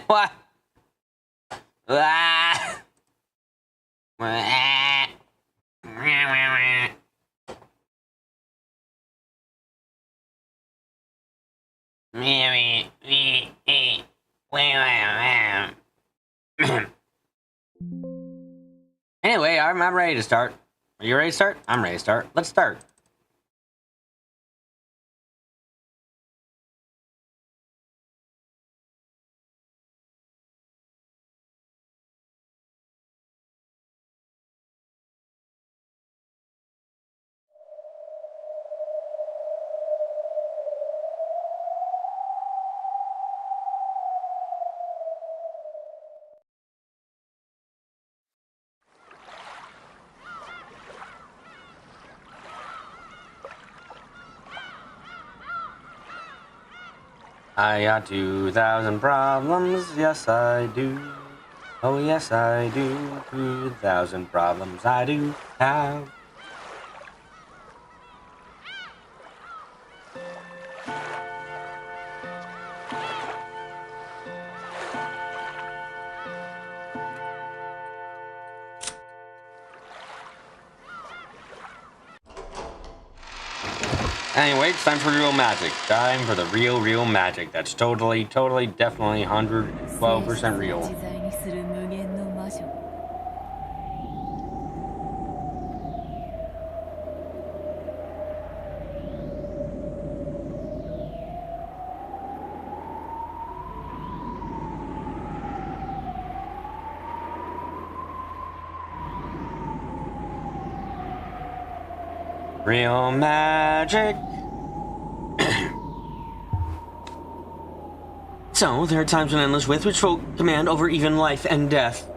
What? Anyway, I'm ready to start. Are you ready to start? I'm ready to start. Let's start. I got 2,000 problems, yes I do. Oh yes I do. 2,000 problems I do have. Anyway, it's time for real magic. Time for the real magic. That's totally, definitely 112% real. Real magic. So, there are times when endless width which will command over even life and death.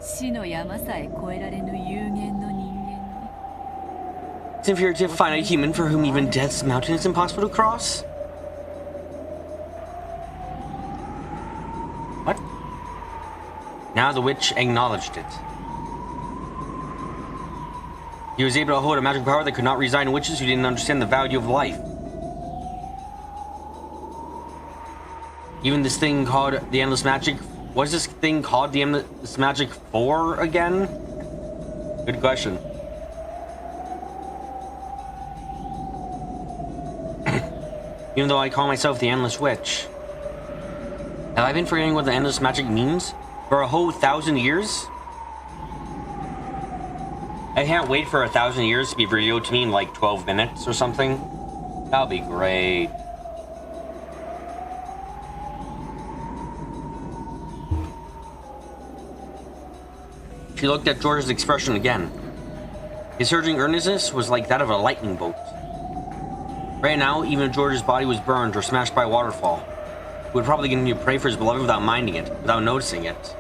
It's inferior to find a human for whom even death's mountain is impossible to cross. What? Now the witch acknowledged it. He was able to hold a magic power that could not reside in witches who didn't understand the value of life. Even this thing called the Endless Magic... What is this thing called the Endless Magic for again? Good question. Even though I call myself the Endless Witch. Have I been forgetting what the Endless Magic means? For a whole 1,000 years? I can't wait for 1,000 years to be revealed to me in like 12 minutes or something. That'll be great. She looked at George's expression again. His surging earnestness was like that of a lightning bolt. Right now, even if George's body was burned or smashed by a waterfall, he would probably continue to pray for his beloved without minding it, without noticing it.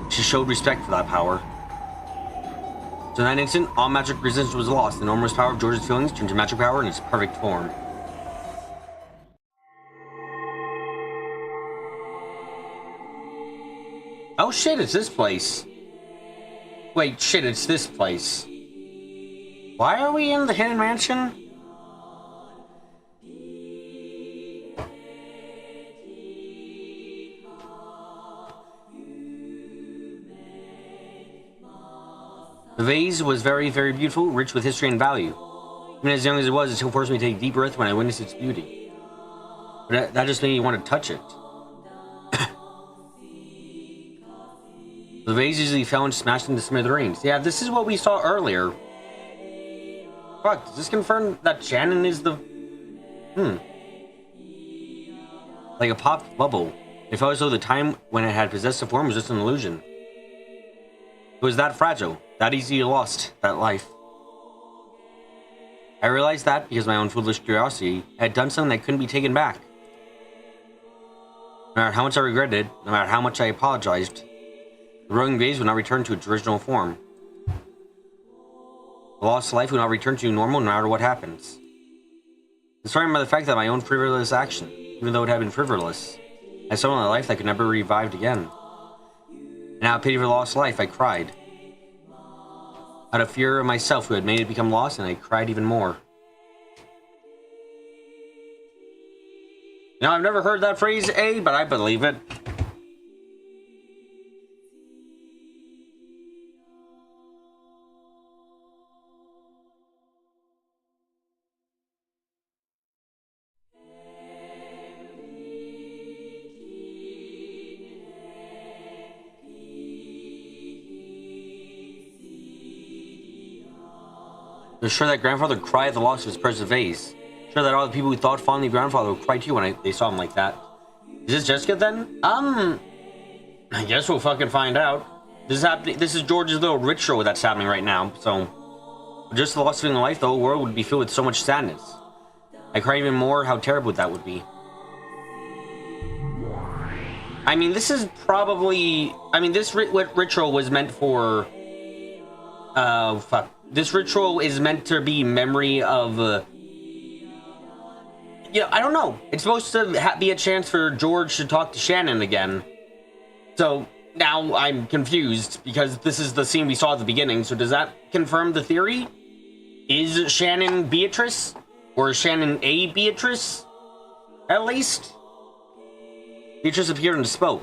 She showed respect for that power. So in that instant, all magic resistance was lost. The enormous power of George's feelings turned to magic power in its perfect form. Oh shit, it's this place. Wait, shit, it's this place. Why are we in the Hidden Mansion? The vase was very, very beautiful, rich with history and value. Even as young as it was, it still forced me to take a deep breath when I witnessed its beauty. But that just made me want to touch it. The vase usually fell and smashed into smithereens. Yeah, this is what we saw earlier. Fuck, does this confirm that Shannon is the... Like a popped bubble. It felt as though the time when it had possessed a form was just an illusion. It was that fragile, that easily lost, that life. I realized that because my own foolish curiosity had done something that couldn't be taken back. No matter how much I regretted, no matter how much I apologized, the rowing vase would not return to its original form. The lost life would not return to normal no matter what happens. Inspired by the fact that my own frivolous action, even though it had been frivolous, had stolen a life that could never be revived again. And out of pity for the lost life, I cried. Out of fear of myself who had made it become lost, and I cried even more. Now, I've never heard that phrase, but I believe it. They're sure that grandfather cried at the loss of his precious vase. Sure that all the people who thought fondly of grandfather would cry too when they saw him like that. Is this Jessica then? I guess we'll fucking find out. This is happening. This is George's little ritual that's happening right now. So, just the loss of his life, the whole world would be filled with so much sadness. I cry even more how terrible that would be. I mean, this is probably. I mean, this ritual was meant for. Fuck. This ritual is meant to be memory of. Yeah, I don't know. It's supposed to be a chance for George to talk to Shannon again. So now I'm confused because this is the scene we saw at the beginning. So does that confirm the theory? Is Shannon Beatrice? Or is Shannon a Beatrice? At least? Beatrice appeared and spoke.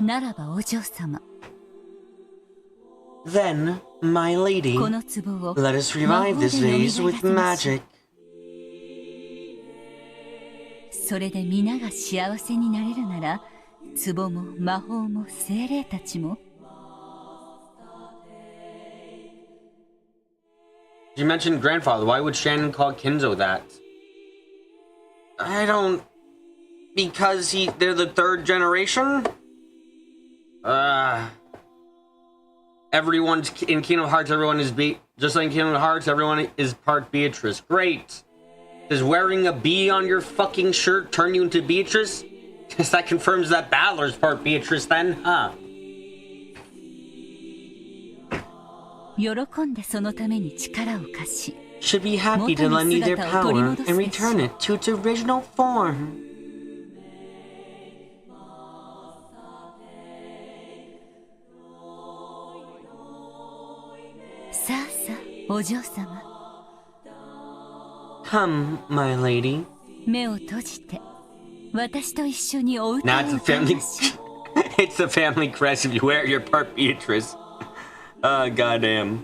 Then, my lady, let us revive this vase with magic. それで皆が幸せになれるなら、壺も魔法も精霊たちも。You mentioned grandfather. Why would Shannon call Kinzo that? I don't. Because they're the third generation? Everyone's in Kingdom Hearts, everyone is just like in Kingdom Hearts, everyone is part Beatrice. Great. Does wearing a bee on your fucking shirt turn you into Beatrice? Guess that confirms that Balor's part Beatrice then, huh? Should be happy to lend you their power and return it to its original form. Come, my lady. Now it's a family. It's a family crest if you wear your part Beatrice. Goddamn.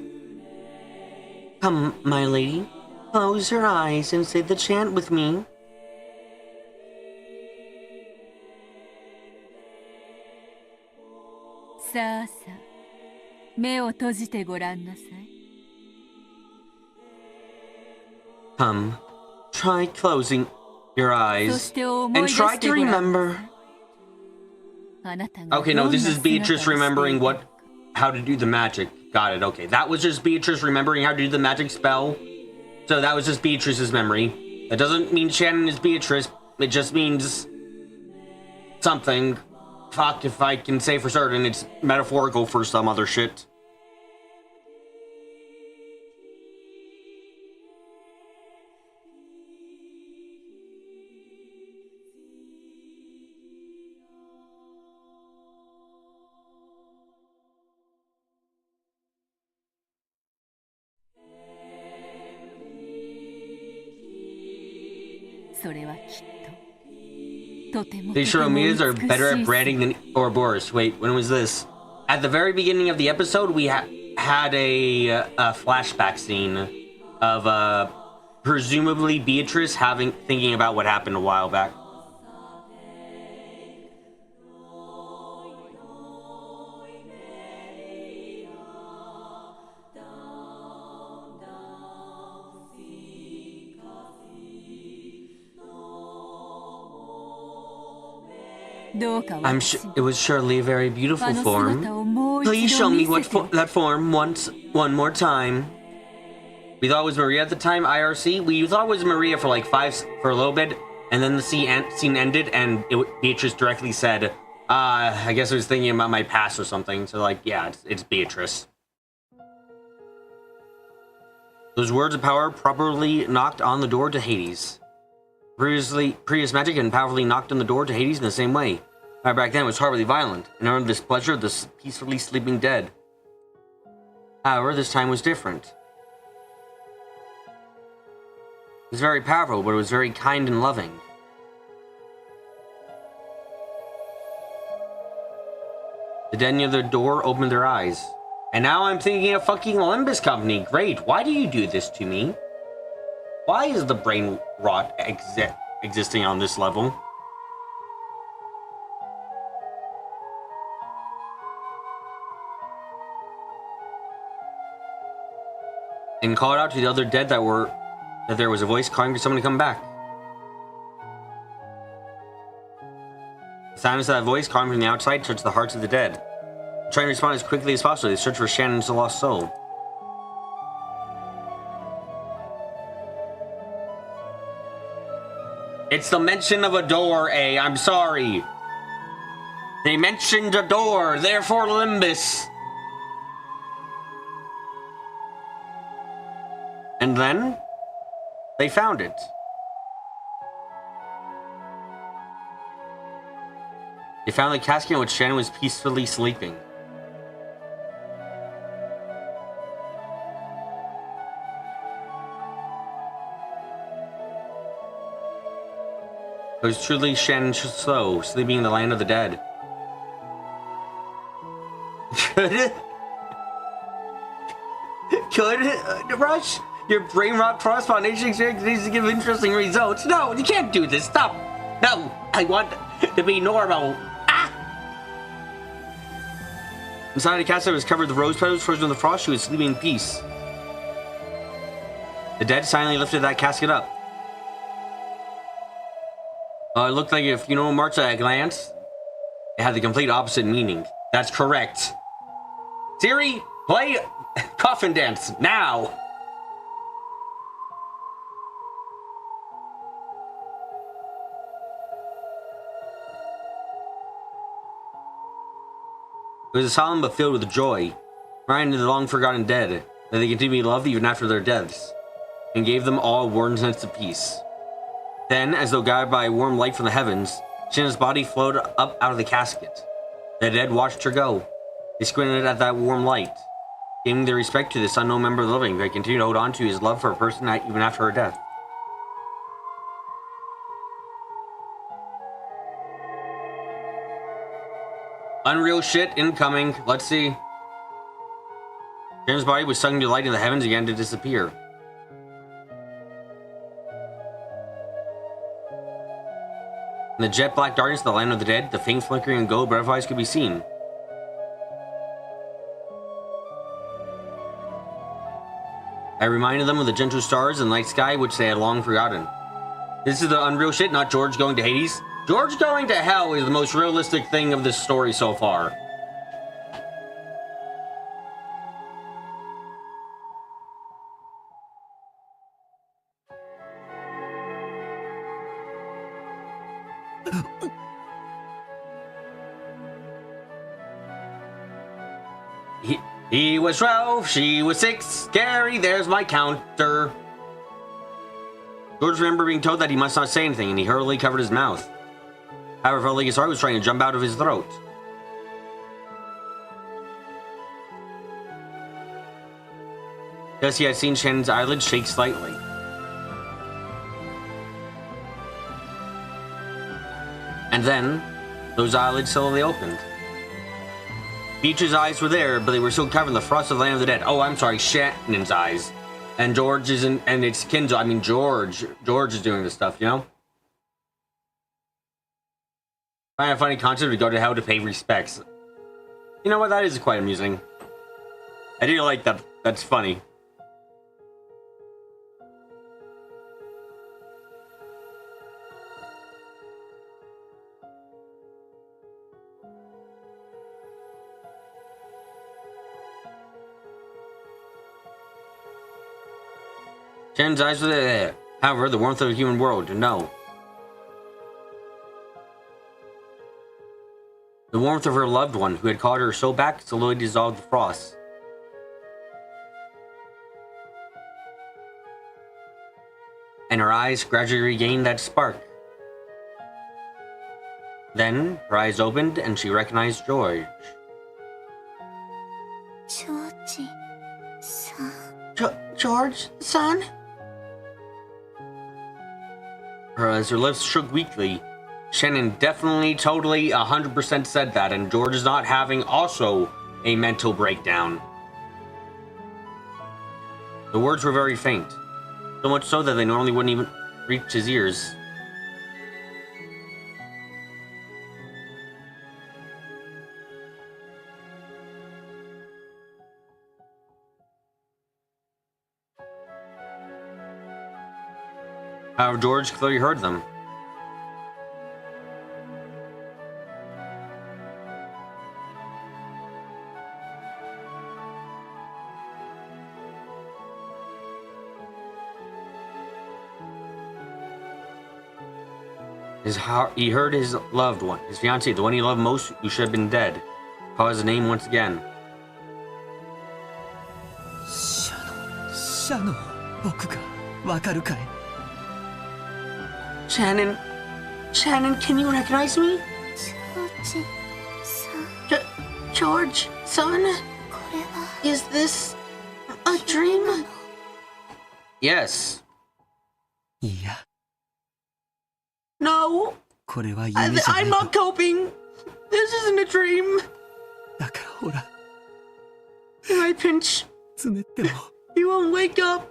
Come, my lady. Close your eyes and say the chant with me. Come, try closing your eyes and try to remember. Okay, no, this is Beatrice remembering how to do the magic. Got it, okay. That was just Beatrice remembering how to do the magic spell. So that was just Beatrice's memory. That doesn't mean Shannon is Beatrice. It just means something. Fuck, if I can say for certain, it's metaphorical for some other shit. These Shiromias are better at branding than Ouroboros. Wait, when was this? At the very beginning of the episode, we had a flashback scene of presumably Beatrice thinking about what happened a while back. It was surely a very beautiful form. Please show me that form one more time. We thought it was Maria at the time, IRC. We thought it was Maria for like for a little bit, and then the scene ended, and Beatrice directly said, I guess I was thinking about my past or something. So like, yeah, it's Beatrice. Those words of power properly knocked on the door to Hades. Previous magic and powerfully knocked on the door to Hades in the same way. Back then it was horribly violent, and earned this pleasure of the peacefully sleeping dead. However, this time was different. It was very powerful, but it was very kind and loving. dead near the door opened their eyes. And now I'm thinking of fucking Olympus Company. Great, why do you do this to me? Why is the brain rot existing on this level? And called out to the other dead that there was a voice calling for someone to come back. The sound of that voice calling from the outside touched the hearts of the dead. Trying to respond as quickly as possible, they searched for Shannon's lost soul. It's the mention of a door, A. I'm sorry. They mentioned a door, therefore Limbus. And then, they found it. They found the casket in which Shannon was peacefully sleeping. It was truly Shannon Slow, sleeping in the land of the dead. Could Rush? Your brain rot correspondence experience needs to give interesting results. No, you can't do this. Stop. No, I want to be normal. Ah! Inside the casket was covered with rose petals frozen in the frost. She was sleeping in peace. The dead silently lifted that casket up. It looked like if you know March at a glance, it had the complete opposite meaning. That's correct. Siri, play Coffin Dance now. It was a solemn but filled with joy, reminding the long-forgotten dead that they continue to be loved even after their deaths, and gave them all a warm sense of peace. Then, as though guided by a warm light from the heavens, Shannon's body floated up out of the casket. The dead watched her go. They squinted at that warm light, giving their respect to this unknown member of the living. They continued to hold on to his love for a person even after her death. Unreal shit incoming. Let's see. Shannon's body was sunk into light in the heavens again to disappear. In the jet black darkness of the land of the dead, the faint flickering of gold butterflies could be seen. I reminded them of the gentle stars and night sky which they had long forgotten. This is the unreal shit, not George going to Hades. George going to hell is the most realistic thing of this story so far. He was 12, she was 6. Scary, there's my counter. George remembered being told that he must not say anything, and he hurriedly covered his mouth. However, felt like his heart was trying to jump out of his throat. Thus, he had seen Shannon's eyelids shake slightly. And then, those eyelids slowly opened. Beatrice's eyes were there, but they were still covered in the frost of the land of the dead. Oh, I'm sorry, Shannon's eyes. And George isn't, and it's Kinzo. I mean, George is doing this stuff, you know? Find a funny concept to go to hell to pay respects. You know what? That is quite amusing. I do like that. That's funny. Shannon's eyes were there. However, the warmth of the human world, no. The warmth of her loved one, who had called her so back, slowly dissolved the frost. And her eyes gradually regained that spark. Then, her eyes opened, and she recognized George. George-san? As her lips shook weakly, Shannon definitely, totally, 100% said that, and George is not having also a mental breakdown. The words were very faint, so much so that they normally wouldn't even reach his ears. However, George clearly heard them. He heard his loved one, his fiancée, the one he loved most, who should have been dead, call his name once again. Shannon, can you recognize me? George, son, is this a dream? Yes. No, I'm not coping. This isn't a dream. If I pinch, he won't wake up.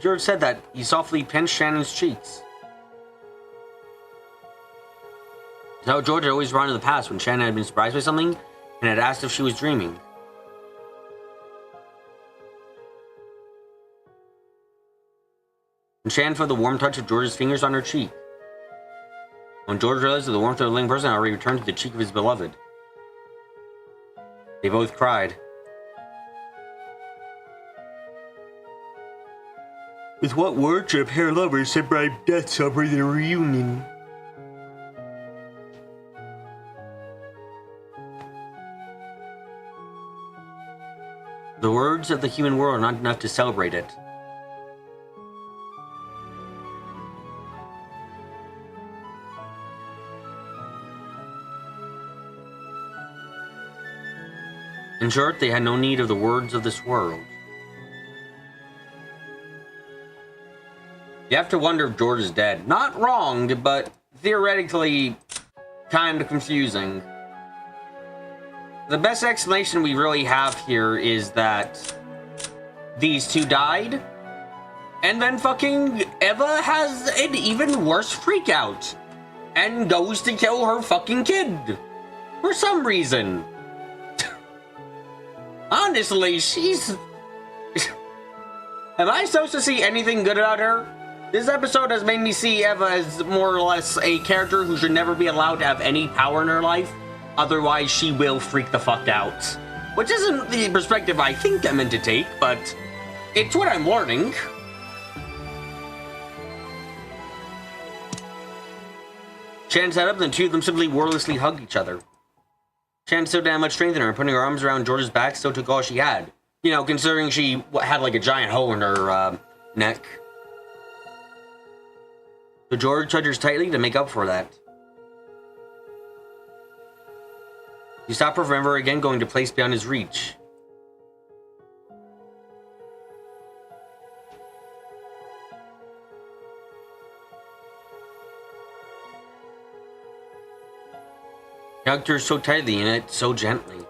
George said that. He softly pinched Shannon's cheeks. Now George had always run to the past when Shannon had been surprised by something and had asked if she was dreaming. And Shannon felt the warm touch of George's fingers on her cheek. When George realized that the warmth of the living person had already returned to the cheek of his beloved, they both cried. With what words should a pair of lovers celebrate death celebrate their reunion? The words of the human world are not enough to celebrate it. In short, they had no need of the words of this world. You have to wonder if George is dead. Not wrong, but theoretically kind of confusing. The best explanation we really have here is that these two died, and then fucking Eva has an even worse freakout and goes to kill her fucking kid for some reason. Honestly, she's... Am I supposed to see anything good about her? This episode has made me see Eva as more or less a character who should never be allowed to have any power in her life. Otherwise, she will freak the fuck out. Which isn't the perspective I think I'm meant to take, but it's what I'm learning. Shannon sat up, and the two of them simply wordlessly hugged each other. Shannon still didn't have much strength in her, and putting her arms around George's back still took all she had. You know, considering she had like a giant hole in her neck. So George hugged her tightly to make up for that. He stopped her from ever again going to a place beyond his reach. He hugged her so tightly and yet so gently.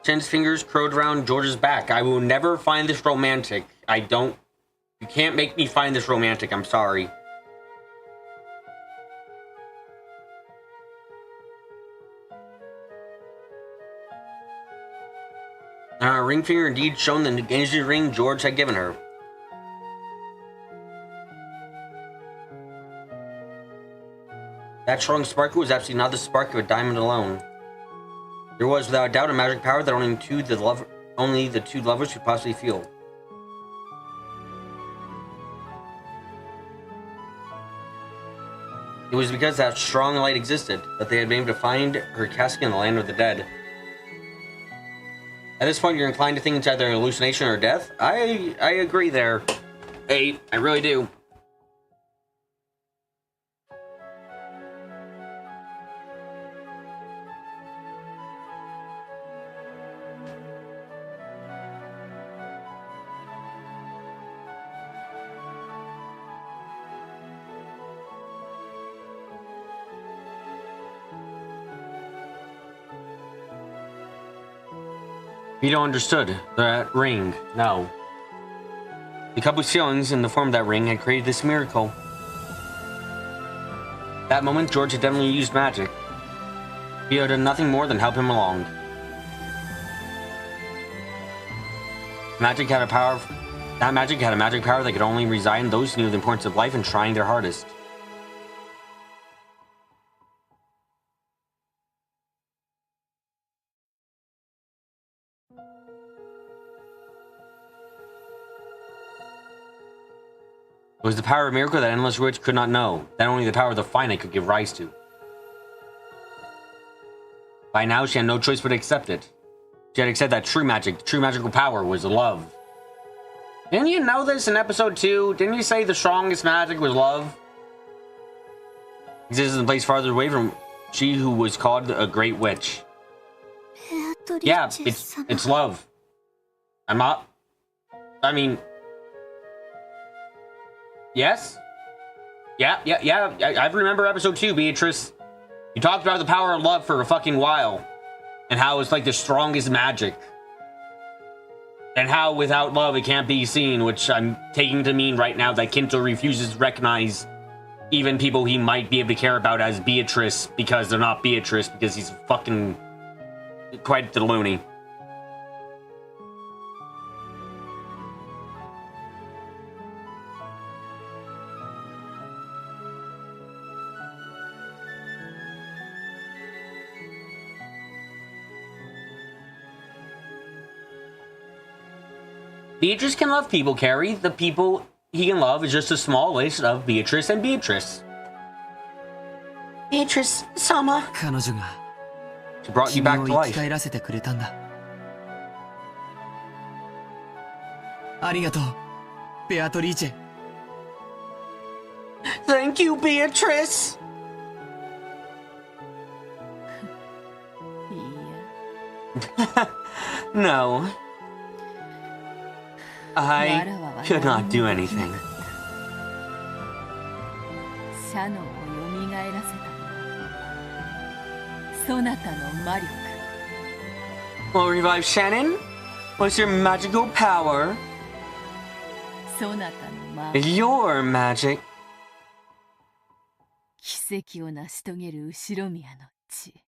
Shannon's fingers curled around George's back. I will never find this romantic. You can't make me find this romantic, I'm sorry. Her ring finger indeed shone the engagement ring George had given her. That strong sparkle was absolutely not the spark of a diamond alone. There was, without a doubt, a magic power that only the two lovers could possibly feel. It was because that strong light existed that they had been able to find her casket in the land of the dead. At this point, you're inclined to think it's either an hallucination or death. I agree there. I really do. Vito understood. That ring. No. The couple's feelings in the form of that ring had created this miracle. That moment, George had definitely used magic. Vito did nothing more than help him along. Magic had a power. That magic had a magic power that could only reside in those who knew the importance of life and trying their hardest. It was the power of a miracle that endless rich could not know, that only the power of the finite could give rise to. By now, she had no choice but to accept it. She had accepted that true magical power was love. Didn't you know this in episode 2? Didn't you say the strongest magic was love? Exists in a place farther away from she who was called a great witch. Yeah, it's love. I'm not. I mean, yes. Yeah. I remember episode 2, Beatrice. You talked about the power of love for a fucking while, and how it's like the strongest magic, and how without love it can't be seen. Which I'm taking to mean right now that Kinto refuses to recognize even people he might be able to care about as Beatrice because they're not Beatrice, because he's fucking quite the loony. Beatrice can love people, Carrie. The people he can love is just a small list of Beatrice and Beatrice. Beatrice, Sama. She brought you back to life. Thank you, Beatrice. No. I could not do anything. Will revive Shannon? What's your magical power? Your magic.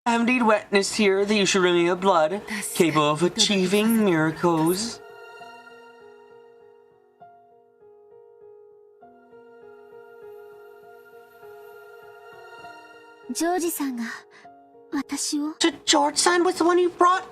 I have indeed witnessed here the Ushirimiya blood, capable of achieving miracles. George-san was the one you brought?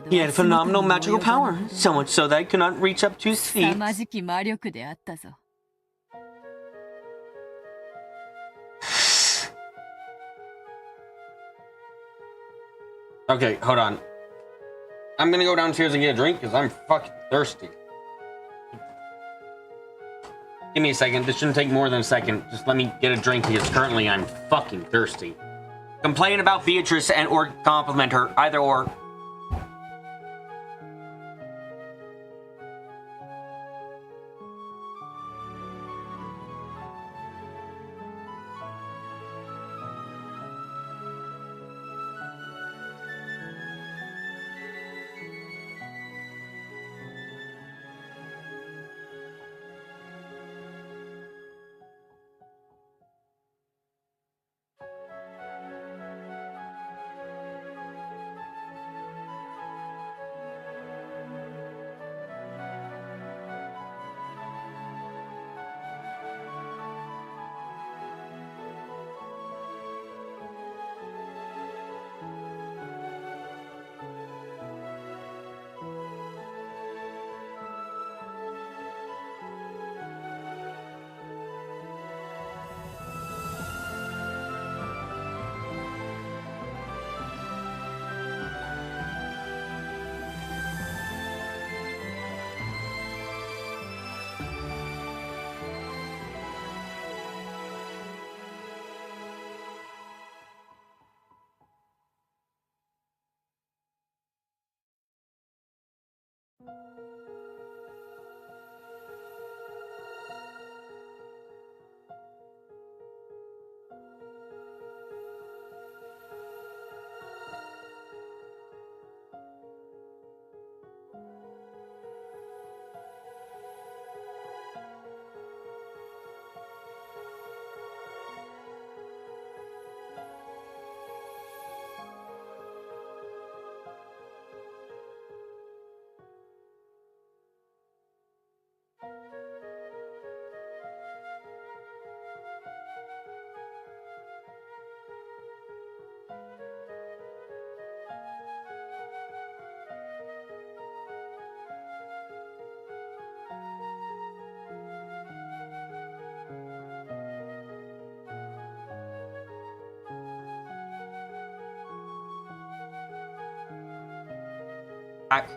He had phenomenal magical power, so much so that I could not reach up to his feet. Okay, hold on. I'm gonna go downstairs and get a drink because I'm fucking thirsty. Give me a second. This shouldn't take more than a second. Just let me get a drink because currently I'm fucking thirsty. Complain about Beatrice and or compliment her. Either or.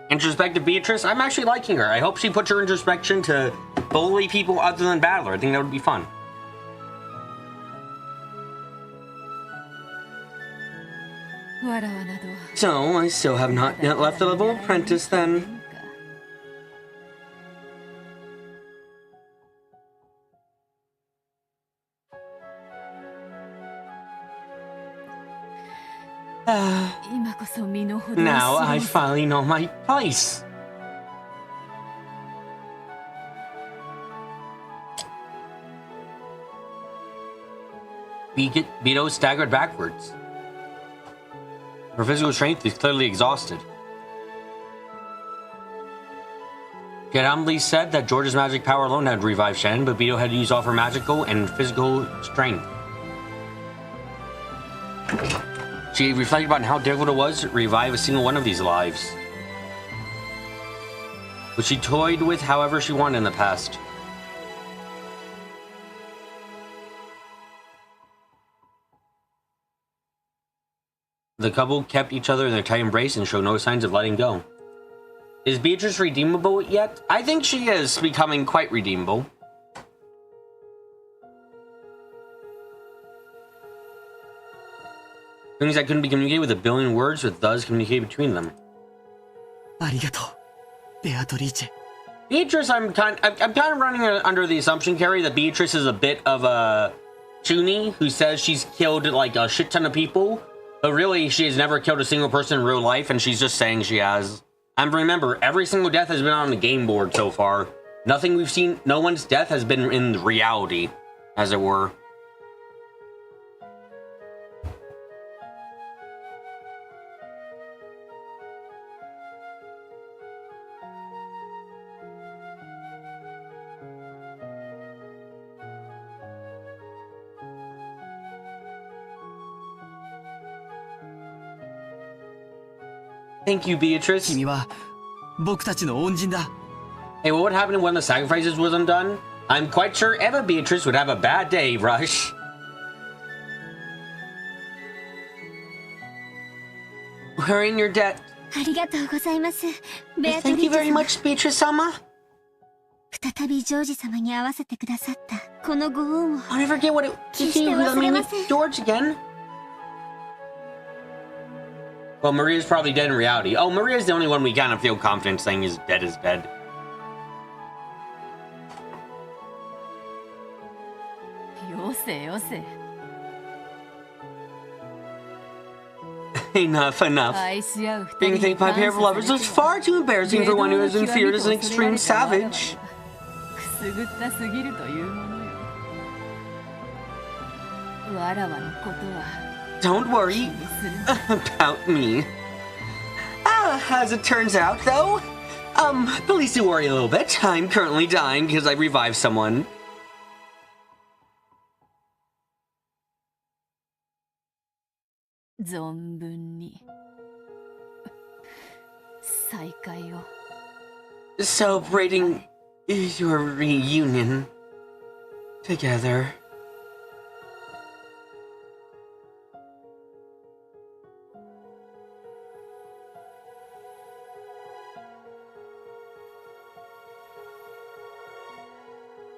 Introspective Beatrice, I'm actually liking her. I hope she puts her introspection to bully people other than Battler. I think that would be fun. So, I still have not yet left the level apprentice then. Now I finally know my place. Beto staggered backwards. Her physical strength is clearly exhausted. She had humbly said that George's magic power alone had revived Shannon, but Beto had to use all of her magical and physical strength. She reflected on how difficult it was to revive a single one of these lives, which she toyed with however she wanted in the past. The couple kept each other in their tight embrace and showed no signs of letting go. Is Beatrice redeemable yet? I think she is becoming quite redeemable. Things that couldn't be communicated with a billion words with does communicate between them. Beatrice, I'm kind of running under the assumption, Carrie, that Beatrice is a bit of a Chuny who says she's killed like a shit ton of people, but really she has never killed a single person in real life, and she's just saying she has. And remember, every single death has been on the game board so far. Nothing we've seen, no one's death has been in reality, as it were. Thank you, Beatrice. Hey, what would happen when the sacrifices was undone? I'm quite sure Eva Beatrice would have a bad day, Rush. We're in your debt. Thank you very much, Beatrice-sama. I'll never forget what it did you let me meet George again. Well, Maria's probably dead in reality. Oh, Maria's the only one we kind of feel confident saying is dead is dead. Enough. Being thanked by a pair of lovers is far too embarrassing for one who has been feared as an extreme savage. Don't worry about me. As it turns out, though, please do worry a little bit. I'm currently dying because I revived someone. Celebrating your reunion together.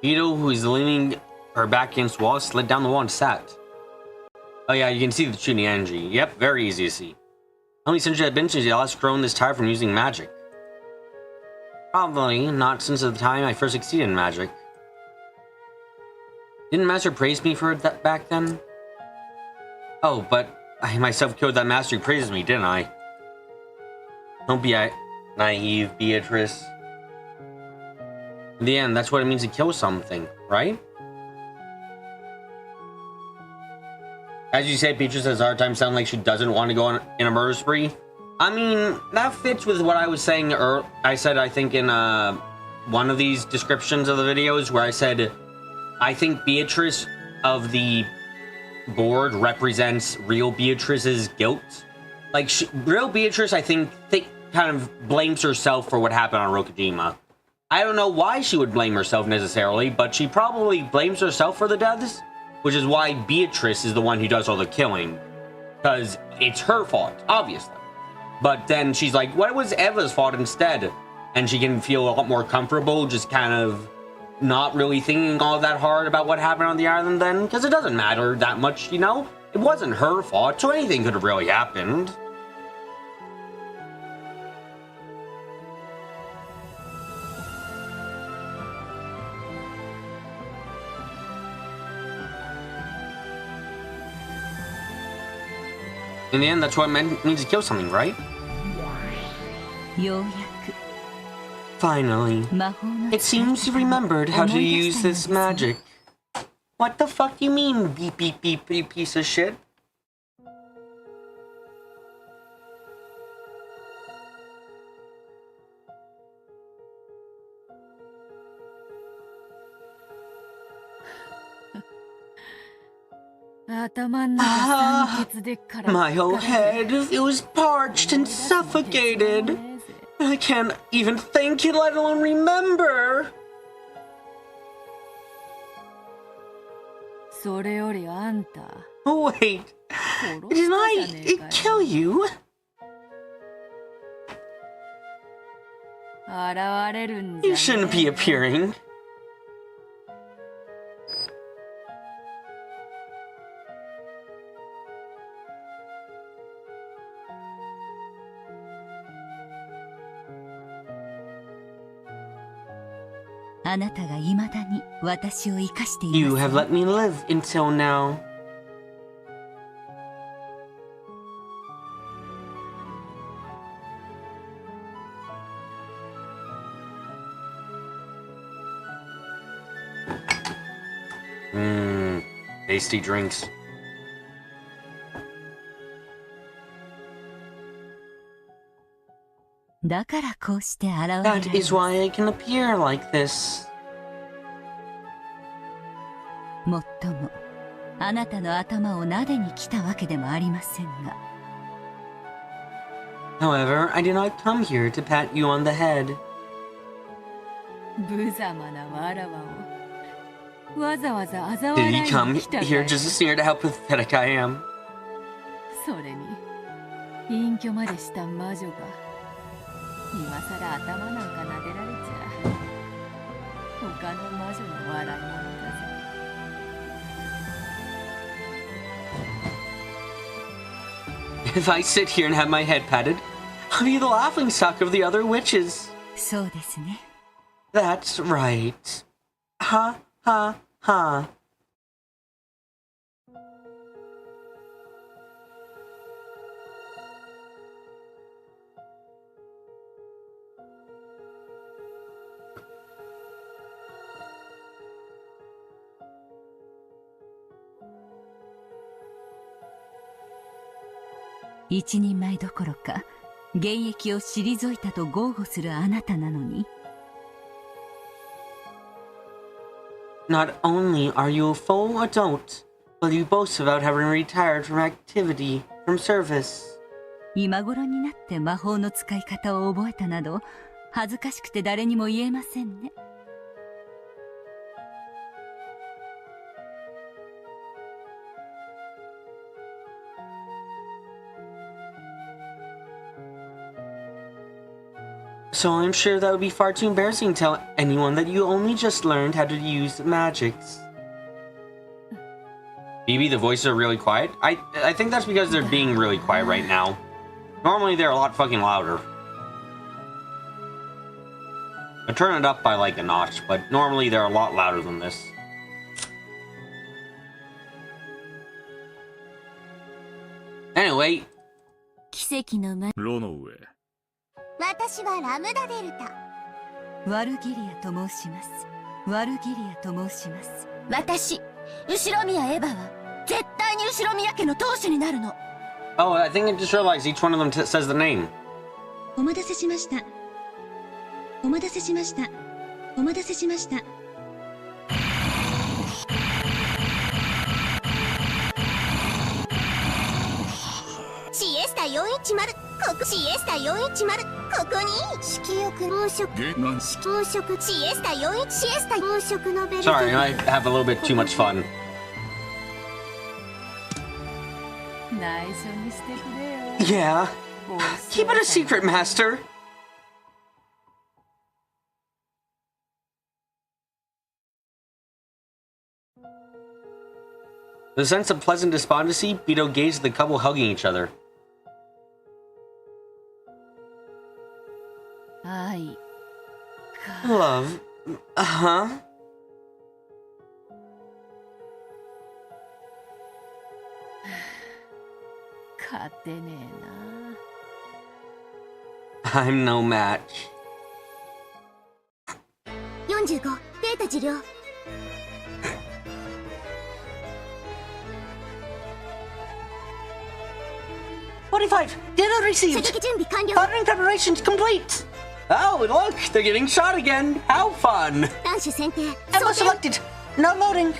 Beto, who is leaning her back against the wall, slid down the wall and sat. Oh yeah, you can see the Chuny energy. Yep, very easy to see. How many centuries had been since the last grown this tired from using magic? Probably not since the time I first succeeded in magic. Didn't Master praise me for that back then? Oh, but I myself killed that Master who praises me, didn't I? Don't be naive, Beatrice. In the end, that's what it means to kill something, right? As you said, Beatrice has a hard time sounding like she doesn't want to go on in a murder spree. I mean, that fits with what I was saying earlier. I said, I think in one of these descriptions of the videos where I said, I think Beatrice of the board represents real Beatrice's guilt. Like, real Beatrice, I think kind of blames herself for what happened on Rokujima. I don't know why she would blame herself necessarily, but she probably blames herself for the deaths, which is why Beatrice is the one who does all the killing, because it's her fault, obviously. But then she's like, what was Eva's fault instead? And she can feel a lot more comfortable just kind of not really thinking all that hard about what happened on the island then, because it doesn't matter that much, you know? It wasn't her fault, so anything could have really happened. In the end, that's what it means to kill something, right? Finally, it seems you remembered how to use this magic. What the fuck do you mean, beep beep beep beep piece of shit? My whole head feels parched and suffocated. I can't even think, let alone remember. Wait, didn't I kill you? You shouldn't be appearing. You have let me live until now. Tasty drinks. That is why I can appear like this. However, I did not come here to pat you on the head. Did he come here just to see her to how pathetic I am? If I sit here and have my head patted, I'll be the laughingstock of the other witches. That's right. Ha, ha, ha. Not only are you a full adult, but you boast about having retired from activity, from service. So I'm sure that would be far too embarrassing to tell anyone that you only just learned how to use magics. Phoebe, the voices are really quiet. I think that's because they're being really quiet right now. Normally they're a lot fucking louder. I turn it up by like a notch, but normally they're a lot louder than this. Anyway. 私はラムダデルタ。ワルギリアと申します。ワルギリアと申します。私、後宮エヴァは絶対に後宮家の当主になるの。Oh, I think I just realized each one of them says the name. お待たせしました。お待たせしました。お待たせしました。シエスタ410。シエスタ410。ここに色欲黄色黄色シエスタ41シエスタ黄色のベルト Sorry, I have a little bit too much fun. 内緒にしてくれよ Yeah, Keep it a secret, Master. With a sense of pleasant despondency, Beto gazed at the couple hugging each other. Love. Uh-huh. I'm no match. 45データ治療 45! Data received! 射撃準備完了 Firing preparations complete! Oh, look! They're getting shot again! How fun! 弾種選定 Ammo selected! No loading!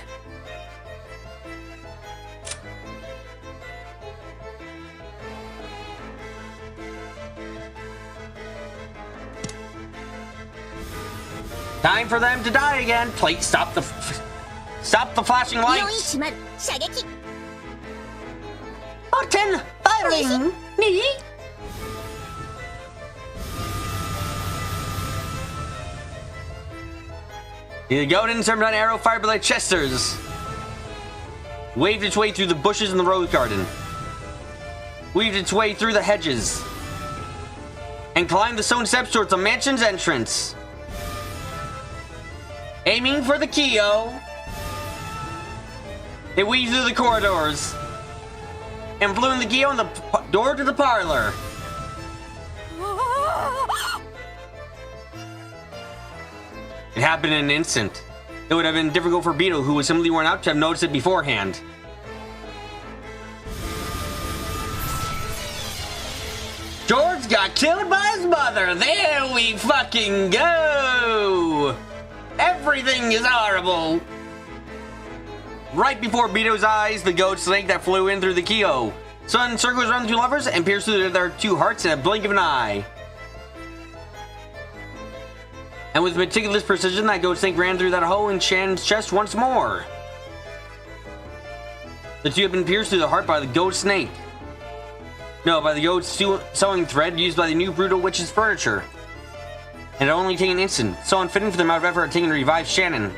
Time for them to die again! Please stop the flashing lights! 410射撃 Button! Firing! Me? The Godin served an arrow fired by the Chesters. Waved its way through the bushes in the rose garden. Weaved its way through the hedges. And climbed the stone steps towards the mansion's entrance. Aiming for the Kyo. It weaved through the corridors. And flew in the Kyo on the door to the parlor. It happened in an instant. It would have been difficult for Beto, who was simply worn out, to have noticed it beforehand. George got killed by his mother! There we fucking go! Everything is horrible! Right before Beto's eyes, the goat snake that flew in through the Kyo. Sun circles around the two lovers and pierced through their two hearts in a blink of an eye. And with meticulous precision, that goat snake ran through that hole in Shan's chest once more. The two had been pierced through the heart by the goat snake. No, by the goat's sewing thread used by the new brutal witch's furniture. And it only taken an instant, so unfitting for the amount of effort taken to revive Shannon.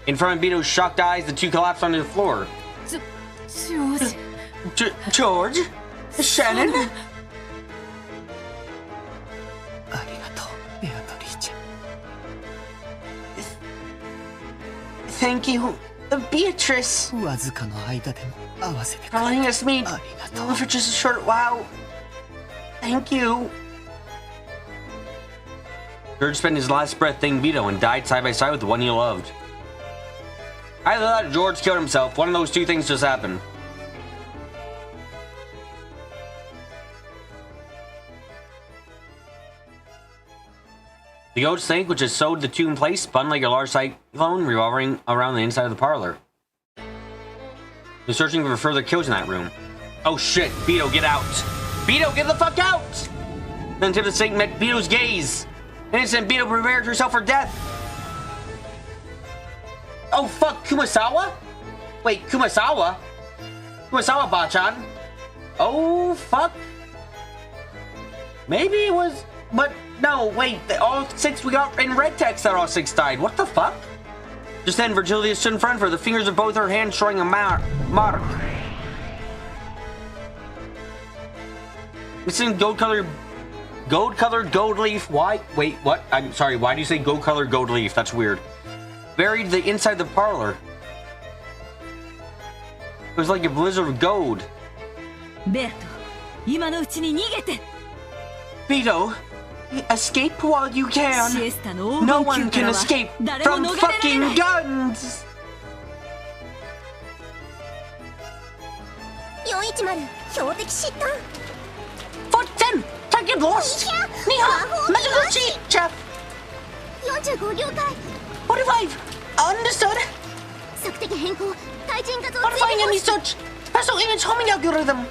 In front of Beto's shocked eyes, the two collapsed onto the floor. George? Shannon? Thank you, Beatrice. For letting us meet for just a short while. Thank you. George spent his last breath thanking Beto and died side by side with the one he loved. I thought George killed himself. One of those two things just happened. The goat snake, which has sewed the two in place, spun like a large cyclone revolving around the inside of the parlor. They're searching for further kills in that room. Oh shit, Beto, get out! Beto, get the fuck out! Then tip of the snake met Beto's gaze. In an instant, Beto prepared herself for death. Oh fuck, Kumasawa? Wait, Kumasawa? Kumasawa-bachan? Oh fuck. Maybe it was, but no, wait, all six we got in red text that all six died. What the fuck? Just then, Virgilia stood in front of her, the fingers of both her hands showing a mark. Missing gold-colored gold leaf. Why? Wait, what? I'm sorry, why do you say gold-colored gold leaf? That's weird. Buried the inside the parlor. It was like a blizzard of gold. Beto, escape while you can. No one can escape from fucking guns. 410標的失端 410, target lost. Niha, Mazuguchi, chef. 45了解 45, understood. 索敵変更対人画像 Modifying any such special image homing algorithm.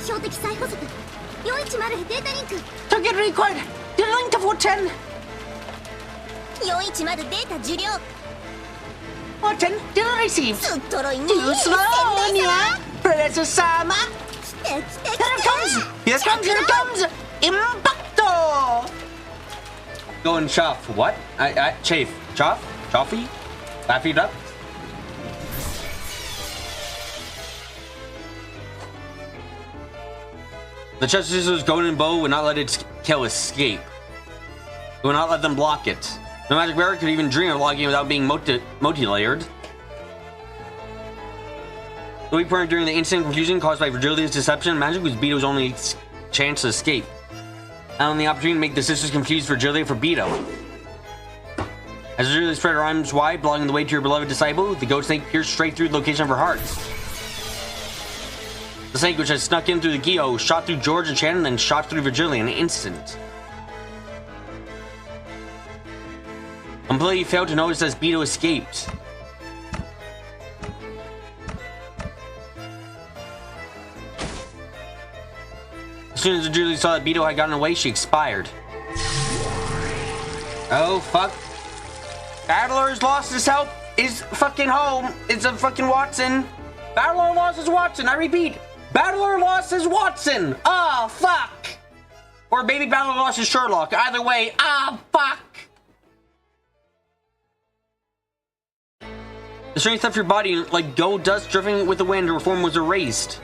標的再補足410へデータリンク Target required. Data link to 410. 410データ受領 410. Data received. すっとろいね Too slow, 先代 Anya. Professor Sama. 様来て Here it comes. Here it comes. Here it comes. Impacto. Go and chaff. What? Chafe. Chaff? Chaffee? Laugh it up. The Chester's golden bow would not let its kill escape. It would not let them block it. No magic barrier could even dream of locking it without being multi-layered. The weak point during the instant confusion caused by Virgilia's deception, magic was Beto's only chance to escape. And on the opportunity to make the sisters confuse Virgilia for Beto. As Virgilia spread her arms wide, blocking the way to her beloved disciple, the goat snake pierced straight through the location of her heart. The snake, which had snuck in through the Gyo, shot through George and Shannon, then shot through Virgilia in an instant. Completely failed to notice as Beto escaped. As soon as Virgilia saw that Beto had gotten away, she expired. Oh, fuck. Battler's lost his help. Is fucking home. It's a fucking Watson. Battler lost his Watson. I repeat. Battler lost his Watson. Ah, fuck. Or maybe Battler lost his Sherlock. Either way, ah, fuck. The strength of your body, like gold dust drifting with the wind, her form was erased.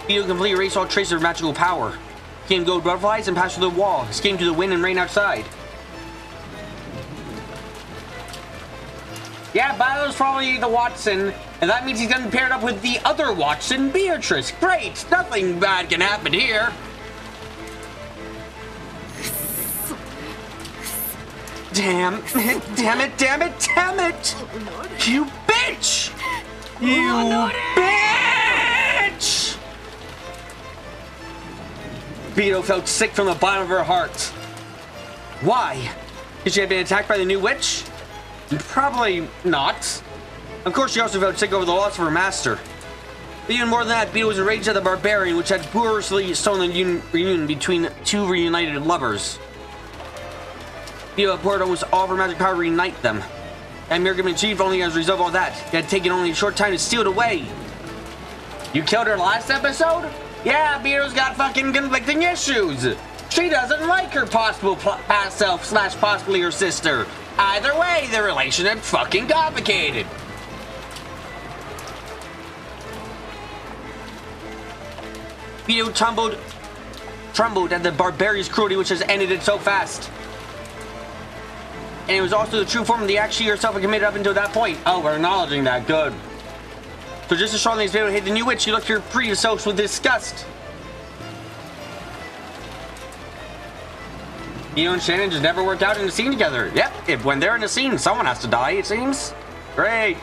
Beto completely erased all traces of magical power. Became gold butterflies and passed through the wall, escaping through the wind and rain outside. Yeah, Battler's probably the Watson, and that means he's gonna be paired up with the other Watson, Beatrice. Great! Nothing bad can happen here. Damn it, damn it, damn it, damn it! You bitch! You bitch! Beto felt sick from the bottom of her heart. Why? Because she had been attacked by the new witch? Probably not. Of course, she also felt sick over the loss of her master. But even more than that, Beto was enraged at the barbarian, which had purposely stolen the reunion between two reunited lovers. Beto had poured almost all of her magic power to reunite them. That miracle had been achieved only as a result of all that. It had taken only a short time to steal it away. You killed her last episode? Yeah, Beto's got fucking conflicting issues. She doesn't like her possible past self / possibly her sister. Either way, the relationship's fucking complicated. Beto trembled at the barbarian's cruelty which has ended it so fast. And it was also the true form of the act she herself had committed up until that point. Oh, we're acknowledging that. Good. So just as strongly as Beto hit the new witch, she looked at her previous self with disgust. Beto and Shannon just never worked out in a scene together. Yep, when they're in a scene, someone has to die, it seems. Great.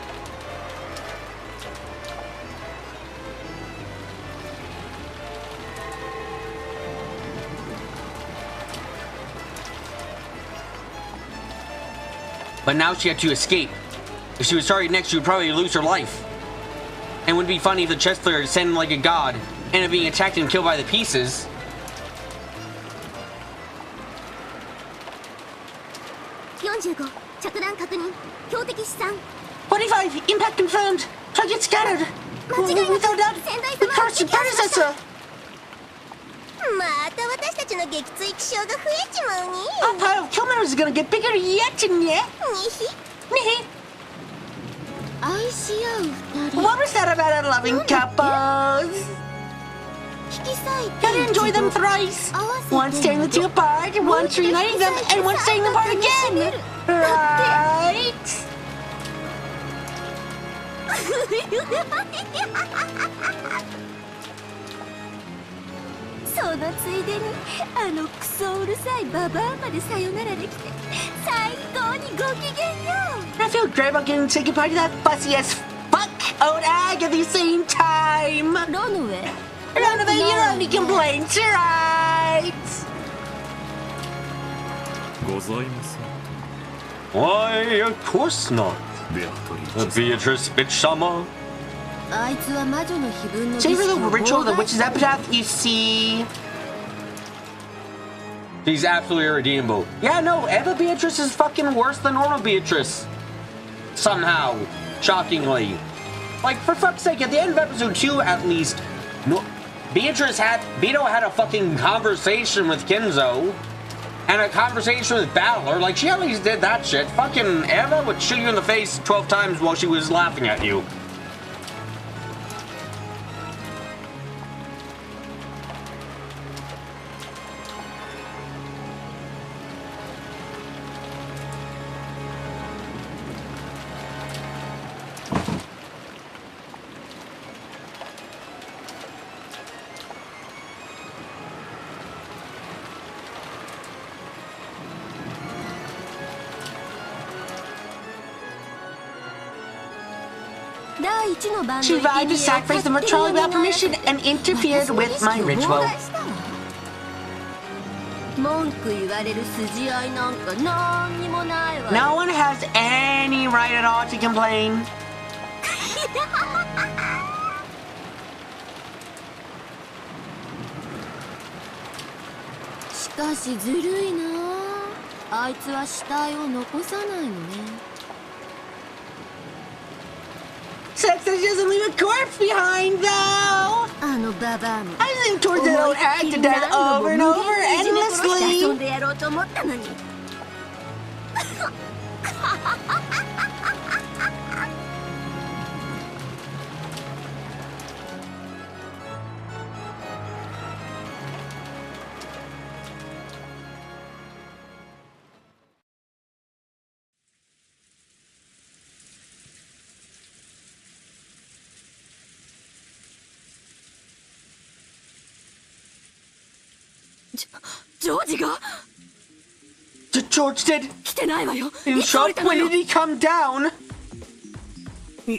But now she had to escape. If she was targeted next, she would probably lose her life. And it would be funny if the chess player descended like a god, ended up being attacked and killed by the pieces. Target 45! Impact confirmed! Target scattered! Without doubt, we cursed your predecessor! Our pile of kill members is gonna get bigger yet and yet! What was that about our loving couples? Gotta enjoy them thrice! Once tearing the two apart, once reuniting them, and once tearing them apart again! Right? I feel great about getting to say goodbye to that fussy as fuck old Ag at the same time! None of your only complaints, right? Why, of course not. Beatrice bitch-sama. Save for the ritual of the witch's epitaph, you see. She's absolutely irredeemable. Yeah, no, Eva Beatrice is fucking worse than normal Beatrice. Somehow. Shockingly. Like, for fuck's sake, at the end of episode 2, at least, no, Beto had a fucking conversation with Kinzo. And a conversation with Battler. Like, she at least did that shit. Fucking Eva would shoot you in the face 12 times while she was laughing at you. Survived the sacrifice of Matrali without permission and interfered with my ritual. No one has any right at all to complain. Sex doesn't leave a corpse behind, though! I think towards their own act to death over and over, endlessly! George did. In shock, when did he come down? When?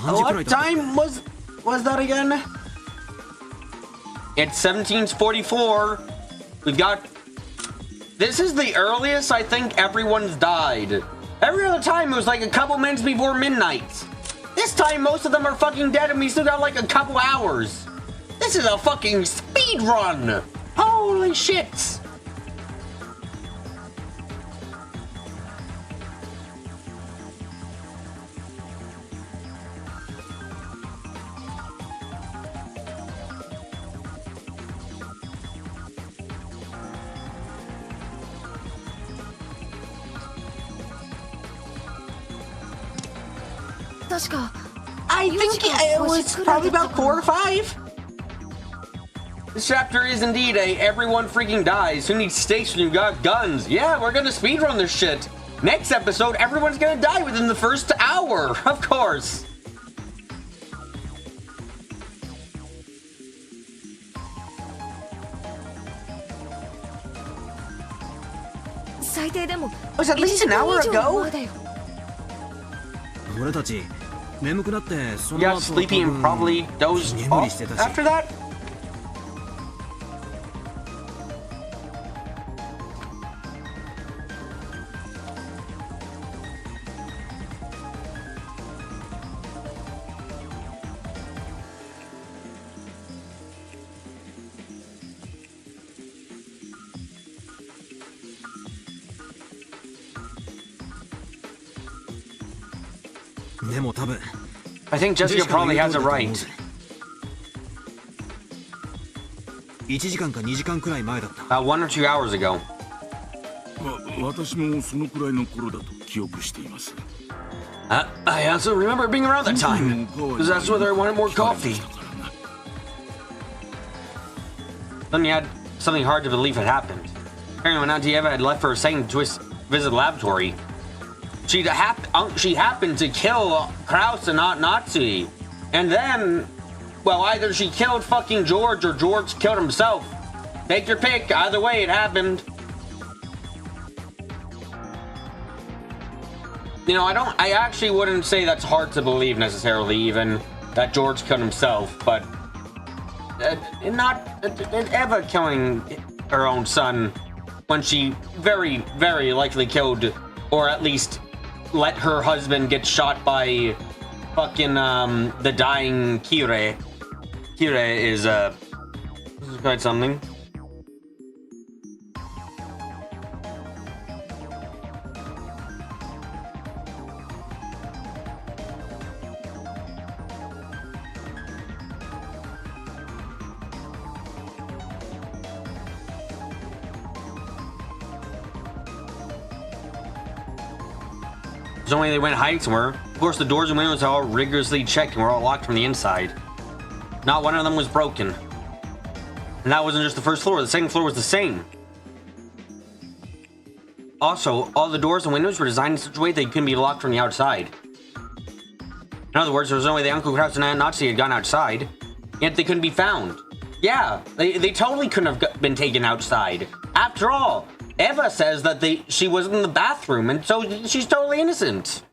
What time was that again? It's 1744. We've got... This is the earliest I think everyone's died. Every other time it was like a couple minutes before midnight. This time most of them are fucking dead and we still got like a couple hours. This is a fucking speed run! Holy shit! I think it was probably about 4 or 5. This chapter is indeed a everyone freaking dies. Who needs stakes when you got guns? Yeah, we're gonna speedrun this shit. Next episode, everyone's gonna die within the first hour. Of course. It was at least an hour ago. You got sleepy and probably dozed off after that? I think Jessica probably has it right. 1時間か2時間くらい前だった。1 or 2 hours ago. 私もそのくらいの頃だと記憶しています。 I also remember being around that time. Because that's whether I wanted more coffee. Then you had something hard to believe had happened. Apparently when Auntie Eva had left for a second to visit the laboratory, she happened to kill Kraus and not Nazi. And then, well, either she killed fucking George or George killed himself. Take your pick. Either way, it happened. You know, I actually wouldn't say that's hard to believe necessarily, even that George killed himself, but Eva killing her own son when she very, very likely killed, or at least let her husband get shot by fucking the dying Kire. Kire is this is quite something. There's only they went hiding somewhere. Of course, the doors and windows are all rigorously checked and were all locked from the inside. Not one of them was broken. And that wasn't just the first floor, the second floor was the same. Also, all the doors and windows were designed in such a way they couldn't be locked from the outside. In other words, there was no way the Uncle Kraus and Aunt Nazi had gone outside, yet they couldn't be found. Yeah, they totally couldn't have been taken outside. After all, Eva says that she was in the bathroom, and so she's totally innocent.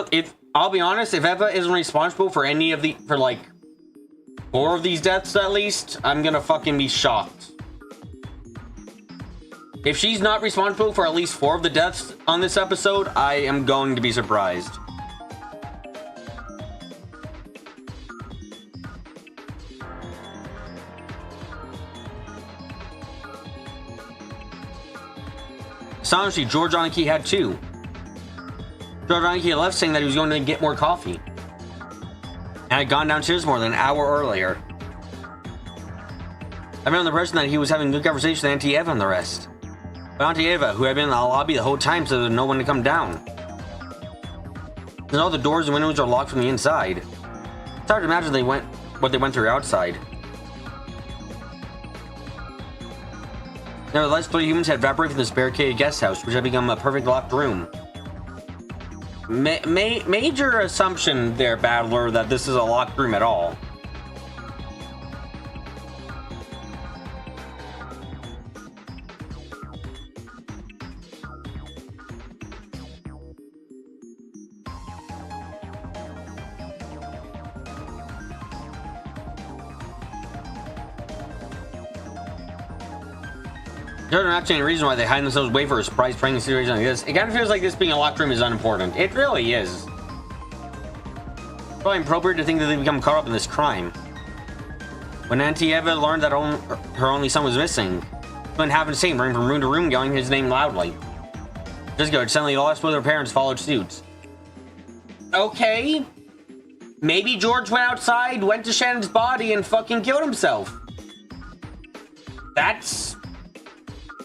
If I'll be honest, if Eva isn't responsible for any of for like 4 of these deaths at least, I'm gonna fucking be shocked. If she's not responsible for at least 4 of the deaths on this episode, I am going to be surprised. Astonishingly, George Aniki had 2. George Aniki had left saying that he was going to get more coffee, and had gone downstairs more than an hour earlier. I've been on the impression that he was having a good conversation with Auntie Eva and the rest. But Auntie Eva, who had been in the lobby the whole time, so there was no one to come down. And all the doors and windows are locked from the inside. It's hard to imagine what they went through outside. Nevertheless, 3 humans had evaporated from this barricaded guest house, which had become a perfect locked room. Major assumption there, Battler, that this is a locked room at all. There's not any reason why they hide themselves away for a surprise prank situation like this. It kind of feels like this being a locked room is unimportant. It really is. It's probably appropriate to think that they become caught up in this crime. When Auntie Eva learned that her only son was missing, she went half insane, running from room to room, yelling his name loudly. Jessica had suddenly lost both her parents, followed suit. Okay. Maybe George went outside, went to Shannon's body, and fucking killed himself. That's...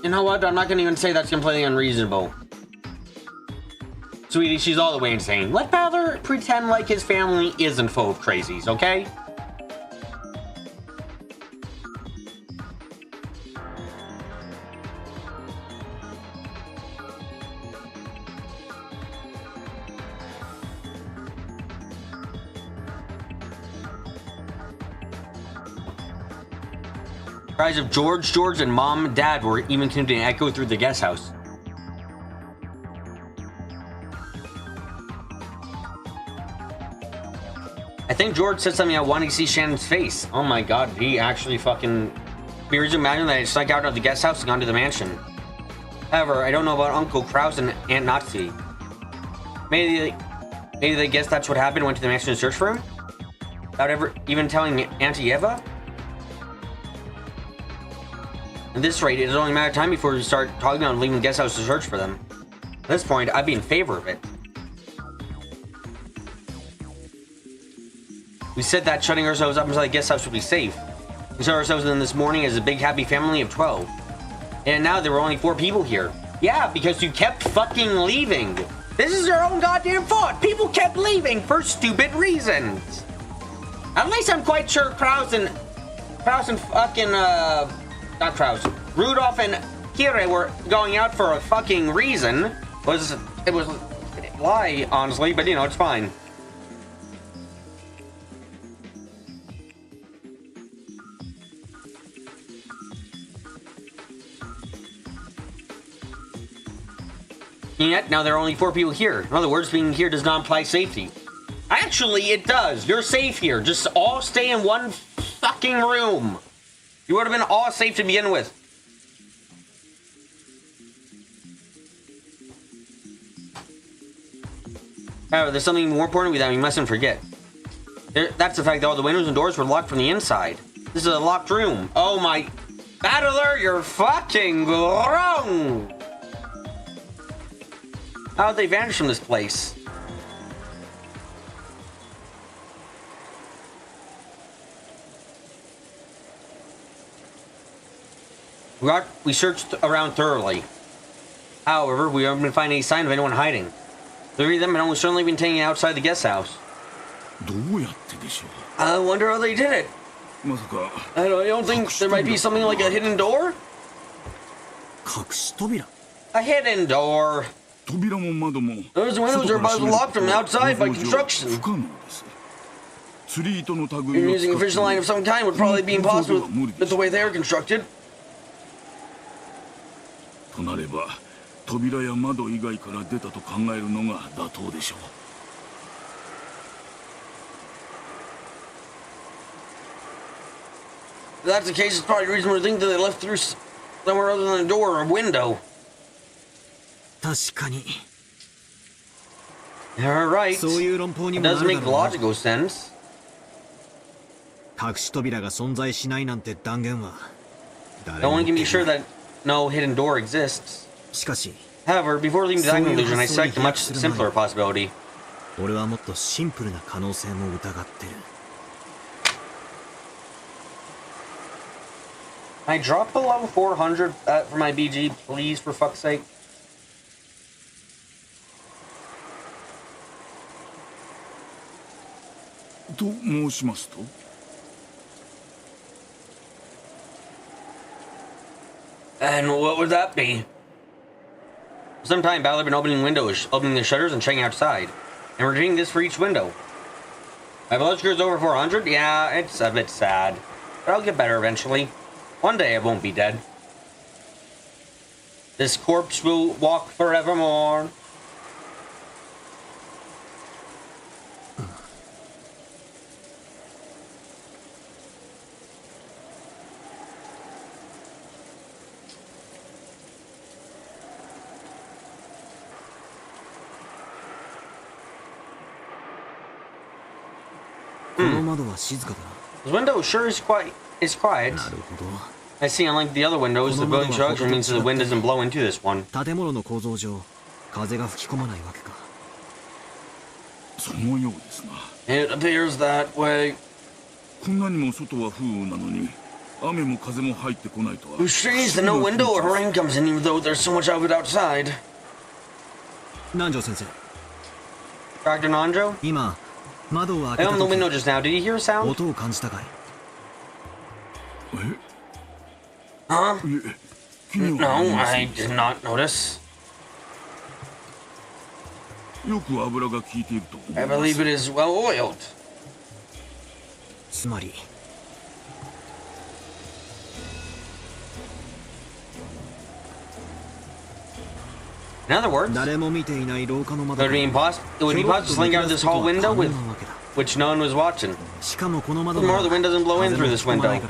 You know what? I'm not gonna even say that's completely unreasonable. Sweetie, she's all the way insane. Let Bowser pretend like his family isn't full of crazies, okay? Cries of George, and Mom and Dad were even continuing to echo through the guest house. I think George said something about wanting to see Shannon's face. Oh my god, he actually fucking... We were just imagining that it snuck out of the guest house and gone to the mansion. However, I don't know about Uncle Kraus and Aunt Nazi. Maybe they guessed that's what happened and went to the mansion to search for him? Without ever even telling Auntie Eva? At this rate, it is only a matter of time before we start talking about leaving the guest house to search for them. At this point, I'd be in favor of it. We said that shutting ourselves up inside the guest house would be safe. We saw ourselves in this morning as a big happy family of 12. And now there were only 4 people here. Yeah, because you kept fucking leaving. This is your own goddamn fault. People kept leaving for stupid reasons. At least I'm quite sure Kraus and fucking, not Kraus, Rudolph and Kire were going out for a fucking reason. It was a lie, honestly, but you know, it's fine. And yet, now there are only 4 people here. In other words, being here does not imply safety. Actually, it does. You're safe here. Just all stay in one fucking room. You would have been all safe to begin with. However, there's something more important that we mustn't forget. That's the fact that all the windows and doors were locked from the inside. This is a locked room. Oh my... Battler, you're fucking wrong! How'd they vanish from this place? We searched around thoroughly. However, we haven't been finding any sign of anyone hiding. The three of them had almost certainly been taken outside the guest house. I wonder how they did it. I don't think there might be something like a hidden door? A hidden door. Those windows are about locked from outside by construction. Using a fishing line of some kind would probably be impossible with the way they are constructed. If that's the case, it's probably reasonable to think that they left through somewhere other than a door or a window. You're right. It doesn't make logical sense. No one can be sure that no hidden door exists. However, before leaving to that conclusion, I select a much simpler possibility. Can I drop below 400 for my BG, please, for fuck's sake? And what would that be? For some time, Battle had been opening the shutters and checking outside. And we're doing this for each window. My blood sugar is over 400? Yeah, it's a bit sad. But I'll get better eventually. One day I won't be dead. This corpse will walk forevermore. The window sure is quiet. I see, unlike the other windows, the building structure means that the wind doesn't blow into this one. It appears that way. It's strange that no window or rain comes in even though there's so much of it outside. Dr. Nanjo? I opened the window just now. Did you hear a sound? Huh? No, I did not notice. I believe it is well oiled. In other words, it would be impossible to slink out of this hall window with which no one was watching. Furthermore, the wind doesn't blow in through this window.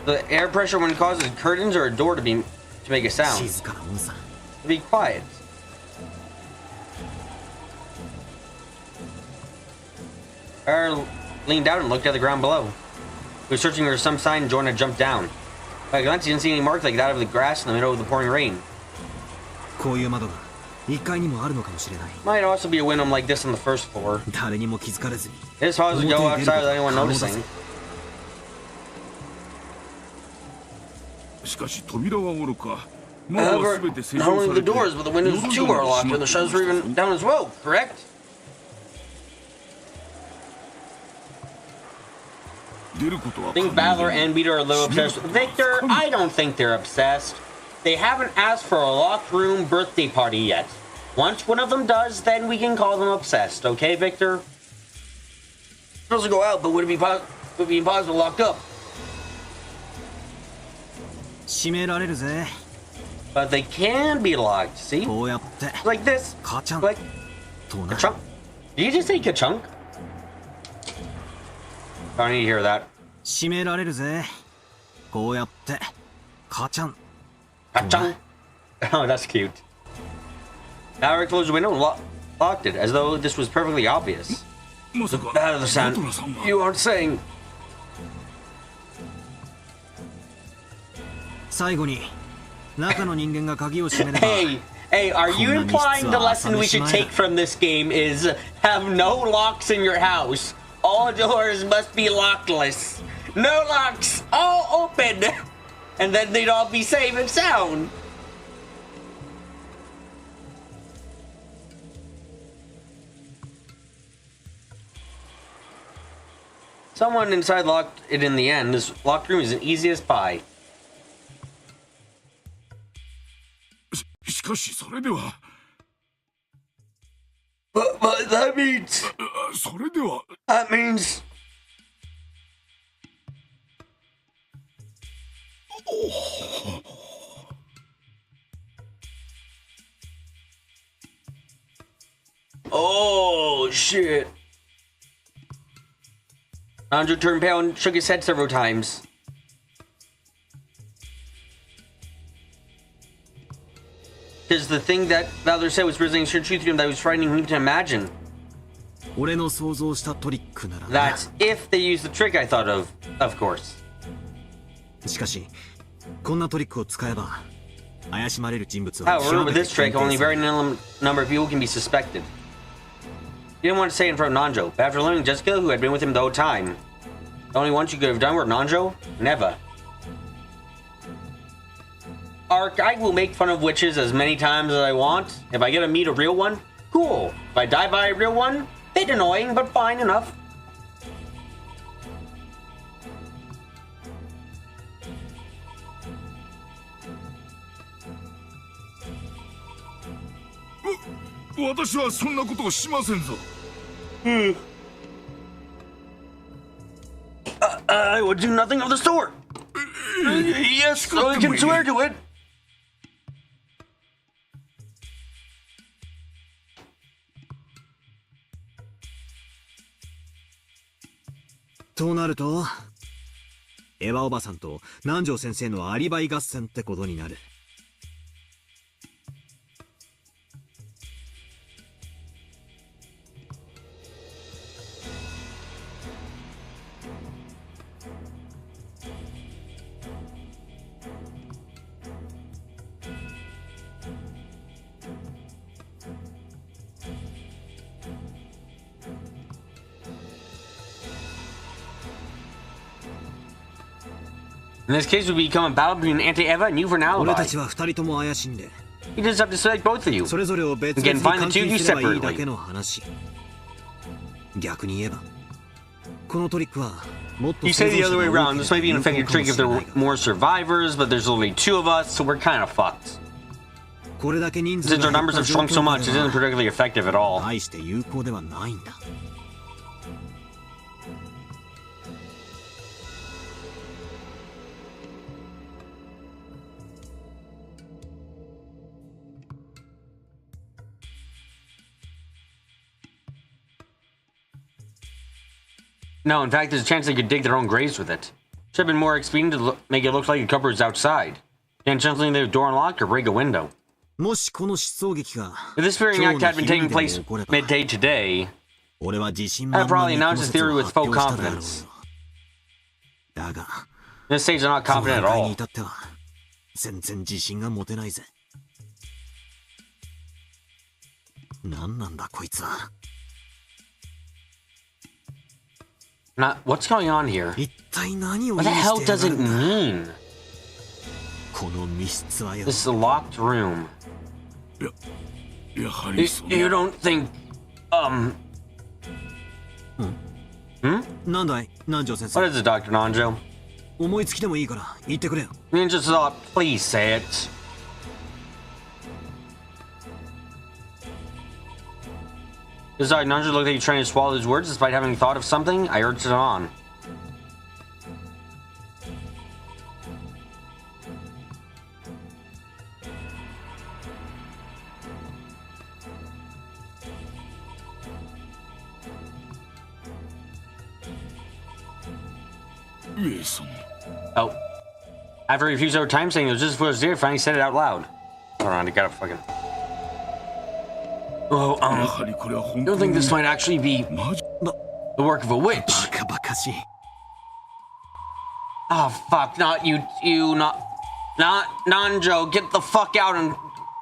The air pressure when it causes curtains or a door to make a sound. To be quiet. I leaned out and looked at the ground below. He was searching for some sign and Jordan had jumped down. By a glance, he didn't see any mark like that of the grass in the middle of the pouring rain. Might also be a window like this on the first floor. This hall doesn't go outside without anyone noticing. However, not only the doors, but the windows too are locked, and the shutters are even down as well, correct? I think Battler and Beater are a little obsessed with Victor. I don't think they're obsessed. They haven't asked for a locked room birthday party yet. Once one of them does, then we can call them obsessed, okay, Victor? Supposed to go out, but would it be impossible locked up? But they can be locked, see? Like this. Like ka-chunk. Did you just say ka-chunk? I need to hear that. Ka-chung. Oh, that's cute. Howard closed the window and locked it, as though this was perfectly obvious. まさか That other バ sound. トラさんが You aren't saying. 最後に中の人間が鍵を閉めれば Hey, are you implying the lesson we should take from this game is have no locks in your house? All doors must be lockless. No locks, all open. And then they'd all be safe and sound. Someone inside locked it in the end. This locked room is an easy as pie. しかしそれでは But that means... それでは That means... Oh, shit. Andrew turned pale and shook his head several times. Because the thing that Valor said was presenting such truth to him that was frightening him to imagine. 俺の想像したトリックなら That's if they used the trick I thought of course. しかしこんなトリックを使えば怪しまれる人物は However, with this trick, only a very number of people can be suspected. He didn't want to say it in front of Nanjo, but after learning Jessica, who had been with him the whole time, the only one she could have done were Nanjo? Never. Ark, I will make fun of witches as many times as I want. If I get to meet a real one, cool. If I die by a real one, bit annoying, but fine enough. "私はそんなことをしませんぞ." I would do nothing of the sort. Yes, I can swear to it. となるとエヴァおばさんと南條先生のアリバイ合戦ってことになる。In this case, it would become a battle between Anti-Eva and you for an 俺 alibi. たちは二人とも怪しんで You just have to select both of you. それぞれを別々に Again, find 監 the two of you 禁すればいい separately. だけの話。逆に言えばこのトリックはもっと You say the other way 想像者が around. This might be an 多けれ effective ば有効か trick も if し there れな were いが more survivors, but there's only two of us, so we're kind of fucked. これだけ人数 Since our が numbers 減 have った状 shrunk so 況 much, it で isn't は particularly effective at all. 大して有効ではないんだ。No, in fact, there's a chance they could dig their own graves with it. Should have been more expedient to make it look like a cupboard is outside. And gently leave the door unlocked or break a window. もしこの失踪劇が If this fearing 今 act 日の had been 昼に taking でも place 起これば midday today, 俺は自信 I'd 満々 probably にこ announce の this 説 theory を with 発 full 表しただろうよ。 confidence. だが In this stage, I'm not この confident 段 at 階に all. 至っては全然自信が持てないぜ。何なんだこいつは。 What's going on here? 一体何を What 意 the 味 hell してや does が it るんだ。 mean? この密室はよ。 This is a locked room. やは You, りそ you の don't think, なんだい南條先 what 生。 is it, Dr. Nanjo? 思いつきでもいいから言ってくれよ。 I mean, just thought, please say it. Does Dr. Nanjo look like he's trying to swallow his words despite having thought of something? I urged it on. son. Oh. After a few several times saying it was just for us, finally said it out loud. Hold on, I gotta fucking. Oh, I don't think this might actually be the work of a witch. Oh fuck! Not Nanjo. Get the fuck out and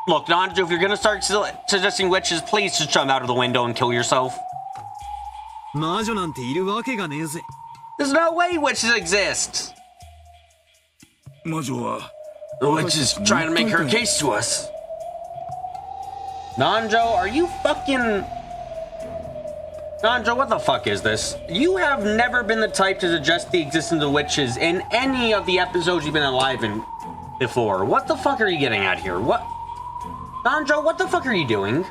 look, Nanjo. If you're gonna start suggesting witches, please just jump out of the window and kill yourself. There's no way witches exist. The witch is trying to make her case to us. Nanjo, are you fucking... Nanjo, what the fuck is this? You have never been the type to suggest the existence of witches in any of the episodes you've been alive in before. What the fuck are you getting at here? What? Nanjo, what the fuck are you doing?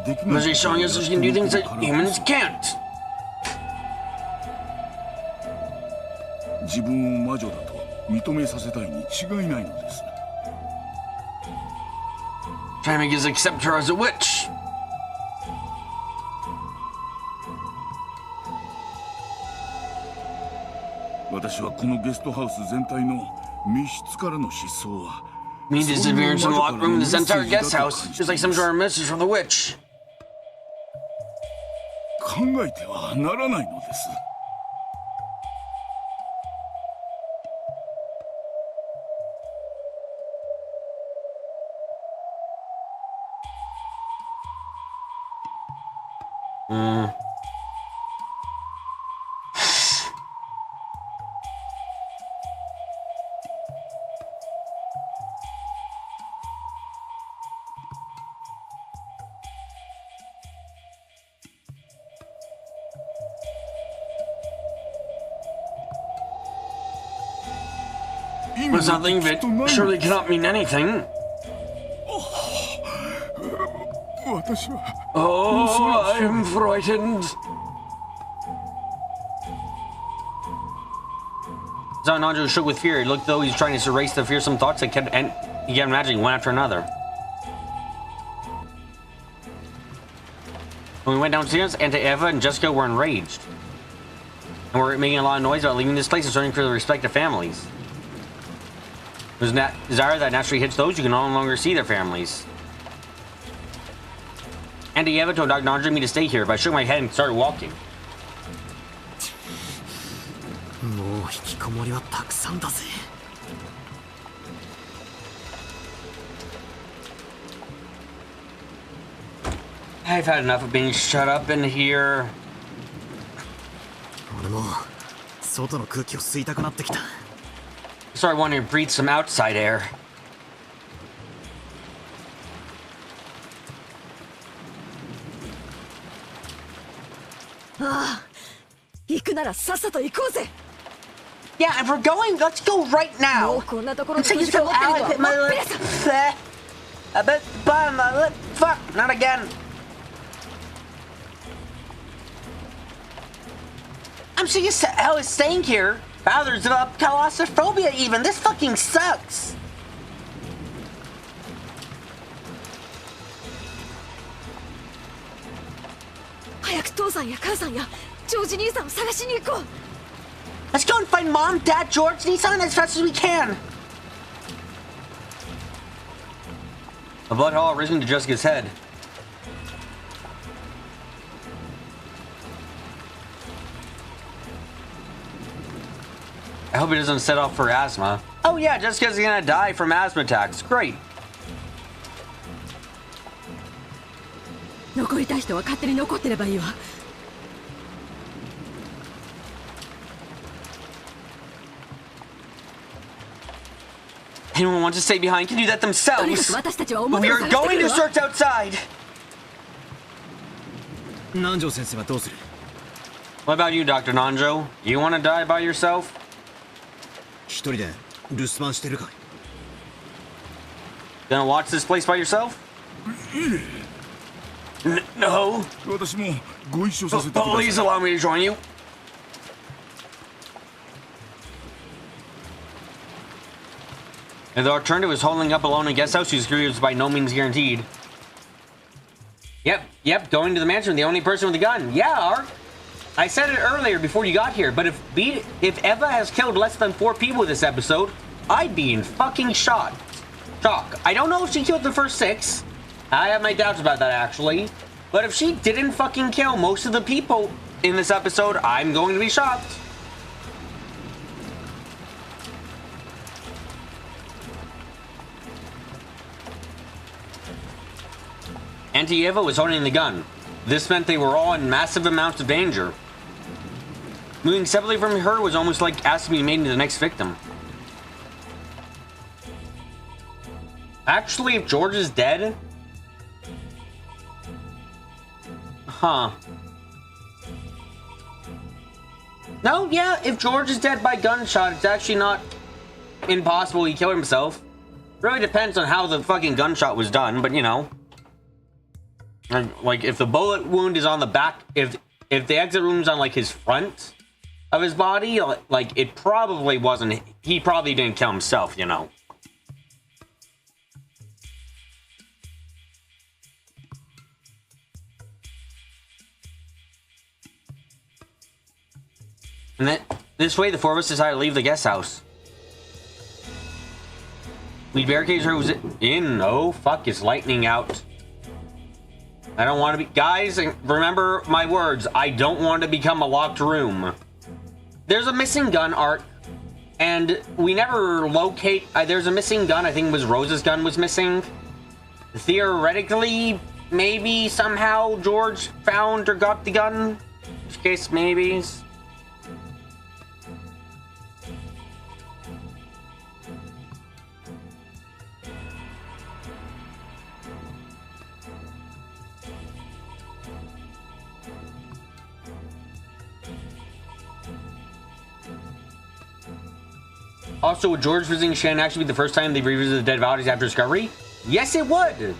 Because he's showing us that he can do things that humans can't. Trying to make us accept her as a witch. Me disappearance in the locked room in this entire guest house. Just like some sort of message from the witch. Was nothing, but surely cannot mean anything. Oh, I am frightened. Nanjo shook with fear. It looked though he's trying to erase the fearsome thoughts that he kept imagining one after another. When we went downstairs, Aunt Eva and Jessica were enraged. And were making a lot of noise about leaving this place and searching for the respective families. There's a desire that naturally hits those who can no longer see their families. Auntie Eva told Dr. Nanjo me to stay here, but I shook my head and started walking. I've had enough of being shut up in here. Started wanting to breathe some outside air. Yeah, if we're going, let's go right now. I'm taking so out. I hit my lip. A bit bottom of my lip. Fuck, not again. I'm sick as hell of staying here. Father's developed claustrophobia even. This fucking sucks. Let's go and find Mom, Dad, George, Nissan as fast as we can. A blood hole risen to Jessica's head. I hope it doesn't set off for asthma. Oh yeah, Jessica's gonna die from asthma attacks. Great. Anyone wants to stay behind can do that themselves. We are going to search outside. What about you, Dr. Nanjo? You want to die by yourself? Gonna watch this place by yourself? No. Please allow me to join you. And the alternative was holding up alone in a guest house whose security was by no means guaranteed. Yep, going to the mansion, the only person with a gun. Yeah, Ark. I said it earlier before you got here, but if Eva has killed less than 4 people this episode, I'd be in fucking shock. I don't know if she killed the first 6. I have my doubts about that, actually. But if she didn't fucking kill most of the people in this episode, I'm going to be shocked. Auntie Eva was holding the gun. This meant they were all in massive amounts of danger. Moving separately from her was almost like asking to be made into the next victim. Actually, if George is dead... Huh. No, yeah, if George is dead by gunshot, it's actually not impossible he killed himself. Really depends on how the fucking gunshot was done, but you know. Like, if the bullet wound is on the back, if the exit wound's on, like, his front of his body, like, it probably wasn't, he probably didn't kill himself, you know. And then, this way, the 4 of us decided to leave the guest house. We barricaded her, was it in? Oh, fuck, it's lightning out. I don't want to be... Guys, remember my words. I don't want to become a locked room. There's a missing gun, Art. And we never locate... there's a missing gun. I think it was Rose's gun was missing. Theoretically, maybe somehow George found or got the gun. In which case, maybe... Also, would George visiting Shannon actually be the first time they've revisited the dead bodies after discovery? Yes, it would!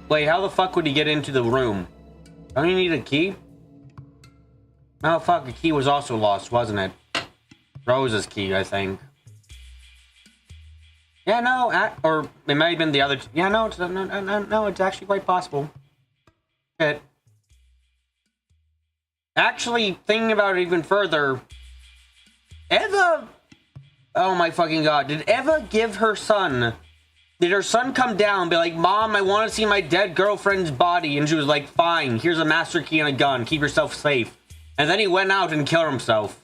Wait, how the fuck would he get into the room? Don't you need a key? Oh, fuck, the key was also lost, wasn't it? Rose's key, I think. Yeah, no, or it might have been the other... Yeah, no, it's actually quite possible. Shit. Actually, thinking about it even further... Eva... Oh my fucking god. Did Eva give her son... Did her son come down and be like, Mom, I want to see my dead girlfriend's body? And she was like, fine, here's a master key and a gun. Keep yourself safe. And then he went out and killed himself.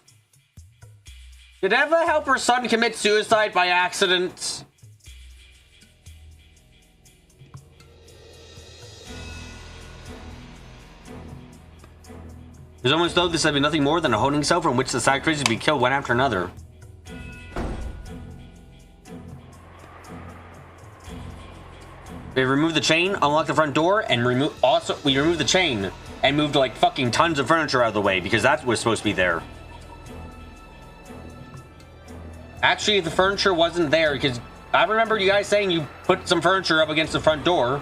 Did Eva help her son commit suicide by accident? It was almost though this had been nothing more than a holding cell from which the side creatures would be killed one after another. They removed the chain, unlocked the front door, and we removed the chain and moved like fucking tons of furniture out of the way because that was supposed to be there. Actually, the furniture wasn't there because I remember you guys saying you put some furniture up against the front door.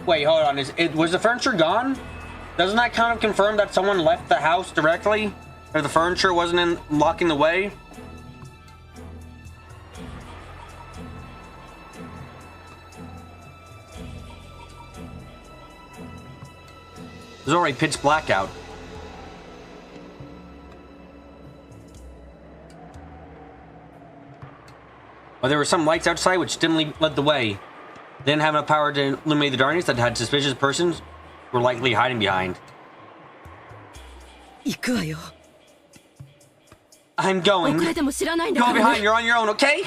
Wait, hold on. Was the furniture gone? Doesn't that kind of confirm that someone left the house directly? Or the furniture wasn't blocking the way? It was already pitch black out. Well, there were some lights outside which dimly led the way. They didn't have enough power to illuminate the darkness that had suspicious persons were likely hiding behind. I'm going. Go behind, you're on your own, okay?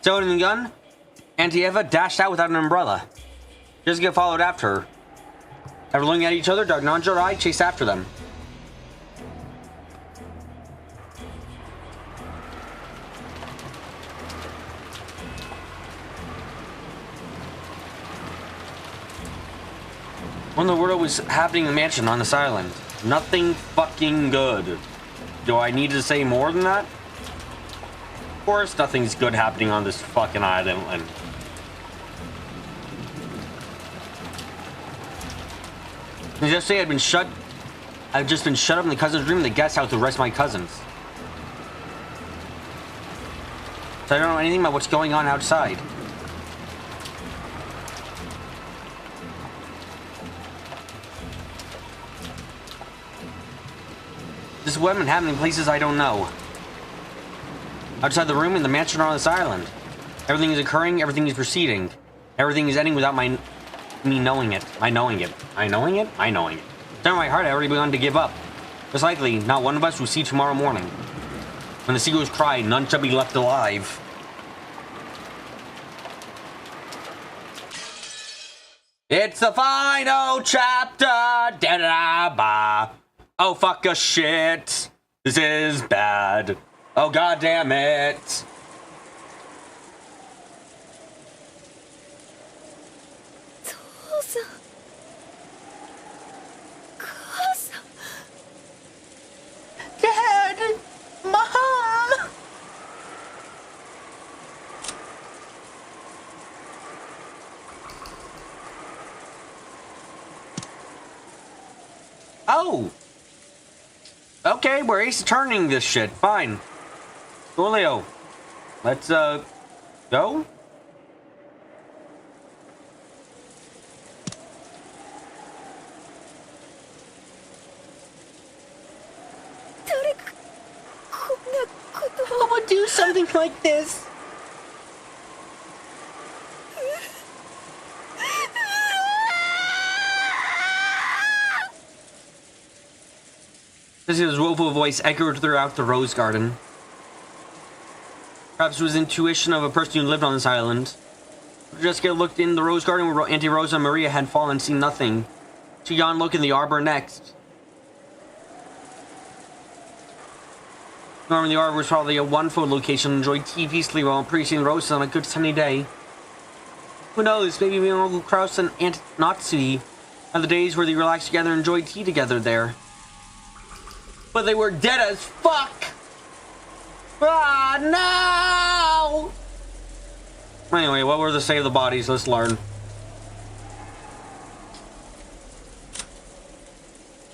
So in the gun, Auntie Eva dashed out without an umbrella. Jessica followed after her. After looking at each other, Darnanja and I chased after them. What in the world was happening in the mansion on this island? Nothing fucking good. Do I need to say more than that? Of course, nothing's good happening on this fucking island. Since yesterday I've just been shut up in the cousin's room in the guest house with the rest of my cousins. I don't know anything about what's going on outside. This is what been happening in places I don't know. Outside the room in the mansion or on this island. Everything is occurring, everything is proceeding. Everything is ending without me knowing it. I knowing it. Down in my heart, I already begun to give up. Most likely, not one of us will see tomorrow morning. When the seagulls cry, none shall be left alive. It's the final chapter. Da-da-da-ba. Oh, fuck a shit. This is bad. Oh, god damn it. Dad! Mom! Oh! Okay, we're ace turning this shit. Fine. Julio, let's, go? Who would do something like this? His woeful voice echoed throughout the rose garden. Perhaps it was intuition of a person who lived on this island. Jessica looked in the rose garden where Auntie Rosa and Maria had fallen and seen nothing. She yawned, look in the arbor next. Normally the arbor was probably a wonderful location to enjoy tea peacefully while appreciating the roses on a good sunny day. Who knows, maybe me and Uncle Kraus and Aunt Natsui had the days where they relaxed together and enjoyed tea together there. But they were dead as fuck! Ah, no! Anyway, what were the state of the bodies? Let's learn.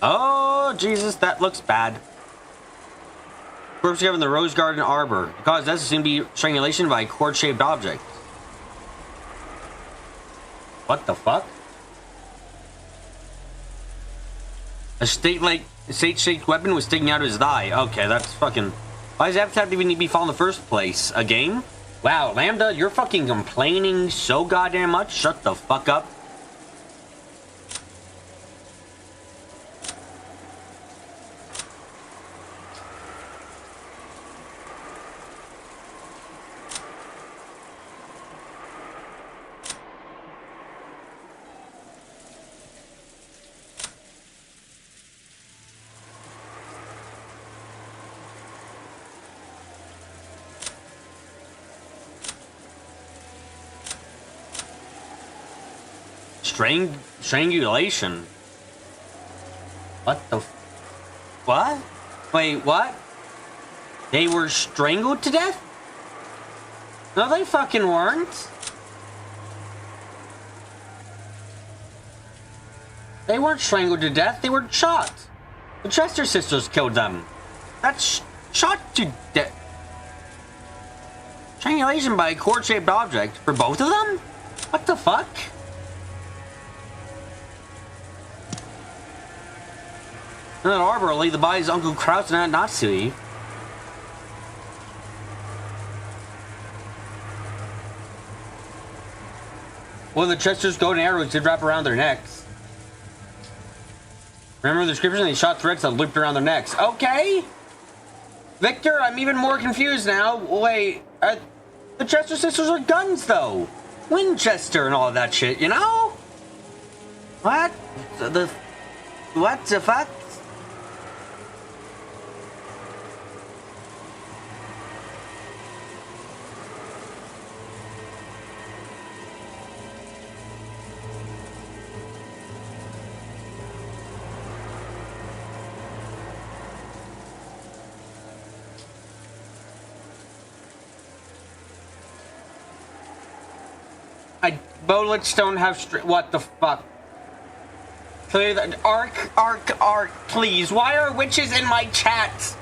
Oh, Jesus, that looks bad. Corpse in the Rose Garden Arbor. The cause death seemed to be strangulation by a cord-shaped object. What the fuck? A state-shaped weapon was sticking out of his thigh. Okay, that's fucking... Why does that have to even be found in the first place? A game? Wow, Lambda, you're fucking complaining so goddamn much. Shut the fuck up. Strangulation. What the what? Wait, what? They were strangled to death? No, they fucking weren't. They weren't strangled to death, they were shot. The Chester sisters killed them. That's shot to death. Strangulation by a cord-shaped object for both of them? What the fuck? In that arbor lay the bodies of Uncle Kraus and Aunt Natsui. Well, the Chester's golden arrows did wrap around their necks. Remember the description? They shot threads that looped around their necks. Okay! Victor, I'm even more confused now. Wait, the Chester sisters are guns, though. Winchester and all of that shit, you know? What? What the fuck? Bullets don't have what the fuck? Clear the arc, please. Why are witches in my chat?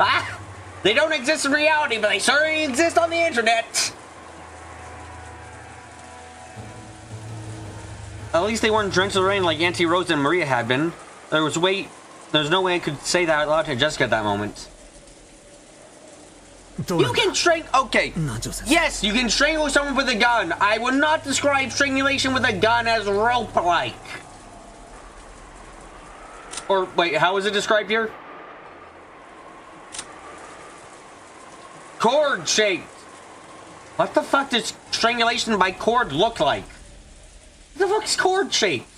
Ah! They don't exist in reality, but they certainly exist on the internet. At least they weren't drenched in the rain like Auntie Rose and Maria had been. There's no way I could say that out loud to Jessica at that moment. You can strangle. Okay. Yes, you can strangle someone with a gun. I would not describe strangulation with a gun as rope-like. Or wait, how is it described here? Cord shaped. What the fuck does strangulation by cord look like? What the fuck is cord shaped?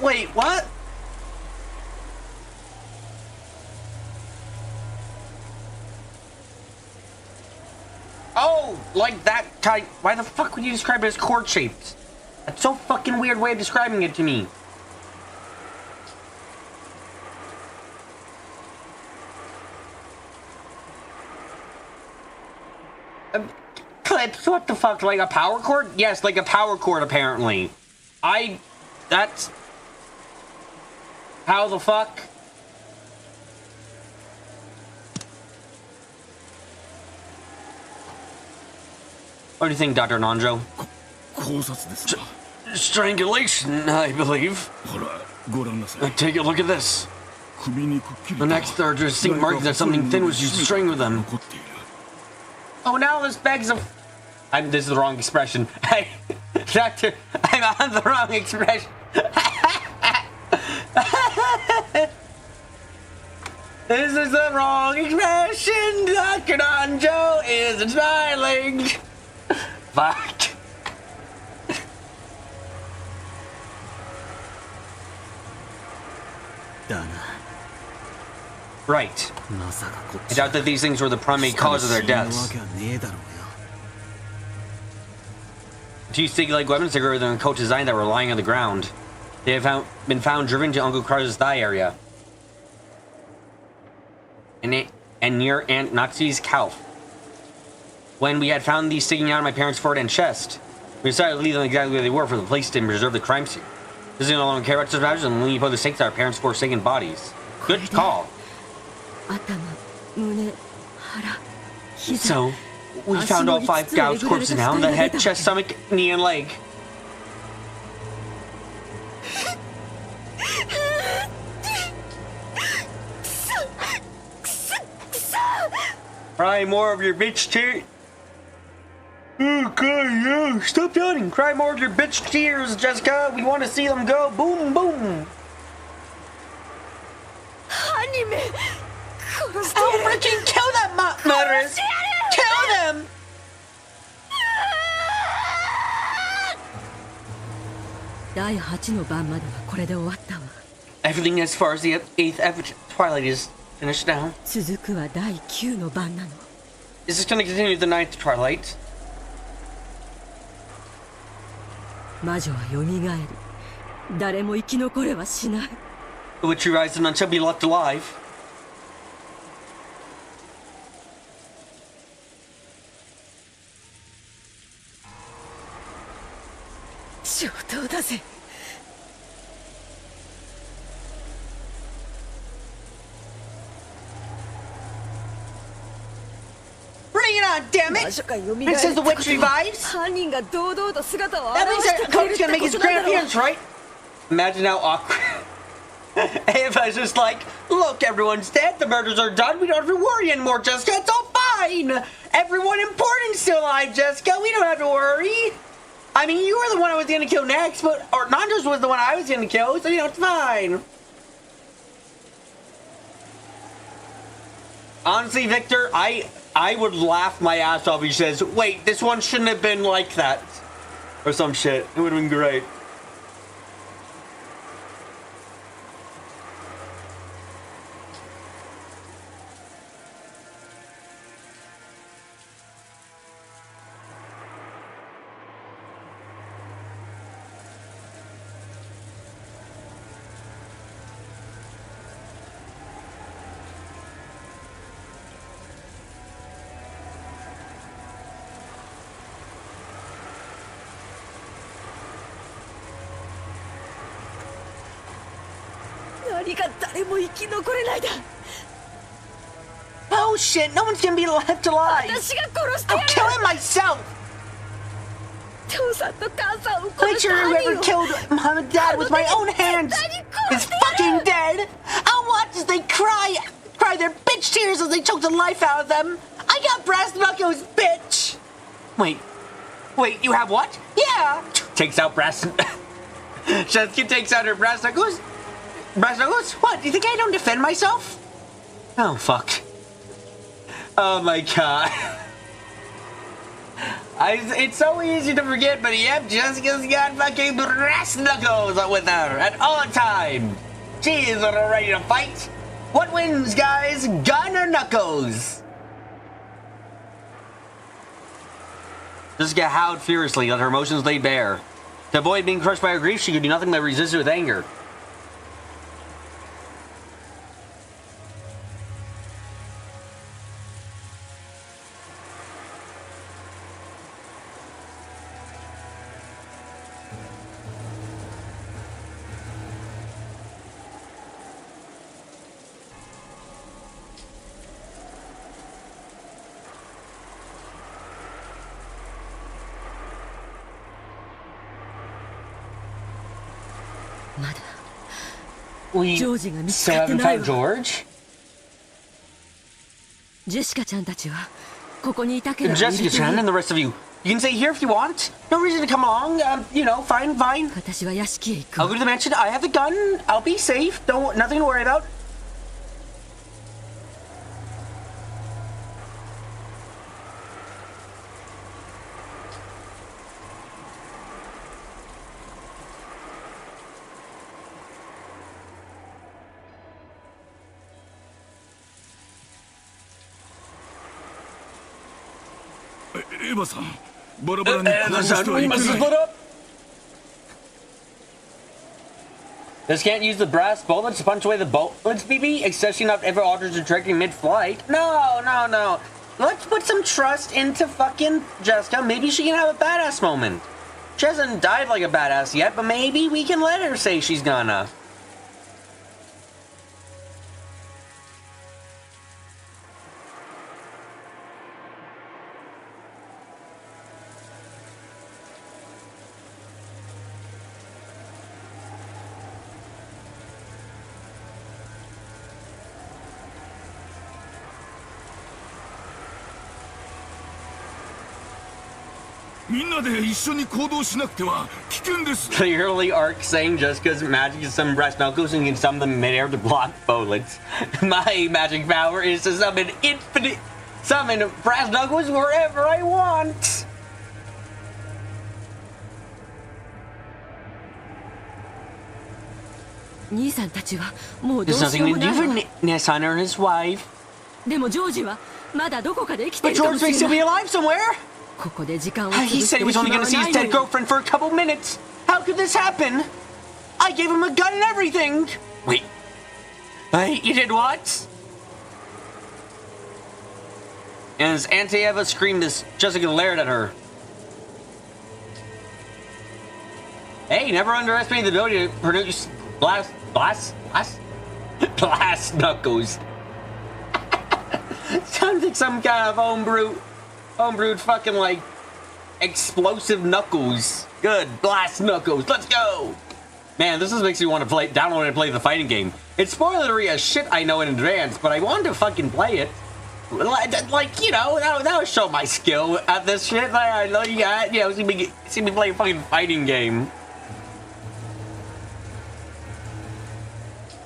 Wait, what? Oh, like that type. Why the fuck would you describe it as cord shaped? That's so fucking weird way of describing it to me. Clips, what the fuck? Like a power cord? Yes, like a power cord apparently. That's... How the fuck? What do you think, Dr. Nanjo? Strangulation, I believe. Take a look at this. The next are distinct markings that something thin was used to strangle them. Oh, now this begs of... this is the wrong expression. Hey, Doctor, I'm on the wrong expression. This is the wrong expression. Dr. Nanjo isn't smiling. Fuck. Right. I doubt that these things were the primary cause of their deaths. Two stick-like weapons that grew than coat design that were lying on the ground. They have been found driven to Uncle Carter's thigh area. And near Aunt Natsu's calf. When we had found these sticking out of my parents' forehead and chest, we decided to leave them exactly where they were for the police to preserve the crime scene. This is no longer care about such matters and leave the stakes to our parents' forsaken bodies. Good call. So, we found all 5 gouged corpses now: the head, chest, stomach, knee, and leg. Cry more of your bitch tears. Okay, yeah. Stop yawning. Cry more of your bitch tears, Jessica. We want to see them go. Boom, boom. I'll freaking kill them, murderers. Kill them. Everything as far as the 8th Twilight is finished now. Is this going to continue the 9th Twilight? The witch rises and none shall be left alive. Bring it on, damn it! It says the witch revives. That means that Cody's gonna make his grand appearance, right? Imagine how awkward. Eva's just like, look, everyone's dead, the murders are done, we don't have to worry anymore, Jessica, it's all fine! Everyone important's still alive, Jessica, we don't have to worry! I mean, you were the one I was gonna kill next, or Nandra's was the one I was gonna kill, so it's fine. Honestly, Victor, I would laugh my ass off if he says, wait, this one shouldn't have been like that. Or some shit. It would have been great. Bullshit! No one's gonna be left alive! I'm killing myself! Make sure whoever killed Mom and Dad with my own hands is fucking dead! I'll watch as they cry their bitch tears as they choke the life out of them! I got brass knuckles, bitch! Wait, you have what? Yeah! Takes out brass... Jessica takes out her brass knuckles? Brass knuckles? What, do you think I don't defend myself? Oh, fuck. Oh my god. It's so easy to forget, but yep, Jessica's got fucking brass knuckles with her at all time. She is ready to fight. What wins, guys? Gun or knuckles? Jessica howled furiously, let her emotions lay bare. To avoid being crushed by her grief, she could do nothing but resist it with anger. We still haven't found George? Jessica-chan and the rest of you. You can stay here if you want. No reason to come along. You know, fine. I'll go to the mansion. I have the gun. I'll be safe. Nothing to worry about. Eva-san, バラバラに殺してはいけない。 This can't use the brass bullets to punch away the bullets, BB, especially not if it alters the trajectory mid-flight. No. Let's put some trust into fucking Jessica. Maybe she can have a badass moment. She hasn't died like a badass yet, but maybe we can let her say she's gonna. Clearly, Ark saying Jessica's magic is summon brass knuckles and can summon them midair to block bullets. My magic power is to summon brass knuckles wherever I want. There's nothing to do for Nissan or his wife. But George may still be alive somewhere. He said he was only going to see his dead girlfriend for a couple minutes. How could this happen? I gave him a gun and everything. Wait, you did what? And as Auntie Eva screamed this, Jessica glared at her. Hey, never underestimate the ability to produce blast knuckles. Sounds like some kind of homebrewed fucking like explosive knuckles. Good, blast knuckles. Let's go. Man, this just makes me want to download and play the fighting game. It's spoilery as shit, I know in advance, but I wanted to fucking play it. Like, you know, that would show my skill at this shit. I know you got, you know, see me play a fucking fighting game.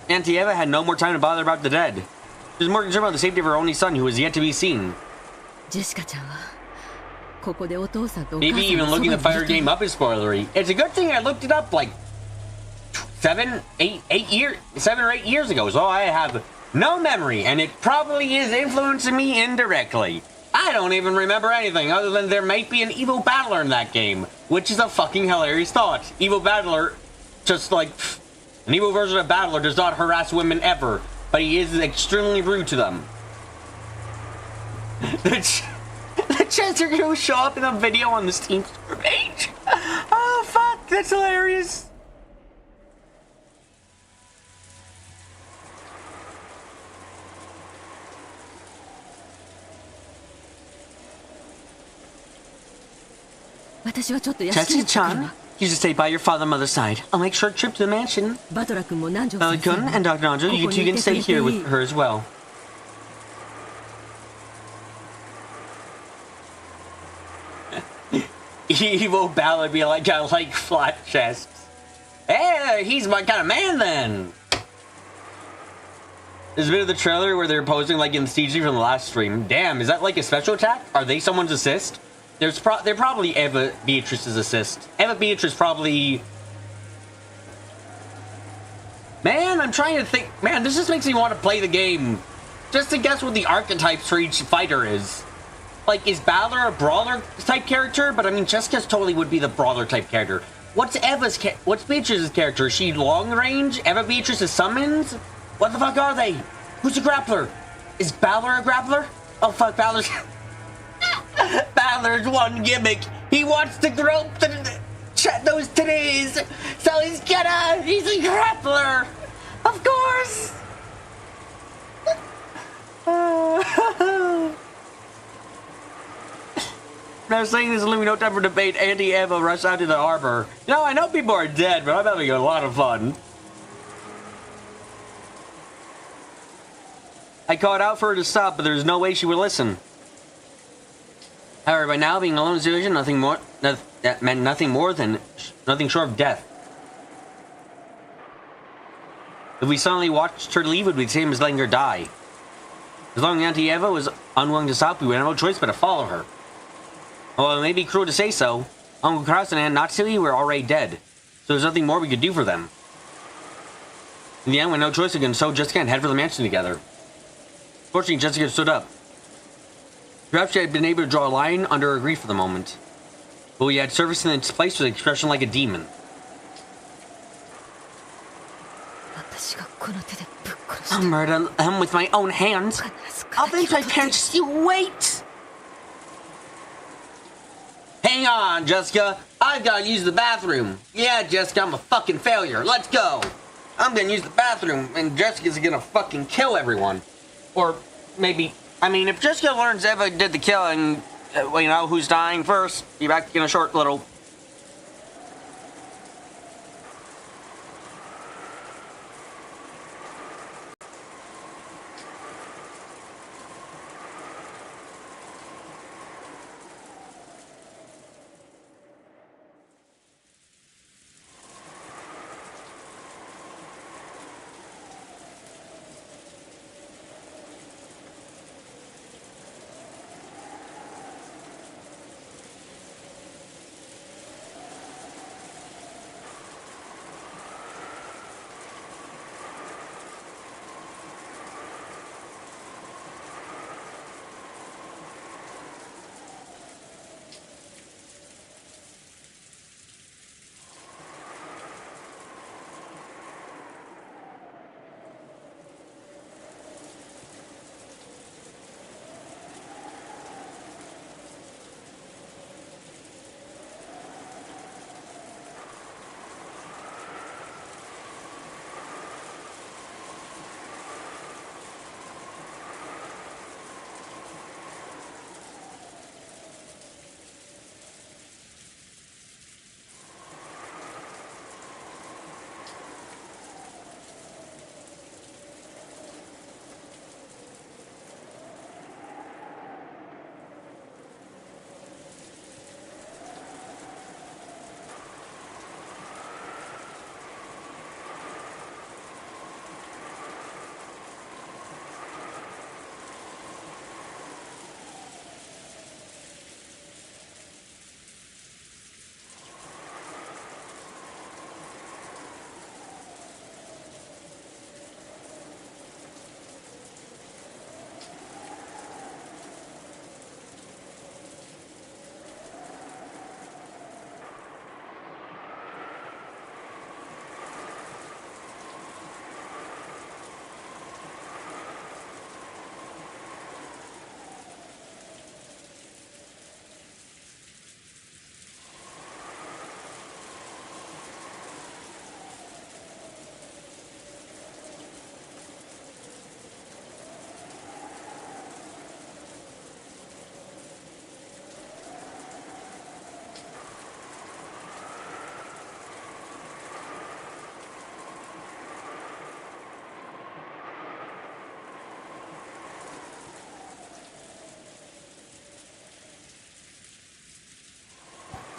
Auntie Eva had no more time to bother about the dead. She was more concerned about the safety of her only son, who was yet to be seen. Maybe even looking the fire game up is spoilery. It's a good thing I looked it up like 7 or 8 years ago, so I have no memory, and it probably is influencing me indirectly. I don't even remember anything other than there might be an evil battler in that game, which is a fucking hilarious thought. Evil battler, just like an evil version of battler, does not harass women ever, but he is extremely rude to them. The chance are gonna show up in a video on the Steam store page. Oh fuck, that's hilarious. Jessica-chan, you should stay by your father and mother's side. I'll make short trip to the mansion. Butler-kun and Dr. Nanjo, you two can stay here with her as well. Evil Ballard be like, I like flat chests. Hey, he's my kind of man then. There's a bit of the trailer where they're posing like in the CG from the last stream. Damn, is that like a special attack? Are they someone's assist? They're probably Eva Beatrice's assist. Eva Beatrice probably... Man, I'm trying to think... Man, this just makes me want to play the game. Just to guess what the archetypes for each fighter is. Like, is Balor a brawler type character? But I mean, Jessica's totally would be the brawler type character. What's Beatrice's character? Is she long range? Eva Beatrice is summons? What the fuck are they? Who's a grappler? Is Balor a grappler? Oh fuck, Balor's... Balor's one gimmick. He wants to grope those titties. So he's a grappler. Of course. Now saying this is leaving no time for debate. Anti-Eva rush out to the harbor. You know, I know people are dead, but I'm having a lot of fun. I called out for her to stop, but there's no way she would listen. However, by now, being alone in the situation, that meant nothing short of death. If we suddenly watched her leave, it would be the same as letting her die. As long as Auntie Eva was unwilling to stop, we would have no choice but to follow her. Although it may be cruel to say so, Uncle Krause and Aunt Natsui were already dead, so there's nothing more we could do for them. In the end, we had no choice, we could sew Jessica and head for the mansion together. Fortunately, Jessica stood up. Perhaps she had been able to draw a line under her grief for the moment. But we had service in its place with an expression like a demon. I'll murder him with my own hands. I'll avenge my parents. You wait! Hang on, Jessica. I've got to use the bathroom. Yeah, Jessica, I'm a fucking failure. Let's go. I'm gonna use the bathroom, and Jessica's gonna fucking kill everyone. Or maybe... I mean, if Jessica learns Eva did the killing, well, you know, who's dying first? Be back in a short little...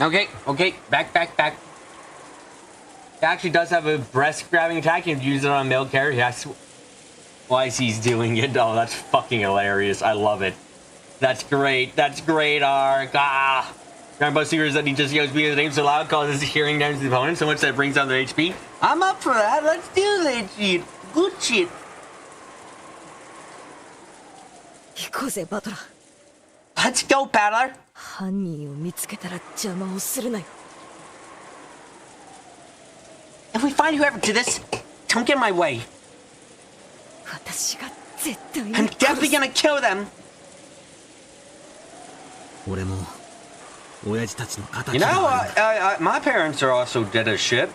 Okay, back. He actually does have a breast grabbing attack. You can use it on a male character. That's why he's doing it. Oh, that's fucking hilarious. I love it. That's great, Ark. Ah! Remember secrets that he just yells his name so loud, causes hearing damage to the opponent so much that it brings down their HP? I'm up for that. Let's do that shit. Good shit. 行こうぜバトラー。 Let's go, Battler. 犯人を見つけたら邪魔をするなよ。 If we find whoever did this, don't get in my way. 私が絶対に I'm definitely gonna kill them. 俺も親父たちの仇 You が know, あるんだ。 my parents are also dead as shit.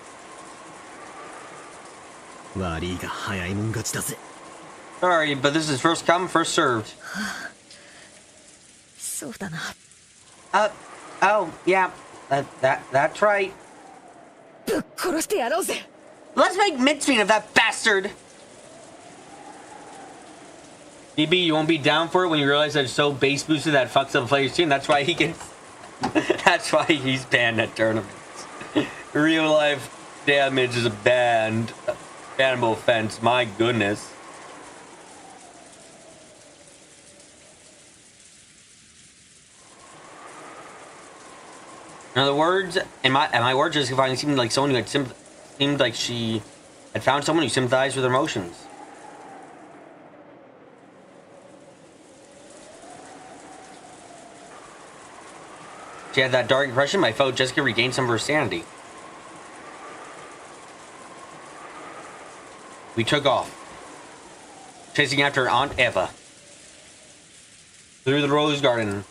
悪いが早いもん勝ちだぜ。 Sorry, but this is first come, first served. そうだな。 Oh, yeah, that's right. ぶっ殺してやろうぜ。 Let's make mincemeat of that bastard. DB, you won't be down for it when you realize that it's so base boosted that fucks up a player's team. That's why he gets. That's why he's banned at tournaments. Real life damage is a bannable offense. My goodness. In other words, in my words, Jessica seemed like someone who had seemed like she had found someone who sympathized with her emotions. She had that dark impression, but I felt Jessica regained some of her sanity. We took off, chasing after Aunt Eva. Through the rose garden,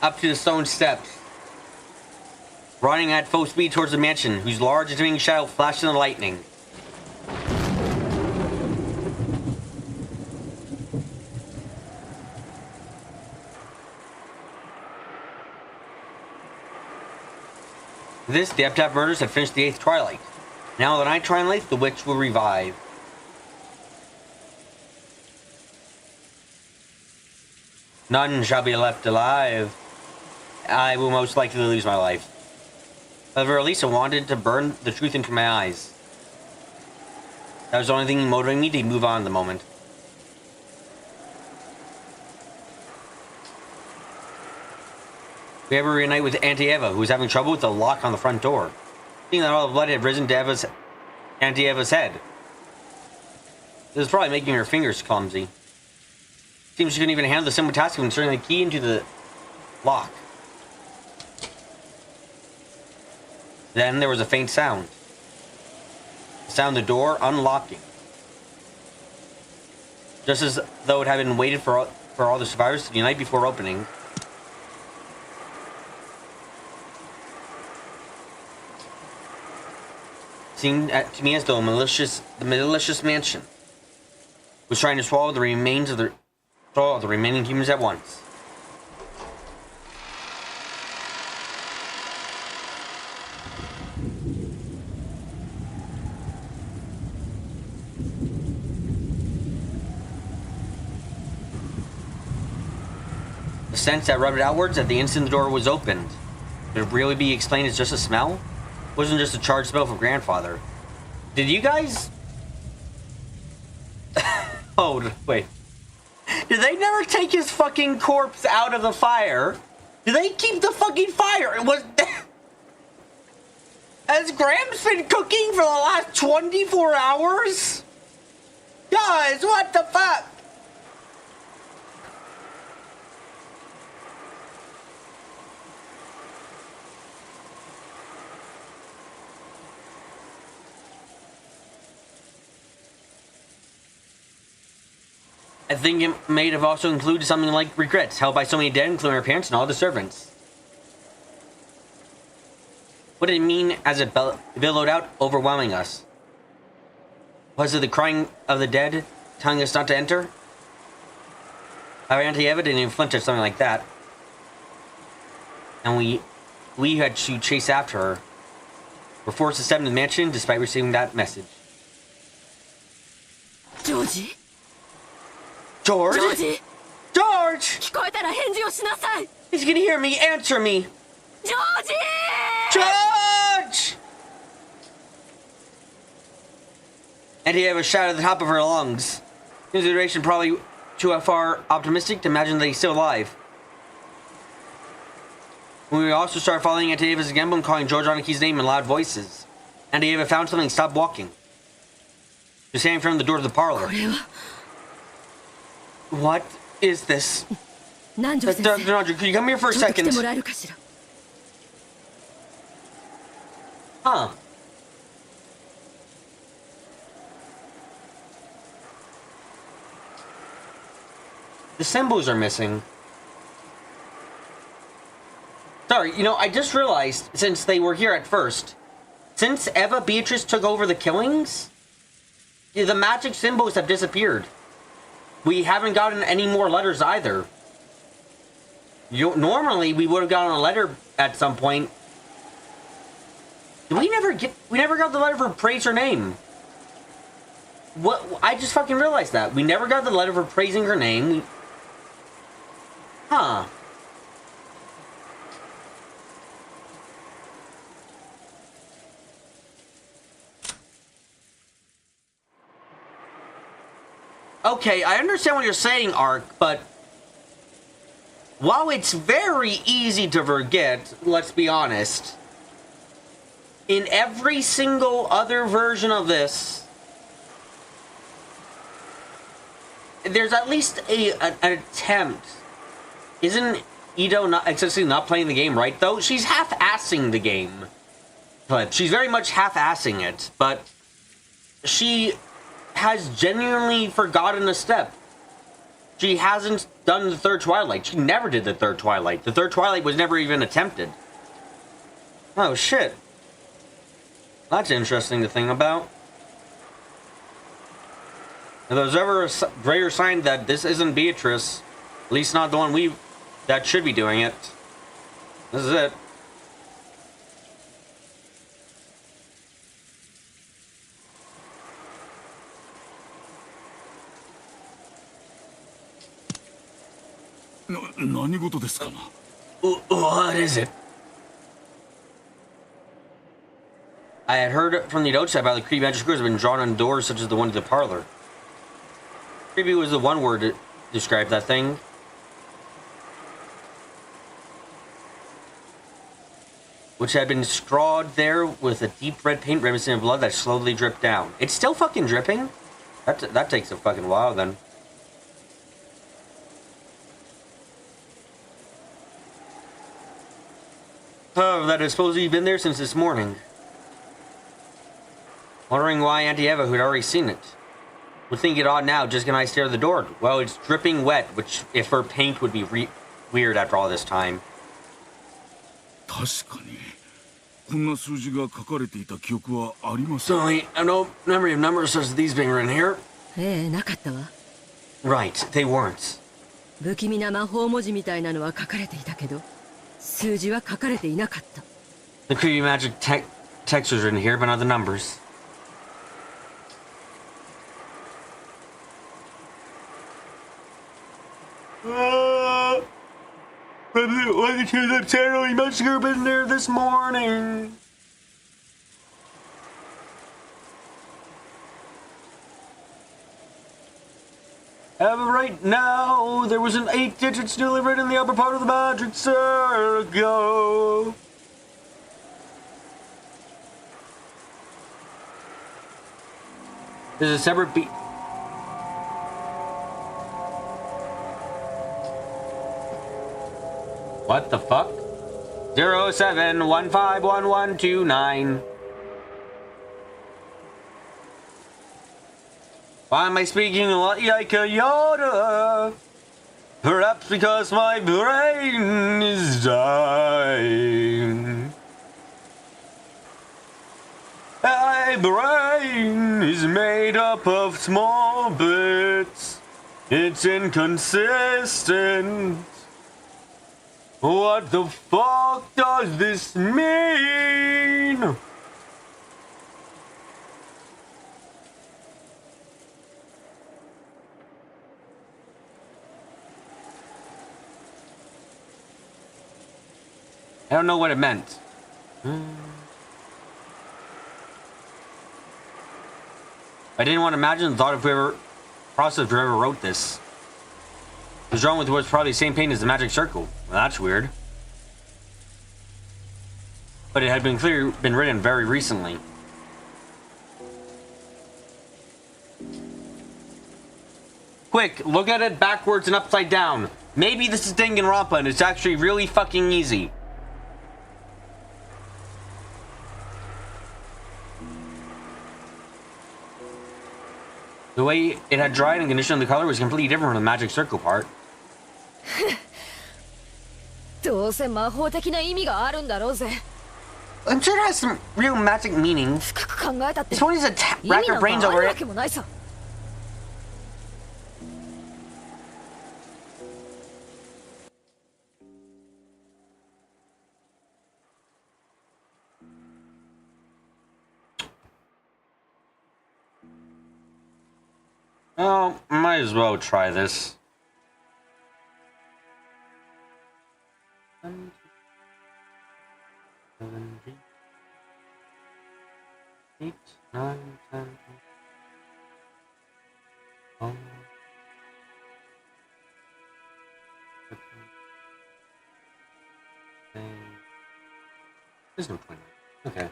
up to the stone steps, running at full speed towards the mansion, whose large intervening shadow flashed in the lightning. This, the Epitaph murders had finished the 8th twilight. Now the 9th twilight, the witch will revive. None shall be left alive. I will most likely lose my life. However, Elisa wanted to burn the truth into my eyes. That was the only thing motivating me to move on in the moment. We ever reunite with Auntie Eva, who was having trouble with the lock on the front door. Seeing that all the blood had risen to Auntie Eva's head. This was probably making her fingers clumsy. Seems she couldn't even handle the simple task of inserting the key into the lock. Then there was a faint sound. The sound of the door unlocking. Just as though it had been waited for all the survivors to unite before opening. Seemed to me as though the malicious mansion was trying to swallow the remains of the remaining humans at once. The sense that rubbed outwards at the instant the door was opened. Could it really be explained as just a smell? It wasn't just a charged spell from grandfather. Did you guys... Oh, wait. Did they never take his fucking corpse out of the fire? Did they keep the fucking fire? It was... Has Gramps been cooking for the last 24 hours? Guys, what the fuck? I think it may have also included something like regrets held by so many dead, including our parents and all the servants. What did it mean as it billowed out, overwhelming us? Was it the crying of the dead, telling us not to enter? Our Auntie Eva didn't even flinch at something like that. And we had to chase after her. We're forced to step into the mansion despite receiving that message. Georgie? George? Georgie! George! 聞こえたら返事をしなさい! He's gonna hear me. Answer me. George! And he had a shout at the top of her lungs. Consideration probably too far optimistic to imagine that he's still alive. We also started following Auntie Eva's again and calling George Oniki's name in loud voices. Auntie Eva found something and stopped walking. She was standing in front of the door to the parlor. What is this? Dr. Nanjo, could you come here for a second? Huh. The symbols are missing. Sorry, you know, I just realized, since they were here at first, since Eva Beatrice took over the killings, the magic symbols have disappeared. We haven't gotten any more letters either. Normally, we would have gotten a letter at some point. Did we never got the letter for praise her name. What? I just fucking realized that. We never got the letter for praising her name. Huh. Okay, I understand what you're saying, Ark, but while it's very easy to forget, let's be honest, in every single other version of this, there's at least an attempt. Isn't Ito not essentially not playing the game right, though? She's half-assing the game. But she's very much half-assing it, but she has genuinely forgotten a step. She hasn't done the third Twilight. She never did the third Twilight. The third Twilight was never even attempted. Oh, shit. That's interesting to think about. If there's ever a greater sign that this isn't Beatrice, at least not the one that should be doing it, this is it. What is it? I had heard from the outside about the creepy magic screws have been drawn on doors such as the one to the parlor. Creepy was the one word to describe that thing. Which had been scrawled there with a deep red paint reminiscent of blood that slowly dripped down. It's still fucking dripping? That takes a fucking while then. Oh, that has supposedly been there since this morning. Wondering why Auntie Eva, who'd already seen it, would think it odd now just can I stare at the door. Well, it's dripping wet, which if her paint would be weird after all this time. Certainly, I have no memory of numbers such as these being written here. Right, they weren't. The creepy magic text was written here, but not the numbers. Why did you that terribly much group in there this morning? As of right now, there was an 8 digits newly written in the upper part of the magic circle. There's a separate beat. What the fuck? 07151129. Why am I speaking like a Yoda? Perhaps because my brain is dying. My brain is made up of small bits. It's inconsistent. What the fuck does this mean? I don't know what it meant. I didn't want to imagine the thought of whoever wrote this. It was drawn with what's probably the same paint as the magic circle. Well, that's weird. But it had been written very recently. Quick, look at it backwards and upside down. Maybe this is Danganronpa and it's actually really fucking easy. The way it had dried and conditioned the color was completely different from the magic circle part. どうせ魔法的な意味があるんだろうぜ。 I'm sure it has some real magic meaning. 深く考えたって This one is a rack your brains 意味なんかあ over るわ it. けもないさ。 Oh, might as well try this. 8, 9, 10, 11, 15. There's no 20. Okay.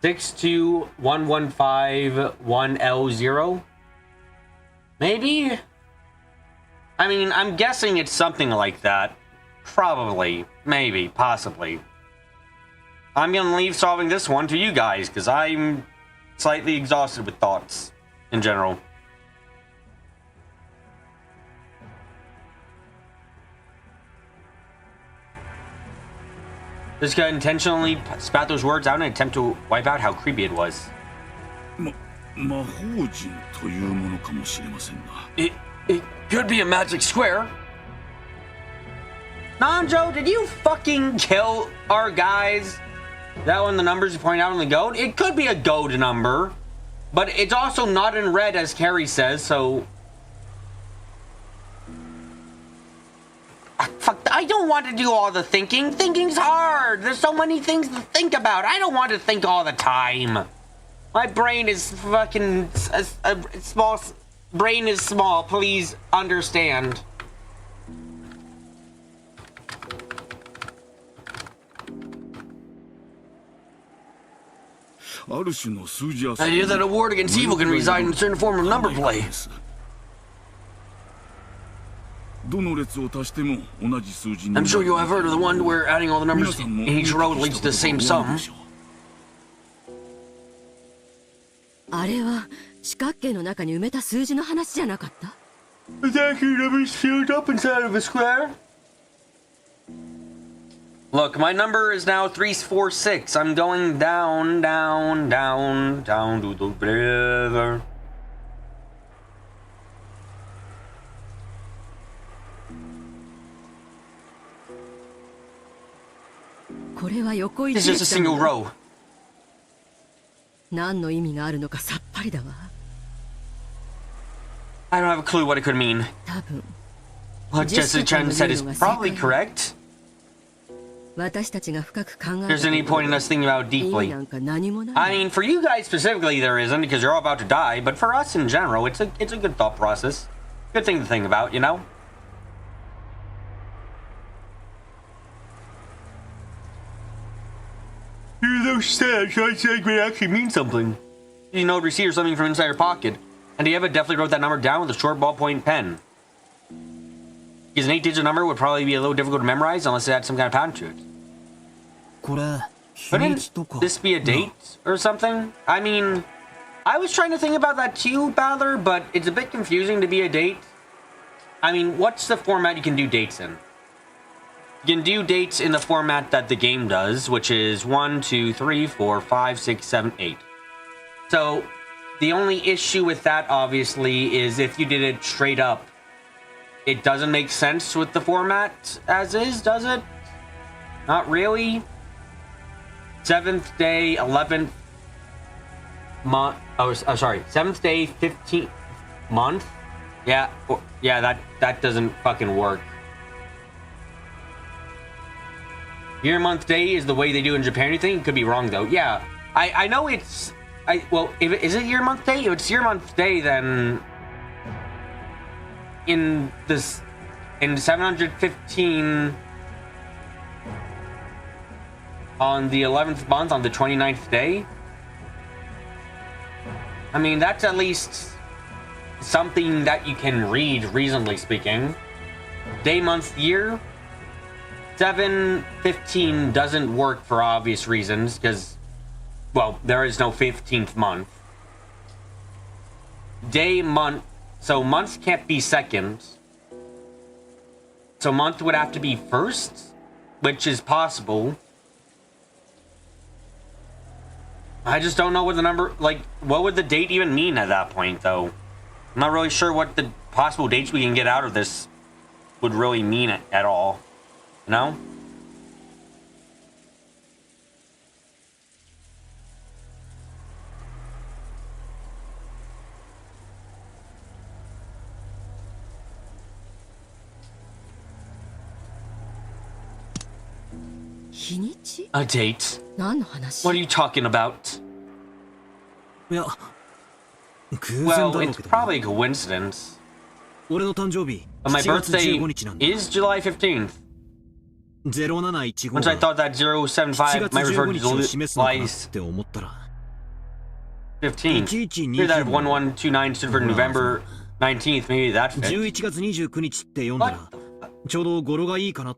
62115-1L0. Maybe? I mean, I'm guessing it's something like that. Probably. Maybe. Possibly. I'm gonna leave solving this one to you guys, because I'm slightly exhausted with thoughts in general. This guy intentionally spat those words out in an attempt to wipe out how creepy it was. It could be a magic square. Nanjo, did you fucking kill our guys? That one, the numbers you point out on the goat? It could be a goat number, but it's also not in red, as Carrie says, so... Fuck, I don't want to do all the thinking. Thinking's hard. There's so many things to think about. I don't want to think all the time. My brain is fucking small. Brain is small. Please understand. I hear that a ward against evil can reside in a certain form of number play. I'm sure you have heard of the one where adding all the numbers in each row leads to the same sum. あれは四角形の中に埋めた数字の話じゃなかった？ Is actually numbers filled up inside of a square? Look, my number is now 346. I'm going down, down, down, down to the river. It's just a single row. 何の意味があるのかさっぱりだわ。 I don't have a clue what it could mean. 多分 What Jessica-chan said is probably correct. 私たちが深く考え There's any point in us thinking about it 意味 deeply. なんか何もない。 I mean, for you guys specifically, there isn't because you're all about to die. But for us in general, it's a good thought process. Good thing to think about, you know. Those stats, I think may actually mean something. You know, receive something from inside your pocket, and Eva definitely wrote that number down with a short ballpoint pen. Because an 8-digit number would probably be a little difficult to memorize unless it had some kind of pattern to it. Couldn't this be a date or something? I mean, I was trying to think about that too, Battler, but it's a bit confusing to be a date. I mean, what's the format you can do dates in? You can do dates in the format that the game does, which is 1, 2, 3, 4, 5, 6, 7, 8. So, the only issue with that, obviously, is if you did it straight up, it doesn't make sense with the format as is, does it? Not really. 7th day, 11th month, 7th day, 15th month, Yeah, yeah, that doesn't fucking work. Year, month, day is the way they do in Japan. You think? Could be wrong though. Yeah, I know it's. Well, is it year, month, day? If it's year, month, day, then in 715 on the 11th month on the 29th day. I mean, that's at least something that you can read, reasonably speaking. Day, month, year. 715 doesn't work for obvious reasons, because, well, there is no 15th month. Day, month, so months can't be seconds. So month would have to be first, which is possible. I just don't know what the number, like, what would the date even mean at that point, though? I'm not really sure what the possible dates we can get out of this would really mean at all. You know? A date? What are you talking about? Well, it's probably a coincidence. But my birthday is July 15th. Once I thought that 075 might refer to July 15th. Hear that if 1129 stood for November 19th, maybe that fits. What?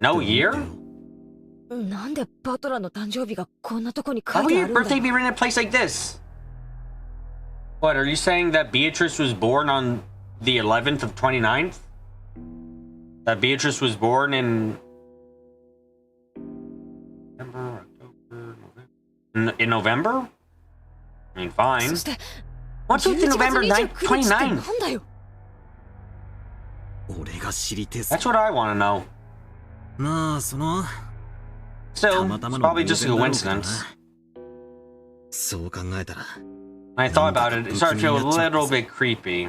No year? Why would your birthday be written in a place like this? What, are you saying that Beatrice was born on the 11th of 29th? That Beatrice was born in September, October, November? In November? I mean, fine. What's with the November 29th? That's what I want to know. Still, it's probably just a coincidence. When I thought about it, it started to feel a little bit creepy.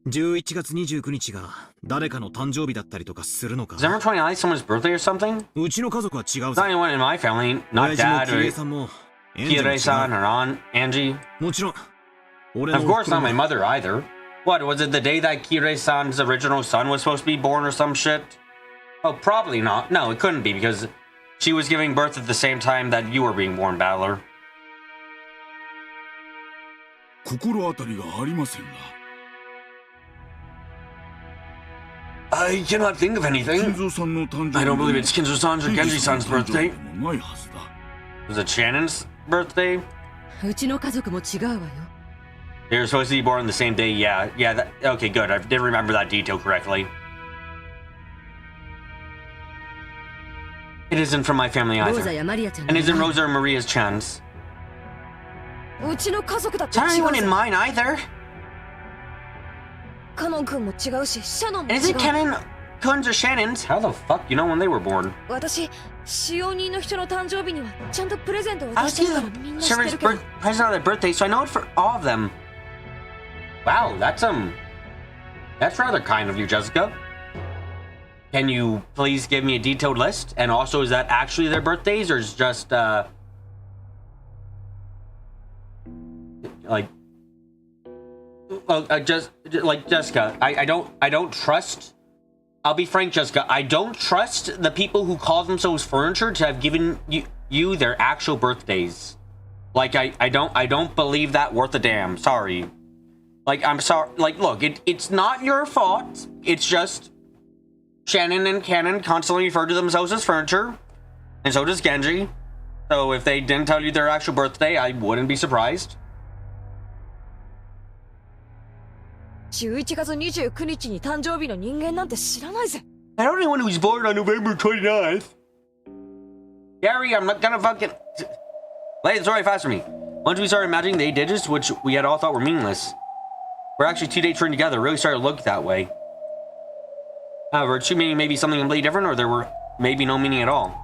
December 29th, someone's birthday or something? Not anyone in my family, not Dad or Kirei-san or Aunt Angie. Of course, not my mother either. What, was it the day that Kirei-san's original son was supposed to be born or some shit? Oh, probably not. No, it couldn't be, because she was giving birth at the same time that you were being born, Battler. I cannot think of anything. I don't believe it's Kinzo-san's or Genji-san's birthday. Was it Shannon's birthday? They were supposed to be born on the same day, yeah. Yeah, okay, good. I did remember that detail correctly. It isn't from my family either. And isn't Rosa or Maria's chance. It's not anyone in mine either. And isn't Kenan Kun's or Shannon's? How the fuck you know when they were born? I was the servant's present on their birthday, so I know it for all of them. Wow, that's rather kind of you, Jessica. Can you please give me a detailed list? And also, is that actually their birthdays, or is it just like, well, just like Jessica? I don't trust. I'll be frank, Jessica. I don't trust the people who call themselves furniture to have given you their actual birthdays. Like I don't believe that worth a damn. Sorry. Like, I'm sorry. Like, look, it's not your fault. It's just Shannon and Kenan constantly refer to themselves as furniture, and so does Genji. So if they didn't tell you their actual birthday, I wouldn't be surprised. I know anyone who's born on November 29th. Gary, I'm not gonna fucking... Play the story fast for me. Once we started imagining the 8 digits, which we had all thought were meaningless, we're actually 2 dates written together, really started to look that way. However, 2 meaning maybe something completely different, or there were maybe no meaning at all.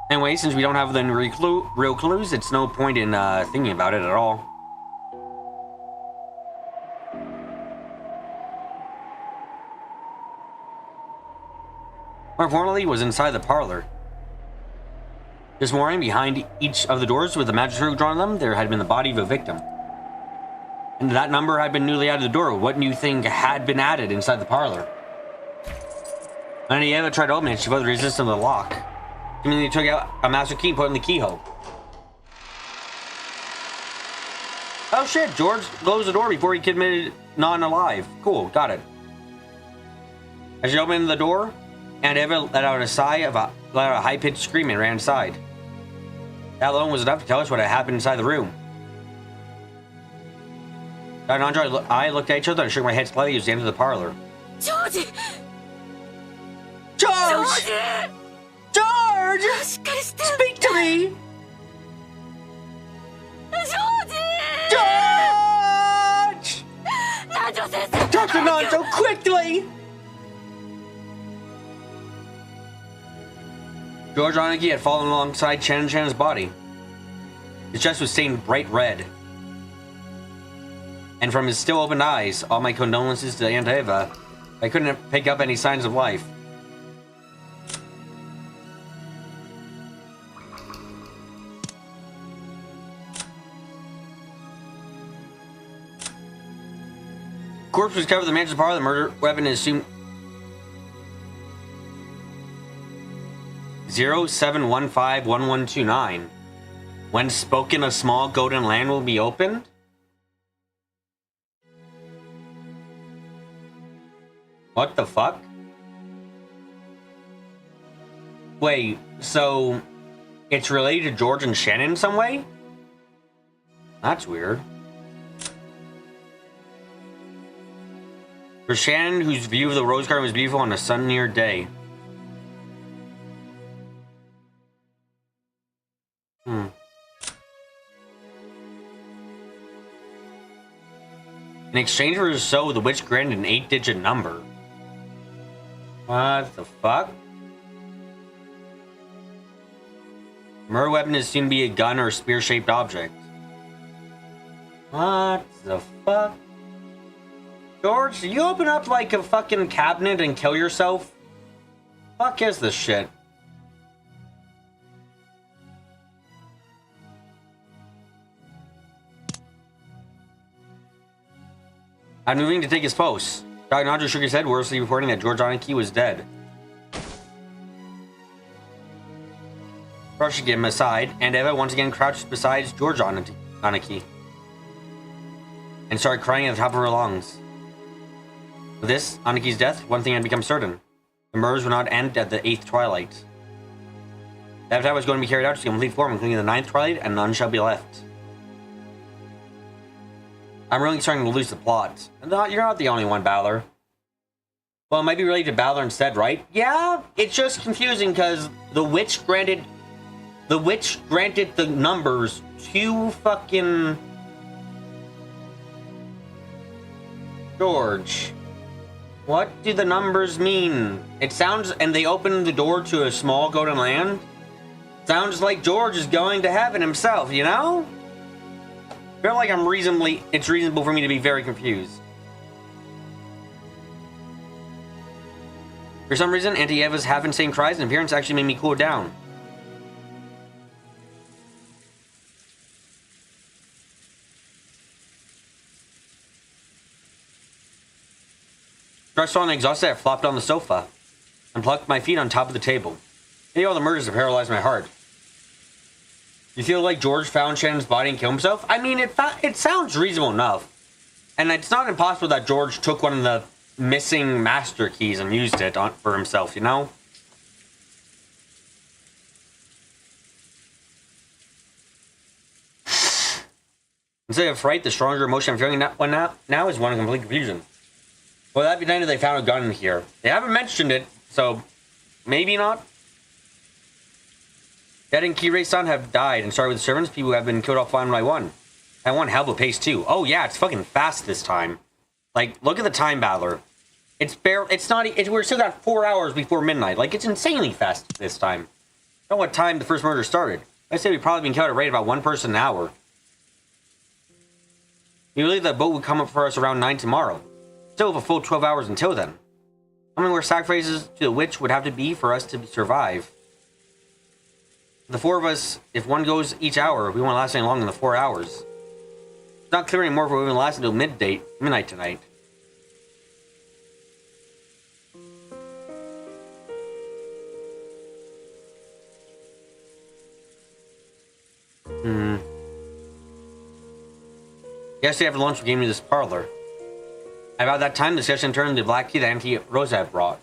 Anyway, since we don't have the real clues, it's no point in thinking about it at all. More importantly, was inside the parlor. This morning, behind each of the doors with the magistrate drawn on them, there had been the body of a victim. And that number had been newly added to the door. What new thing had been added inside the parlor? When Eva tried to open it, she felt the resistance of the lock. She immediately took out a master key and put it in the keyhole. Oh shit, George closed the door before he committed non-alive. Cool, got it. As she opened the door, Aunt Eva let out a sigh let out a high-pitched scream and ran inside. That alone was enough to tell us what had happened inside the room. Dr. Andre and I looked at each other and shook my head slightly as we entered the parlor. George! George! George! Speak to me! George! Dr. Nanjo, quickly! George Aniki had fallen alongside Shannon's body. His chest was stained bright red. And from his still open eyes, all my condolences to Aunt Eva, I couldn't pick up any signs of life. Corpse was covered in the mansion's parlor. The murder weapon is assumed 07151129. When spoken, a small golden land will be opened. What the fuck? Wait, so it's related to George and Shannon in some way? That's weird. For Shannon, whose view of the rose garden was beautiful on a sunnier day. In exchange for his soul, the witch granted an 8-digit number. What the fuck? Murder weapon is soon to be a gun or a spear-shaped object. What the fuck? George, do you open up like a fucking cabinet and kill yourself? Fuck is this shit? I'm moving to take his post. Dr. Najo shook his head, wordlessly reporting that George Aniki was dead. Brushing him aside, and Eva once again crouched beside George Aniki and started crying at the top of her lungs. With this, Aniki's death, one thing had become certain. The murders would not end at the 8th twilight. The avatar was going to be carried out to complete form, including the 9th twilight, and none shall be left. I'm really starting to lose the plot. You're not the only one, Balor. Well, it might be related to Balor instead, right? Yeah, it's just confusing because the witch granted the numbers to fucking George. What do the numbers mean? It sounds, and they opened the door to a small golden land. Sounds like George is going to heaven himself, you know? I feel like it's reasonable for me to be very confused. For some reason, Auntie Eva's half-insane cries and appearance actually made me cool down. Stressed and exhausted, I flopped on the sofa and plucked my feet on top of the table. Maybe all the murders have paralyzed my heart. You feel like George found Shannon's body and killed himself? I mean, it sounds reasonable enough. And it's not impossible that George took one of the missing master keys and used it for himself, you know? Instead of fright, the stronger emotion I'm feeling now is one of complete confusion. Well, that'd be nice if they found a gun in here. They haven't mentioned it, so maybe not. Dad and Kirei-san have died, and started with the servants. People have been killed off one by one. And one hell of a pace too. Oh yeah, it's fucking fast this time. Like, look at the time, Balor. We're still got 4 hours before midnight. Like, it's insanely fast this time. I don't know what time the first murder started. I say we've probably been killed at a rate of about one person an hour. We believe that boat would come up for us around 9 tomorrow. Still have a full 12 hours until then. How many more sacrifices to the witch would have to be for us to survive? The four of us, if one goes each hour, we won't last any longer than the 4 hours. It's not clear anymore if we're even last until midnight tonight. Yesterday after lunch we gave me this parlor. About that time, the discussion turned to the black key that Auntie Rosa had brought.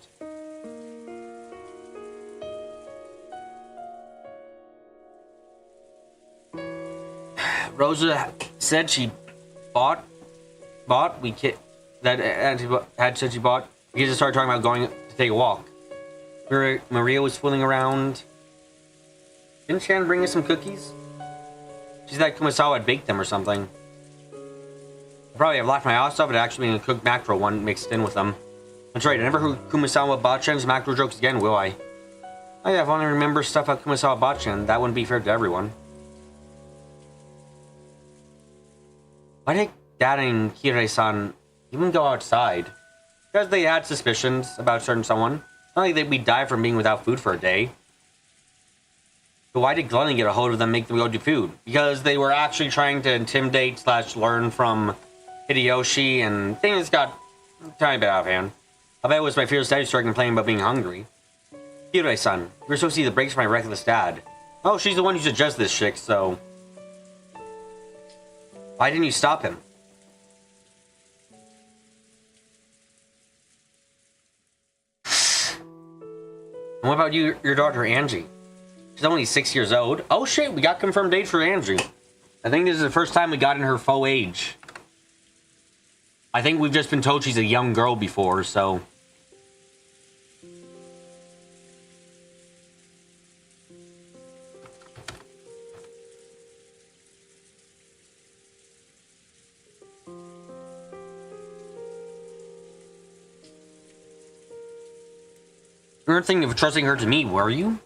Rosa said she bought. We that Auntie had said she bought. We just started talking about going to take a walk. Maria was fooling around. Didn't Shannon bring us some cookies? She said that Kumasawa had baked them or something. I probably have laughed my ass off at actually being a cooked mackerel one mixed in with them. That's right, I never heard Kumasawa Bachan's mackerel jokes again, will I? Oh yeah, if I only remember stuff about Kumasawa Bachan, that wouldn't be fair to everyone. Why did Dad and Kirei-san even go outside? Because they had suspicions about certain someone. It's not like we'd die from being without food for a day. But why did Glenn get a hold of them and make them go do food? Because they were actually trying to intimidate / learn from Hideyoshi, and things got a tiny bit out of hand. I bet it was my fearless dad who started complaining about being hungry. Kirei-san, you were supposed to see the breaks from my reckless dad. Oh, she's the one who suggested this chick, so... Why didn't you stop him? And what about your daughter, Angie? She's only 6 years old. Oh shit, we got confirmed age for Angie. I think this is the first time we got in her faux age. I think we've just been told she's a young girl before, so... You weren't thinking of trusting her to me, were you?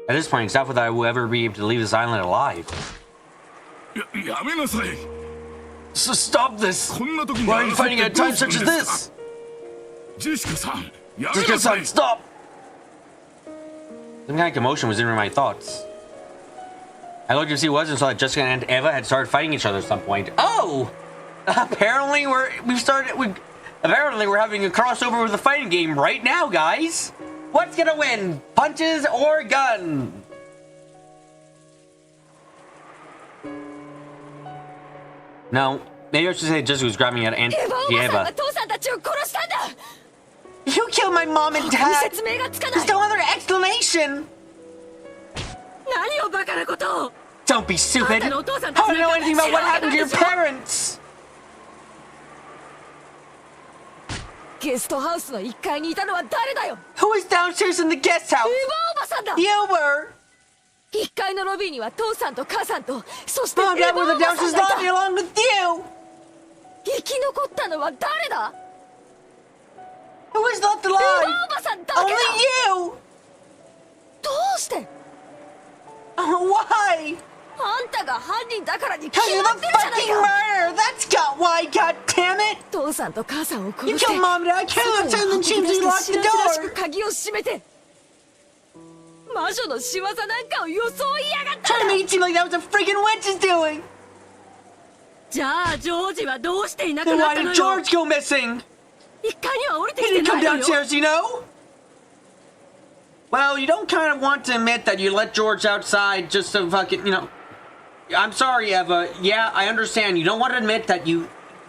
At this point, it's doubtful that I will ever be able to leave this island alive. So stop this! Why are you fighting at a time such as this? Jessica-san, stop! Some kind of commotion was in my thoughts. I looked to see what it was and saw that Jessica and Eva had started fighting each other at some point. Oh! Apparently we're having a crossover with the fighting game right now, guys! What's gonna win? Punches or gun? No, maybe I should say Jessica was grabbing at Aunt Eva. You killed my mom and dad! There's no other explanation! Don't be stupid! How do you know anything about what happened to your parents? Who was downstairs in the guest house? You were! Mom and Dad were in the downstairs lobby along with you! Who was left alive? Only you! Why? Because you're the fucking murderer! That's why, goddammit! You killed Mom and Dad, killed them, turned the chiefs, and locked the door! Trying to make it seem like that was a freaking witch's doing! Then why did George go missing? He didn't come downstairs, you know? Well, you don't kind of want to admit that you let George outside just to fucking, you know... I'm sorry, Eva. Yeah, I understand. You don't want to admit that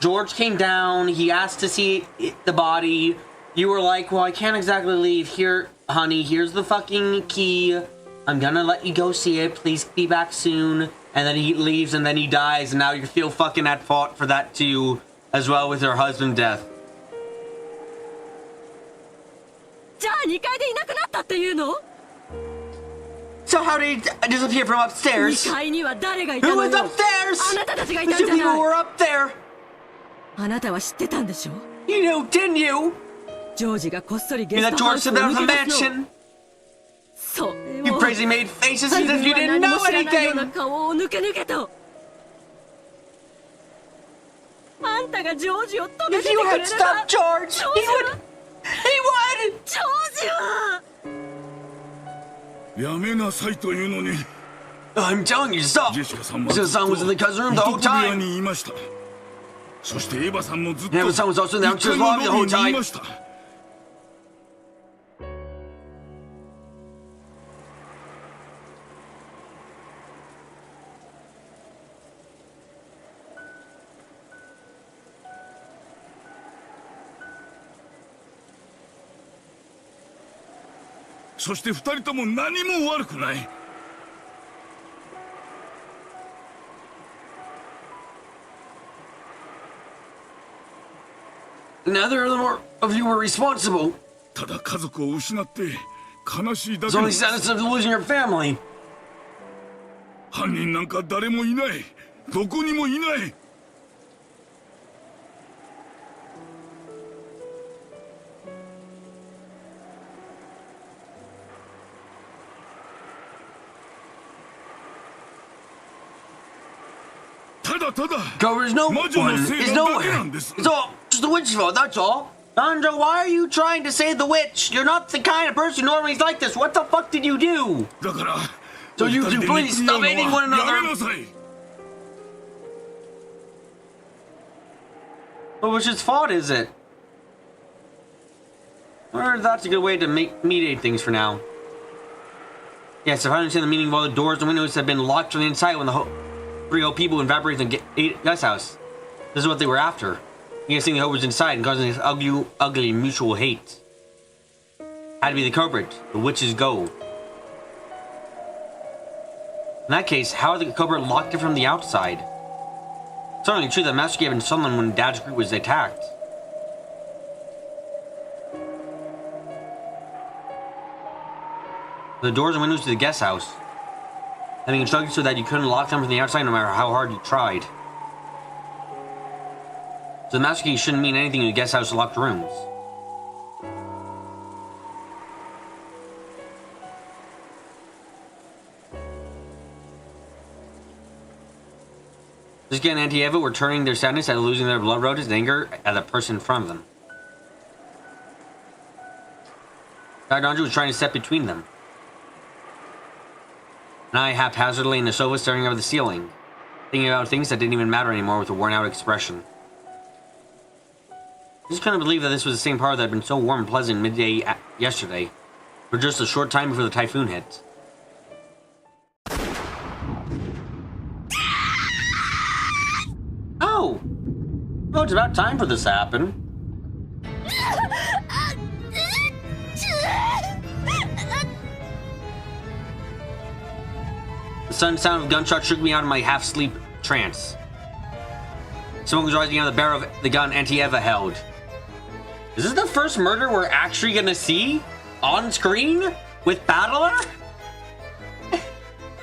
George came down, he asked to see the body. You were like, well, I can't exactly leave. Here, honey, here's the fucking key. I'm gonna let you go see it. Please be back soon. And then he leaves and then he dies, and now you feel fucking at fault for that too, as well with her husband's death. So how did he disappear from upstairs? Who was upstairs? The two people were up there. You knew, didn't you? You let George sit down in the mansion. You crazy made faces as if you didn't know anything. らがジョージを止 If めてて you くれ had れば stopped George, he would. He would. ジョージはやめなさいというのに。 I'm telling you, stop. ジェシカさんは The son was in the cousin room the 糸 whole 小部屋 time. にいました。そしてエヴァさんもずっと Evaさん was also in the 1 upstairs 階の lobby the ロ whole ビーにい time. ました。そして2人とも何も悪くない。 Neither of you were responsible. ただ家族を失って悲しいだ It's け only です。 sadness of losing your family. 犯人なんか誰もいない。どこにもいない。 ただただ Cover's no 魔女 one のせい is なだけ nowhere. なんです。 It's all just the witch's fault, that's all. Sandra, why are you trying to save the witch? You're not the kind of person who normally is like this. What the fuck did you do? だから So you お二人 two で please 憎み合 stop うのは hating one や another. めなさい。 What witch's fault is it? Or that's a good way to mediate things for now. Yes, if I understand the meaning of all the doors and windows have been locked from the inside when the three old people evaporated the guest house. This is what they were after. Guessing the hope was inside and causing this ugly mutual hate. Had to be the culprit. The witch's go. In that case, how did the culprit locked it from the outside? It's certainly true that Master gave in Sunland when Dad's group was attacked. The doors and windows to the guest house having constructed so that you couldn't lock them from the outside no matter how hard you tried. So the master key shouldn't mean anything in the guest house locked rooms. Jessica and Auntie Eva were turning their sadness at losing their blood relatives and anger at the person in front of them. Dr. Andrew was trying to step between them. And I haphazardly in the sofa staring up at the ceiling, thinking about things that didn't even matter anymore with a worn-out expression. I just couldn't believe that this was the same parlor that had been so warm and pleasant midday yesterday, for just a short time before the typhoon hit. Oh! Well, it's about time for this to happen. The sudden sound of gunshots shook me out of my half-sleep trance. Smoke was rising out of the barrel of the gun Auntie Eva held. Is this the first murder we're actually gonna see on screen with Battler?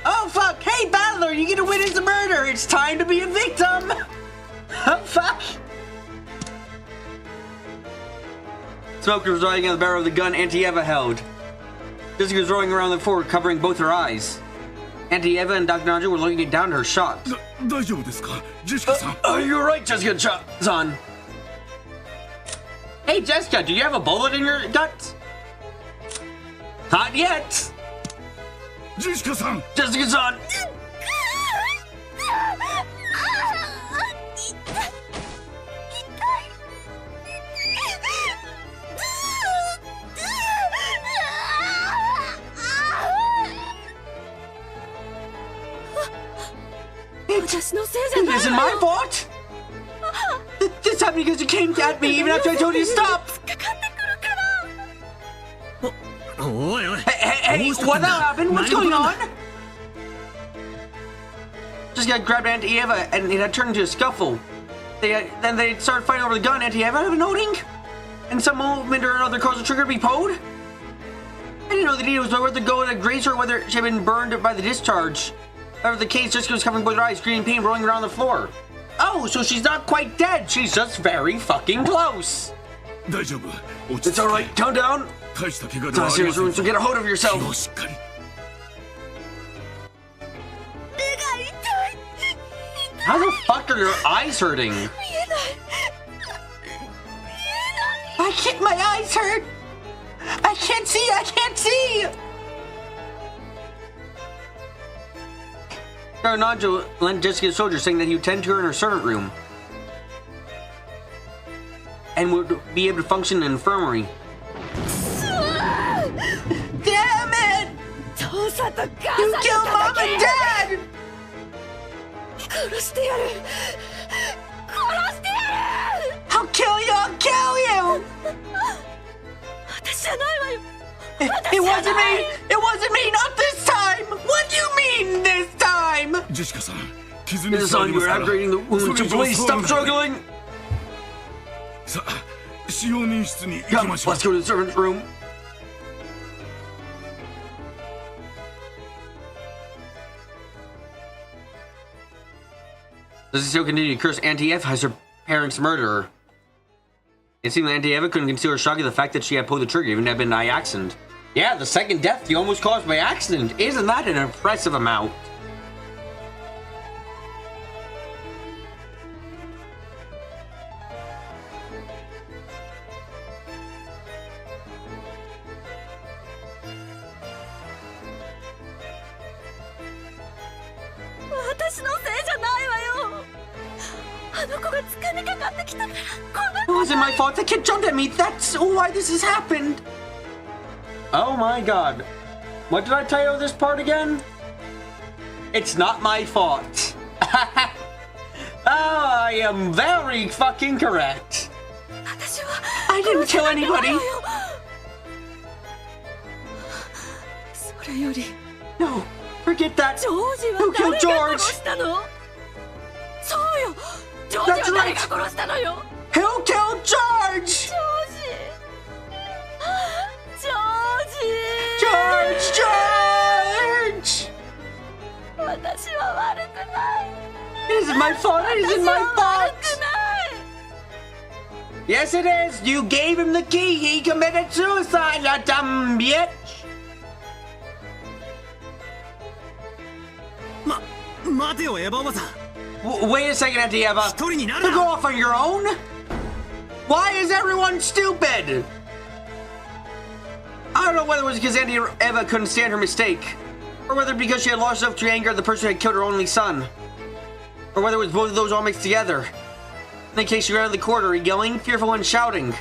Oh fuck! Hey Battler, you get to witness a murder! It's time to be a victim! Oh fuck! Smoke was rising out of the barrel of the gun Auntie Eva held. Jessica was rolling around the floor, covering both her eyes. Auntie Eva and Dr. Nanja were looking down at her, shocked. 大丈夫ですか、ジェシカさん。You're right, Jessica-san. Hey, Jessica, do you have a bullet in your gut? Not yet. ジェシカさん。 Jessica-san. It isn't my fault. This happened because you came at me even after I told you to stop. おいおい Hey, what happened? What's going on? Jessica grabbed Auntie Eva and it had turned into a scuffle. Then they started fighting over the gun. Auntie Eva had been noting, and some movement or another caused the trigger to be pulled. I didn't know the deed was whether to go to graze her or whether she had been burned by the discharge. Whatever the case, Jessica was covering both her eyes, screaming pain, rolling around the floor. Oh, so she's not quite dead. She's just very fucking close. 大丈夫。落ち着 It's alright. Calm down. 大した怪我 It's では not ありま serious せん。 wounds, so get a hold of 気 yourself. をしっかり。 How the fuck are your eyes hurting? I can't, my eyes hurt! I can't see! Nanjo lent Jessica a soldier saying that he would tend to her in her servant room. And would be able to function in an infirmary. Damn it! You killed Mom and Dad! I'll kill you! It wasn't me! Not this time! What do you mean this time? Jessica-san, This is on you. We're upgrading the wound, so please stop struggling! Come, let's go to the servant's room. Does he still continue to curse Auntie Eva as her parents' murderer? It seemed that Auntie Eva couldn't conceal her shock at the fact that she had pulled the trigger, even if it had been by accident. Yeah, the second death you almost caused by accident. Isn't that an impressive amount? It wasn't my fault. The kid jumped at me. That's why this has happened. Oh my god. What did I title this part again? It's not my fault. Oh, I am very fucking correct. I didn't kill anybody. No, forget that. Who killed George? That's right. Who killed George? George! It isn't my fault. It isn't my fault. Yes, it is. You gave him the key. He committed suicide, you dumb bitch. 待てよエヴァおばさん Wait a second, Auntie Eva. 一人になる To な go off on your own? Why is everyone stupid? I don't know whether it was because Auntie Eva couldn't stand her mistake, or whether because she had lost herself to anger at the person who had killed her only son, or whether it was both of those all mixed together. In case she ran out of the corridor, yelling, fearful, and shouting.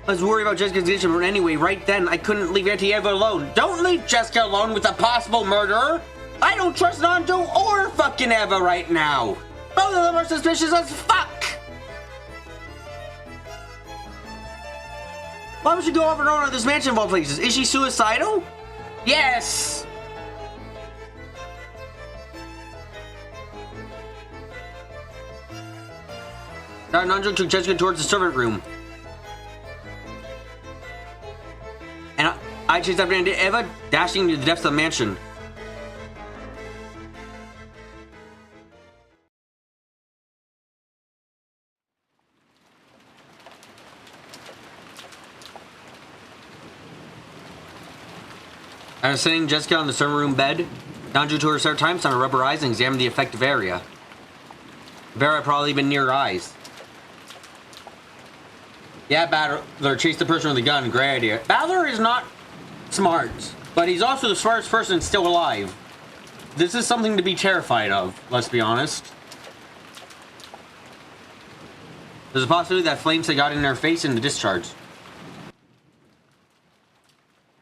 I was worried about Jessica's condition, but anyway, right then, I couldn't leave Auntie Eva alone. Don't leave Jessica alone with a possible murderer! I don't trust Nanjo or fucking Eva right now! Both of them are suspicious as fuck! Why would she go off her own at this mansion of all places? Is she suicidal? Yes! Nanjo took Jessica towards the servant room. And I chased after Auntie Eva, dashing into the depths of the mansion. After sitting Jessica on the servant room bed, Nanjo took her several times on her rubber eyes and examined the affected area. The bear had probably been near her eyes. Yeah, Battler chased the person with the gun. Great idea. Battler is not smart, but he's also the smartest person still alive. This is something to be terrified of, let's be honest. There's a possibility that flames had got in her face in the discharge.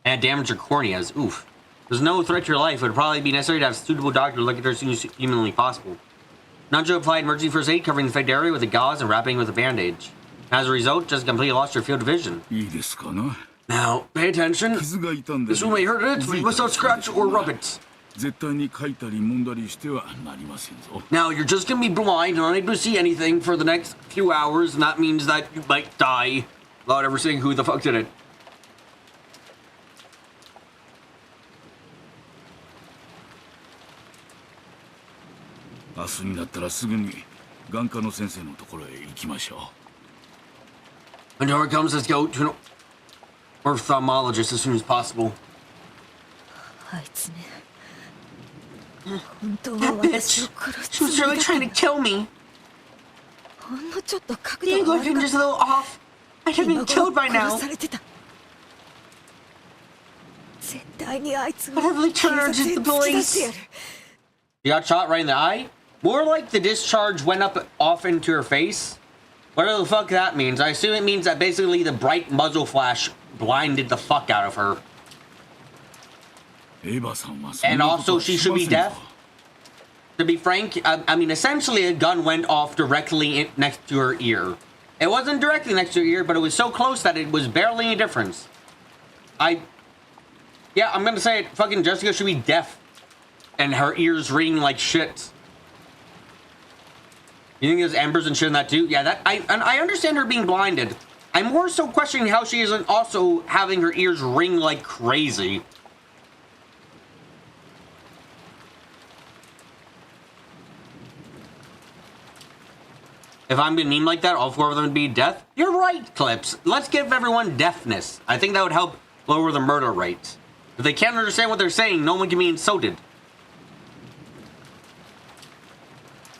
And damaged her corneas. Oof. There's no threat to her life. It would probably be necessary to have a suitable doctor look at her as soon as humanly possible. Nanjo applied emergency first aid, covering the affected area with a gauze and wrapping with a bandage. As a result, Jessica completely lost her field of vision. Now, pay attention. This one may hurt it, but you must not scratch or rub it. Now, you're just gonna be blind and unable to see anything for the next few hours, and that means that you might die without ever seeing who the fuck did it. When Dora comes, let's go to an ophthalmologist as soon as possible. That bitch! She was really trying to kill me! The angle seemed just a little off. I'd have been killed by now. I'd have turned to the police. You got shot right in the eye? More like the discharge went up off into her face. Whatever the fuck that means. I assume it means that basically the bright muzzle flash blinded the fuck out of her. And also she should be deaf. To be frank, I mean, essentially a gun went off directly next to her ear. It wasn't directly next to her ear, but it was so close that it was barely any difference. Yeah, I'm gonna say it. Fucking Jessica should be deaf. And her ears ringing like shit. You think there's embers and shit in that too? Yeah, I understand her being blinded. I'm more so questioning how she isn't also having her ears ring like crazy. If I'm gonna meme like that, all four of them would be deaf? You're right, Clips. Let's give everyone deafness. I think that would help lower the murder rate. If they can't understand what they're saying, no one can be insulted.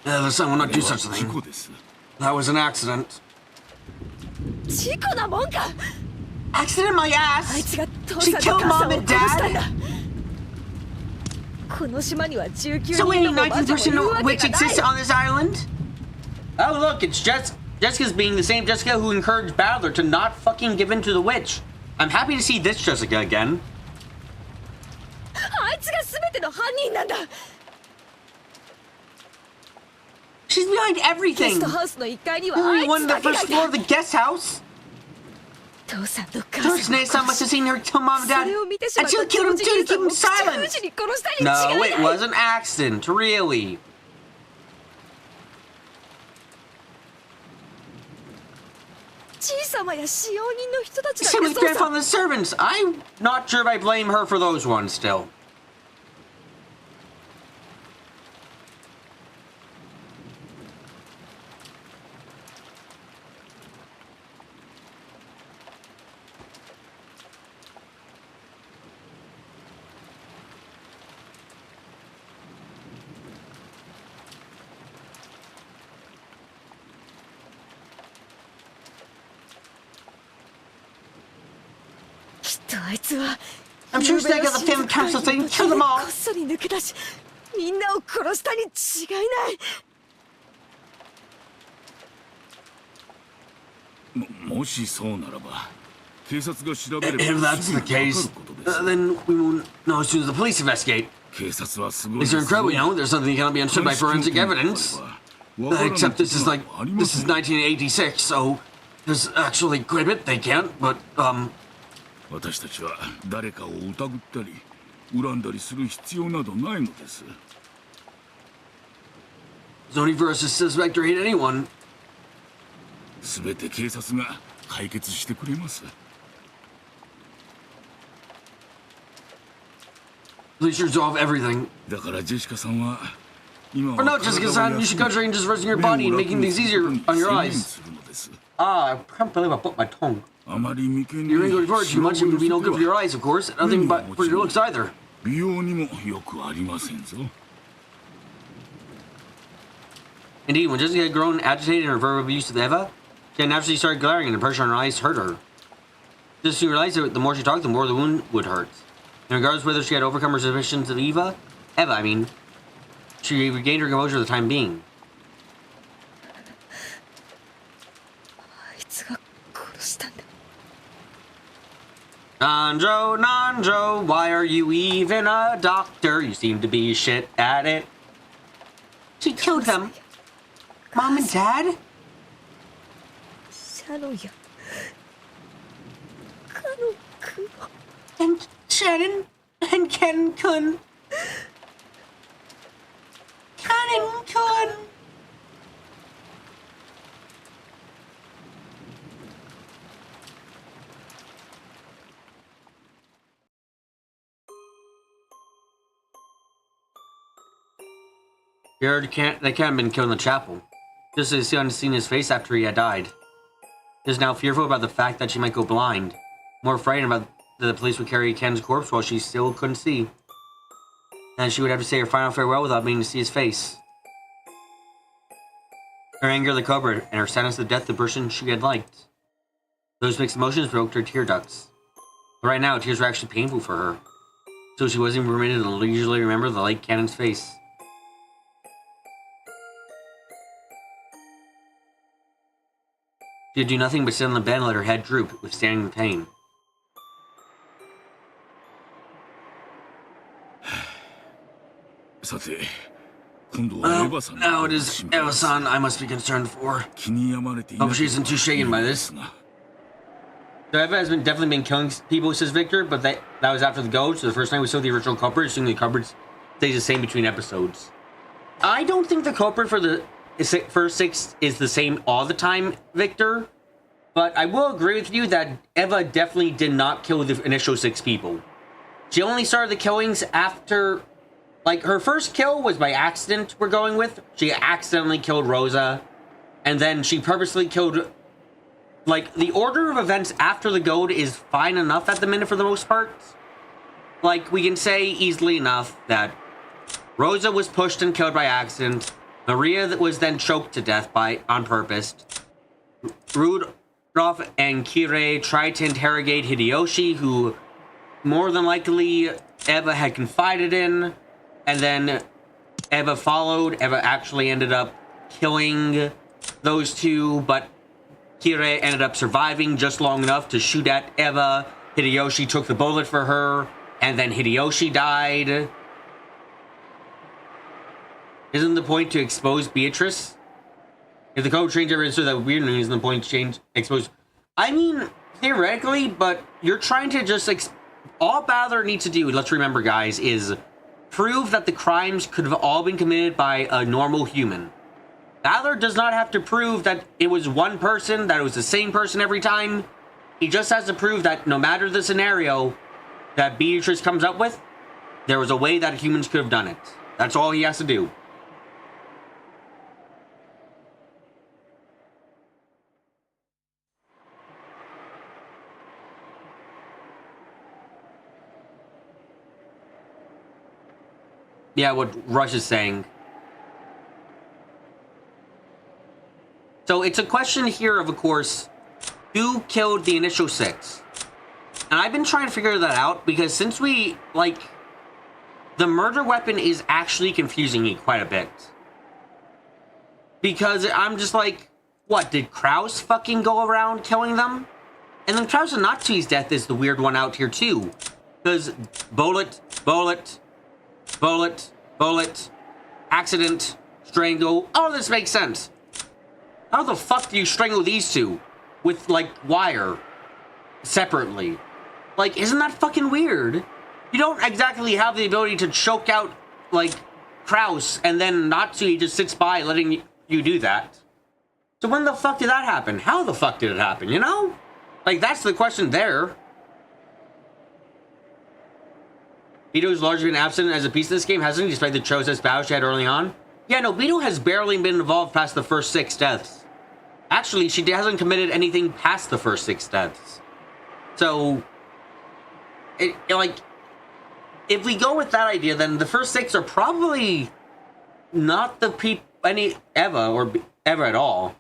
The son will not do such a thing. That was an accident. Accident my ass! She killed Mom and Dad! So any 19% witch exists on this island? Oh look, it's Jessica's being the same Jessica who encouraged Battler to not fucking give in to the witch. I'm happy to see this Jessica again. She's behind everything! Only one on the first floor of the guest house! Torch-san must have seen her kill Mom and Dad, and she killed him too to keep him silent! No, it was an accident, really. Same with Grandpa and the servants. I'm not sure if I blame her for those ones still. I'm sure they got the family council thing. Kill them all. If that's the case, then we won't know as soon as the police investigate. These are incredible, you know. There's something that cannot be understood by forensic evidence. Except this is 1986, so there's actually quite a bit they can't. But There's no need for us to suspect or hate anyone. Please resolve everything. For now, Jessica-san, you should concentrate on just resting your body and making things easier on your eyes. I can't believe I put my tongue. You ain't going forward too much, it would be no good for your eyes, of course. Nothing but for your looks either. Indeed, when Jessica had grown agitated in her verbal abuse of Eva, she had naturally started glaring and the pressure on her eyes hurt her. Just soon realized that the more she talked, the more the wound would hurt. And regardless of whether she had overcome her suspicions of Eva, I mean, she regained her composure for the time being. Nanjo, why are you even a doctor? You seem to be shit at it. She killed them. Mom and Dad? And Shannon and Ken-kun. Ken-kun. You heard they can't have been killed in the chapel. Just as she hadn't seen his face after he had died. She is now fearful about the fact that she might go blind. More frightened about that the police would carry Ken's corpse while she still couldn't see. And she would have to say her final farewell without being to see his face. Her anger the culprit, and her sadness of death the person she had liked. Those mixed emotions broke her tear ducts. But right now, tears were actually painful for her. So she wasn't even permitted to leisurely remember the late cannon's face. She could do nothing but sit on the bed and let her head droop, withstanding the pain. Now it is Eva-san I must be concerned for. Hope she isn't too shaken by this. So Eva has definitely been killing people, says Victor, but that was after the goad, so the first time we saw the original culprit, assuming the culprit stays the same between episodes. I don't think the culprit for the first 6 is the same all the time, Victor, but I will agree with you that Eva definitely did not kill the initial 6 people. She only started the killings after, like, her first kill was by accident, we're going with. She accidentally killed Rosa, and then she purposely killed... Like, the order of events after the goad is fine enough at the minute for the most part. Like, we can say easily enough that Rosa was pushed and killed by accident. Maria was then choked to death on purpose. Rudolph and Kirei tried to interrogate Hideyoshi, who more than likely Eva had confided in. And then Eva followed. Eva actually ended up killing those two, but Kirei ended up surviving just long enough to shoot at Eva. Hideyoshi took the bullet for her, and then Hideyoshi died. Isn't the point to expose Beatrice? If the code change ever is so that weird news, isn't the point to expose... I mean, theoretically, but you're trying to just... all Balor needs to do, let's remember, guys, is prove that the crimes could have all been committed by a normal human. Balor does not have to prove that it was one person, that it was the same person every time. He just has to prove that no matter the scenario that Beatrice comes up with, there was a way that humans could have done it. That's all he has to do. Yeah, what Rush is saying. So it's a question here of course, who killed the initial 6? And I've been trying to figure that out because since we, like, the murder weapon is actually confusing me quite a bit. Because I'm just like, what, did Kraus fucking go around killing them? And then Kraus and Natsui's death is the weird one out here too. Because bullet, accident, strangle, all of this makes sense. How the fuck do you strangle these two with, like, wire separately? Like, isn't that fucking weird? You don't exactly have the ability to choke out, like, Kraus, and then Natsui just sits by letting you do that. So when the fuck did that happen? How the fuck did it happen, you know? Like, that's the question there. Bito's largely been absent as a piece of this game, hasn't he? Despite the Cho's battle she had early on. Yeah, no, Bito has barely been involved past the first 6 deaths. Actually, she hasn't committed anything past the first 6 deaths. So, like, if we go with that idea, then the first 6 are probably not the Eva or Eva at all.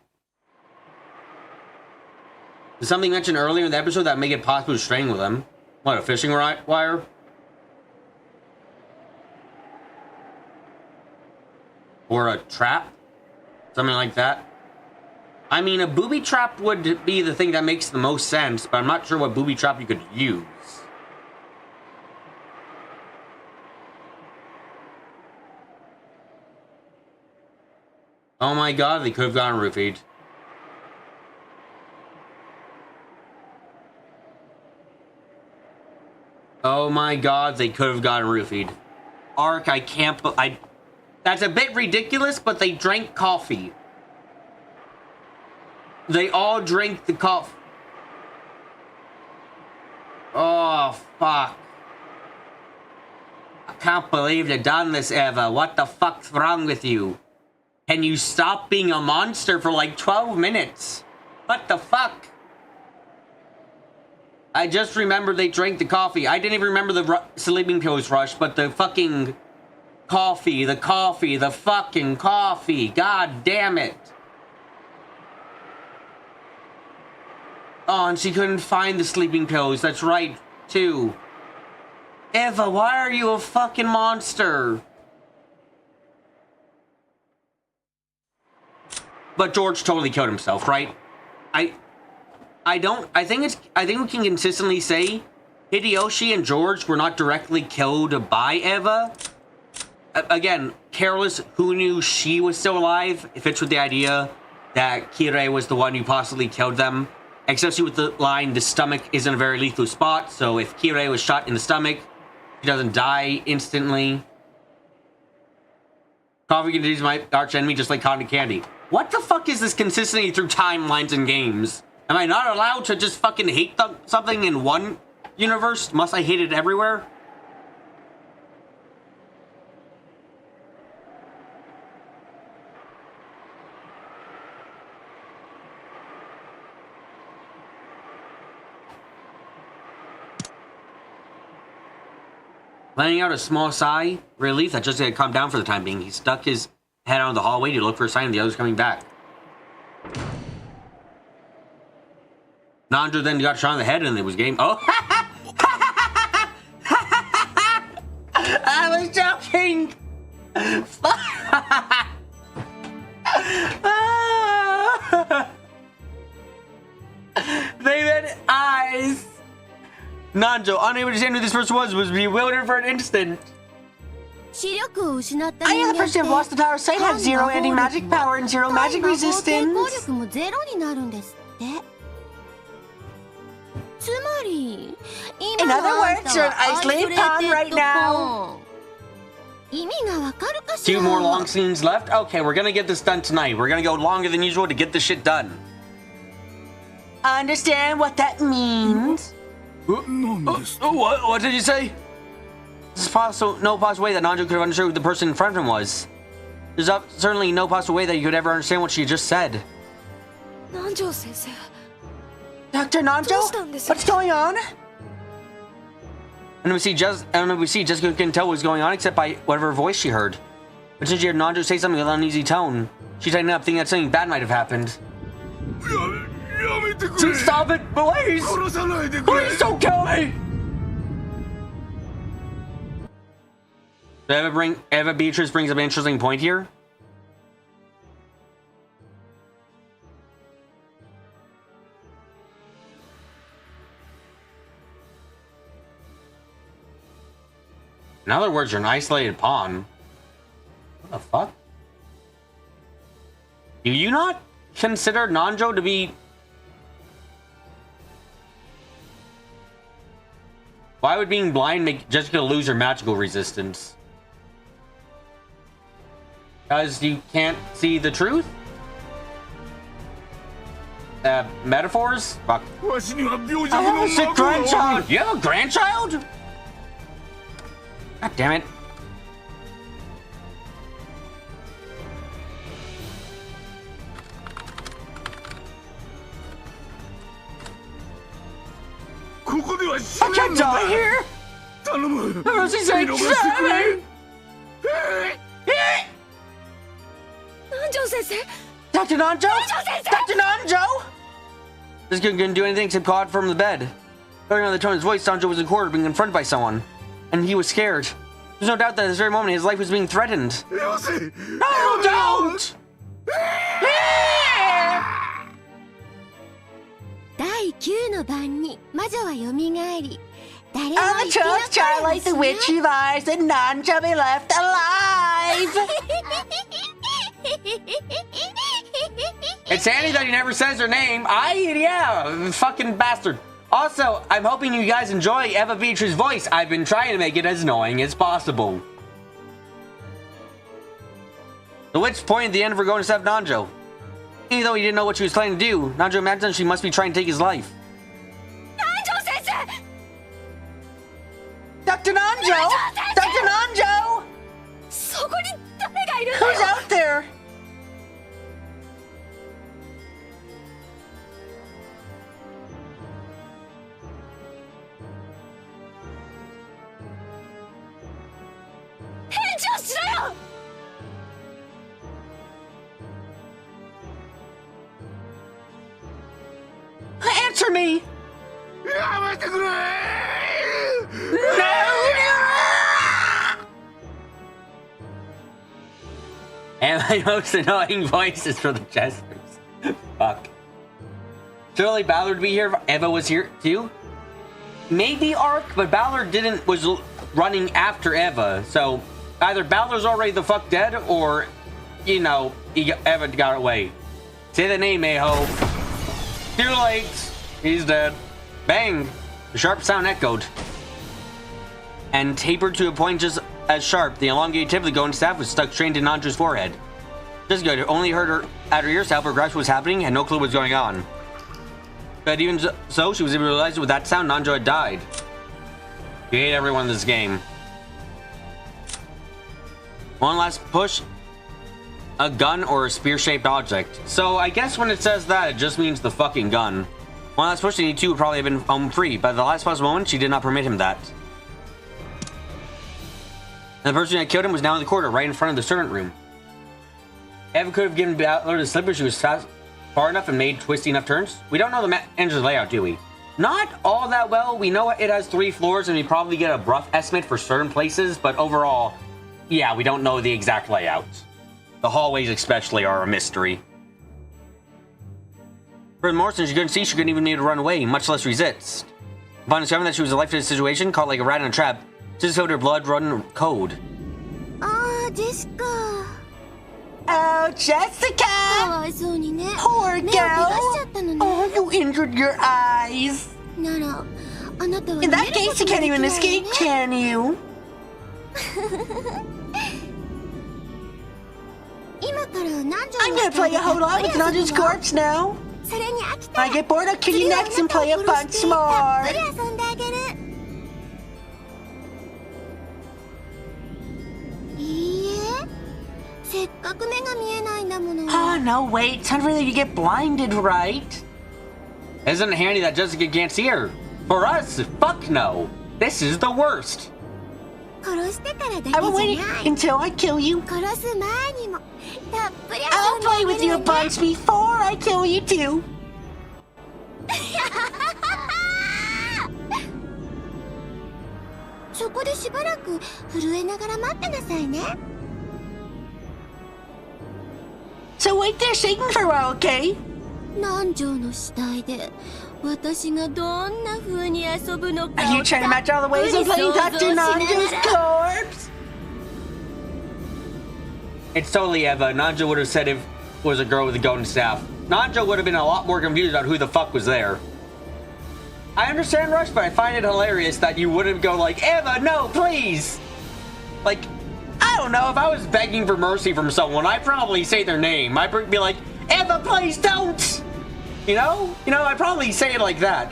There's something mentioned earlier in the episode that make it possible to strangle them. What, a fishing wire? Or a trap? Something like that. I mean, a booby trap would be the thing that makes the most sense, but I'm not sure what booby trap you could use. Oh my god, they could have gotten roofied. Oh my god, they could have gotten roofied. Ark, I can't... That's a bit ridiculous, but they drank coffee. They all drank the coffee. Oh, fuck. I can't believe they done this, Eva. What the fuck's wrong with you? Can you stop being a monster for like 12 minutes? What the fuck? I just remembered they drank the coffee. I didn't even remember the sleeping pills rush, but the fucking... the fucking coffee. God damn it. Oh, and she couldn't find the sleeping pills. That's right, too. Eva, why are you a fucking monster? But George totally killed himself, right? I think we can consistently say Hideyoshi and George were not directly killed by Eva. Again, careless, who knew she was still alive? It fits with the idea that Kirei was the one who possibly killed them. Especially with the line, the stomach isn't a very lethal spot, so if Kirei was shot in the stomach, he doesn't die instantly. Coffee continues my arch enemy just like cotton candy. What the fuck is this consistency through timelines and games? Am I not allowed to just fucking hate something in one universe? Must I hate it everywhere? Letting out a small sigh, relief that just had come down for the time being. He stuck his head out of the hallway to look for a sign of the others coming back. Nanjo then got shot in the head and it was game. Oh! I was joking! They had eyes! Nanjo, unable to understand who this person was bewildered for an instant. I am the person who lost the power of sight, have zero anti-magic power and zero magic resistance. In other words, you're an isolated pawn right now. 2 more long scenes left? Okay, we're gonna get this done tonight. We're gonna go longer than usual to get this shit done. Understand what that means? What did you say? There's no possible way that Nanjo could have understood who the person in front of him was. There's certainly no possible way that you could ever understand what she just said. Nanjo-sensei. Dr. Nanjo? What's going on? And we see Jessica couldn't tell what was going on except by whatever voice she heard. But since she heard Nanjo say something with an uneasy tone, she tightened up thinking that something bad might have happened. Stop it, please! Please don't kill me! Eva Beatrice brings up an interesting point here. In other words, you're an isolated pawn. What the fuck? Do you not consider Nanjo to be... Why would being blind make Jessica lose her magical resistance? Because you can't see the truth? Metaphors? Fuck. I have a sick grandchild! You have a grandchild? God damn it. I can't die here! For mercy's sake, save me! Nanjo-sensei! Dr. Nanjo? Dr. Nanjo! This kid couldn't do anything except call out from the bed. Hearing on the tone of his voice, Nanjo was in corner being confronted by someone. And he was scared. There's no doubt that at this very moment his life was being threatened. No, don't! On the 12th twilight, the witch revised and none shall be left alive! It's Sandy that he never says her name. Yeah, fucking bastard. Also, I'm hoping you guys enjoy Eva Beatrice's voice. I've been trying to make it as annoying as possible. The witch pointed at the end of her going to stop Nanjo. Even though he didn't know what she was trying to do, Nanjo imagined she must be trying to take his life. Nanjo-sensei! Dr. Nanjo! Dr. Nanjo! Who's out there? Answer me! And my most annoying voice is for the jesters. Fuck. Surely Ballard would be here if Eva was here too? Maybe Ark, but Ballard was running after Eva, so either Ballard's already the fuck dead, or, you know, Eva got away. Say the name, Aho. Too late. He's dead. Bang! The sharp sound echoed. And tapered to a point just as sharp. The elongated tip of the golden staff was stuck straight into Nanjo's forehead. Just good. Only heard her at her ears to help her grasp what was happening, had no clue what was going on. But even so, she was able to realize that with that sound, Nanjo had died. You hate everyone in this game. One last push. A gun or a spear-shaped object. So I guess when it says that, it just means the fucking gun. One last push, and he too would probably have been home free, but at the last possible moment, she did not permit him that. And the person that killed him was now in the corridor, right in front of the servant room. Eva could have given Ballard a slip if she was far enough and made twisty enough turns. We don't know the engine's layout, do we? Not all that well. We know it has 3 floors, and we probably get a rough estimate for certain places, but overall, yeah, we don't know the exact layout. The hallways especially are a mystery. Furthermore, since she couldn't see, she couldn't even need to run away, much less resist. Upon discovering that she was in a life-or-death situation, caught like a rat in a trap, she just felt her blood run cold. Ah, Jessica. Oh, Jessica! Poor girl! Oh, you injured your eyes! In that case, you can't even escape, can you? I'm gonna play a whole lot with Nanjo's corpse now. When I get bored, I'll kill you next and play a bunch more. Oh, no, wait. It's not really you get blinded, right? Isn't it handy that Jessica can't see her? For us, fuck no. This is the worst. I will wait until I kill you. I'll play with you a bunch before I kill you too. So wait there shaking for a while, okay? Are you trying to match all the ways of playing Dr. Nanjo's corpse? It's totally Eva. Nanjo would have said if it was a girl with a golden staff. Nanjo would have been a lot more confused about who the fuck was there. I understand Rush, but I find it hilarious that you wouldn't go like, Eva, no, please! Like, I don't know, if I was begging for mercy from someone, I'd probably say their name. I'd be like, Eva, please don't! You know? I'd probably say it like that.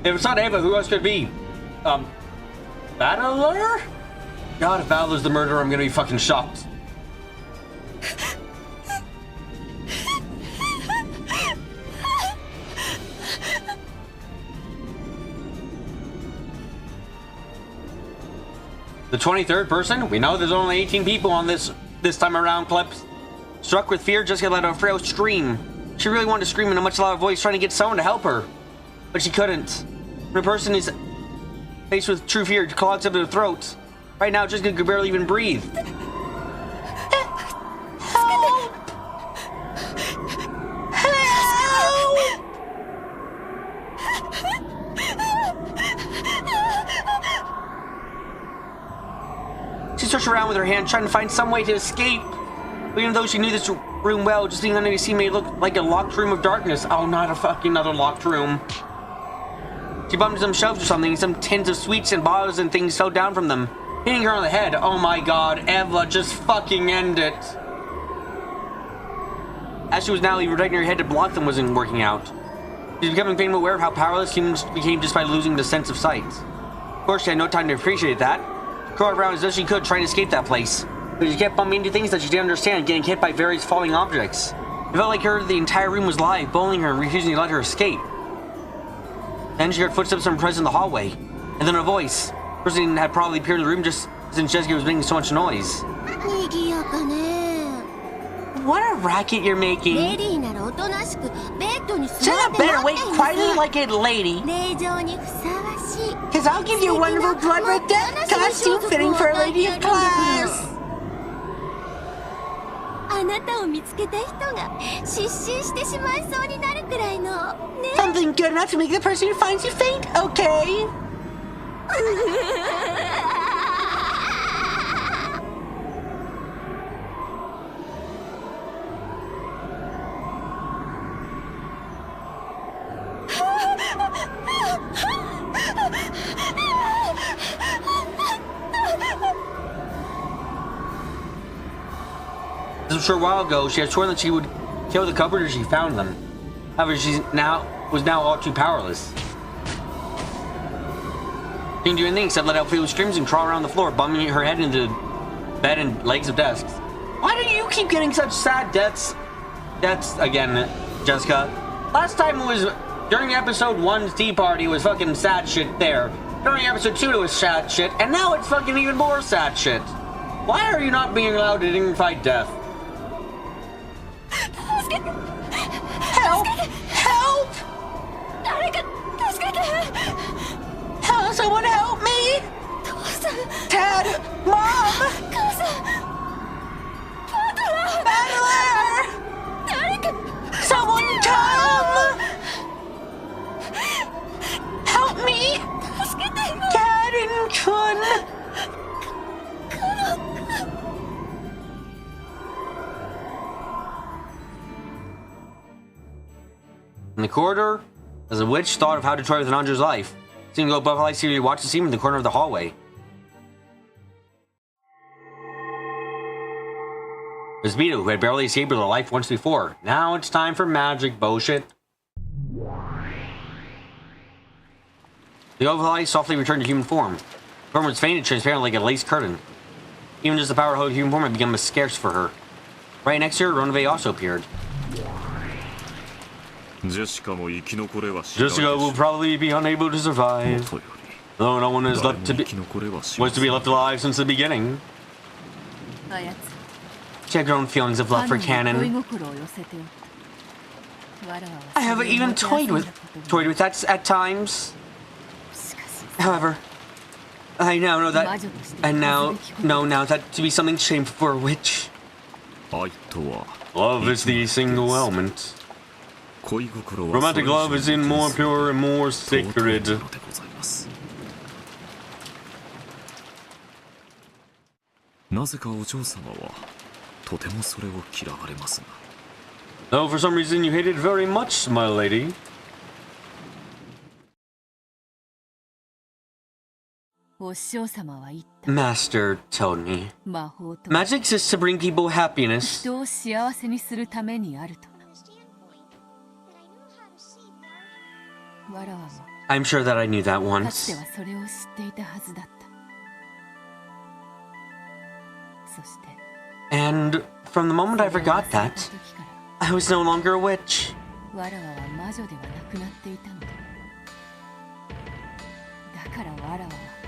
If it's not Eva, who else could it be? Battler? God, if Battler's the murderer, I'm gonna be fucking shocked. The 23rd person? We know there's only 18 people on this time around, Clips. Struck with fear, Jessica let out a frail scream. She really wanted to scream in a much louder voice, trying to get someone to help her. But she couldn't. When a person is faced with true fear, it clogs up their throat. Right now, Jessica could barely even breathe. Help! Help! She searched around with her hand, trying to find some way to escape. But even though she knew this room well, just being underneath made it look like a locked room of darkness. Oh, not a fucking another locked room. She bumped into some shelves or something, some tins of sweets and bottles and things fell down from them, hitting her on the head. Oh my god, Eva, just fucking end it. As she was now even protecting her head to block them wasn't working out. She was becoming painfully aware of how powerless humans became just by losing the sense of sight. Of course, she had no time to appreciate that. She crawled around as best she could, trying to escape that place. But she kept bumping into things that she didn't understand, getting hit by various falling objects. It felt like the entire room was live, bullying her and refusing to let her escape. Then she heard footsteps from present in the hallway, and then a voice. The person had probably appeared in the room just since Jessica was making so much noise. What a racket you're making! Say that better, wait quietly like a lady. 令状にふさわしい Cause I'll give you a wonderful blood red death costume fitting for a lady of class. あなたを見つけた人が失神してしまいそうになるくらいのね Something good enough to make the person who finds you faint, okay? A short while ago, she had sworn that she would kill the culprit if she found them. However, she was now all too powerless. She didn't do anything except let out feeble screams and crawl around the floor, bumping her head into bed and legs of desks. Why do you keep getting such sad deaths again, Jessica? Last time it was during episode 1's tea party, it was fucking sad shit there. During episode 2 it was sad shit, and now it's fucking even more sad shit. Why are you not being allowed to dignified death? Help! Help! Help! Someone help me! Dad! Mom! Battler! Someone come! Help me! Dad and Kun! In the corridor, as a witch thought of how to toy with Nanjo's life, seeing go above lights, he watched the scene in the corner of the hallway. It was Vito, who had barely escaped with her life once before. Now it's time for magic bullshit. The oval light softly returned to human form. The form was faint and transparent like a lace curtain. Even as the power of human form had become scarce for her. Right next to her, Ronove also appeared. Jessica will probably be unable to survive, though no one was to be left alive since the beginning. She had grown feelings of love for Canon. I have even toyed with that at times. However, I now know that, and now know that to be something shameful for a witch. Love is the single element. Romantic love is in more pure and more sacred. Though for some reason you hate it very much, my lady. Master told me, magic exists to bring people happiness. I'm sure that I knew that once. And from the moment I forgot that, I was no longer a witch.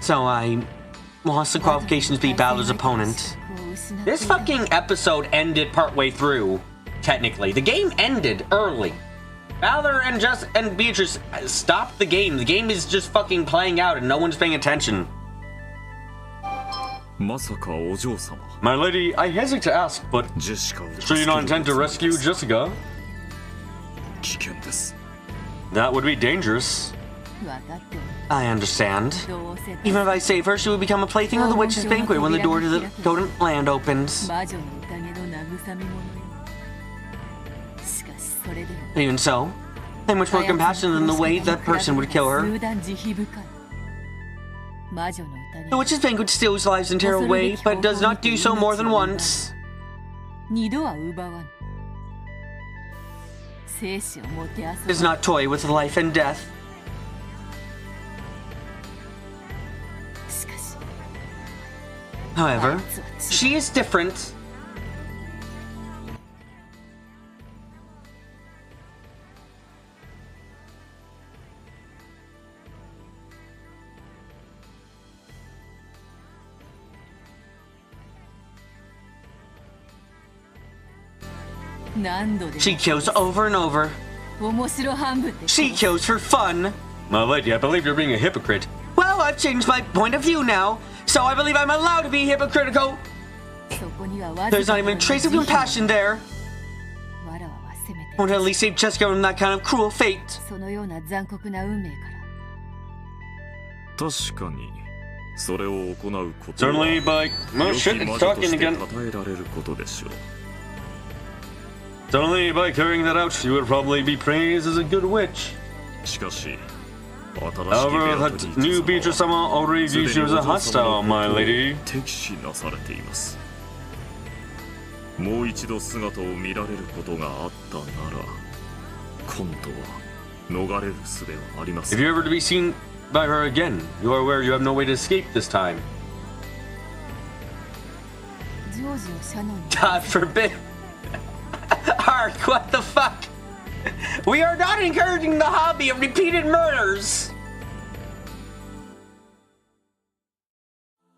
So I lost the qualifications to be Balor's opponent. This fucking episode ended partway through, technically. The game ended early. Balor and Beatrice stopped the game. The game is just fucking playing out and no one's paying attention. My lady, I hesitate to ask, but sure you not intend to rescue Jessica? That would be dangerous. I understand. Even if I save her, she will become a plaything of the witch's banquet when the door to the Golden Land opens. Even so, I'm much more compassionate than the way that person would kill her. The witch's banquet steals lives in terrible way, but does not do so more than once. Does not toy with life and death. However, she is different. She kills over and over, She kills for fun. My lady, I believe you're being a hypocrite. Well, I've changed my point of view now, so I believe I'm allowed to be hypocritical. There's not even a trace of compassion there. Won't at least save Jessica from that kind of cruel fate. 確かにそれを行うことは Certainly, but 良 oh き shit, 魔 it's 女と talking して again. 称えられることでしょう Certainly, by carrying that out, you would probably be praised as a good witch. しかし新しき However, that new Beatrice sama already views you as a hostile, my lady. 敵視なされていますもう一度姿を見られることがあったなら今度は逃れる術はありませ If ん you're ever to be seen by her again, you are aware you have no way to escape this time. God forbid. Ark, what the fuck? We are not encouraging the hobby of repeated murders.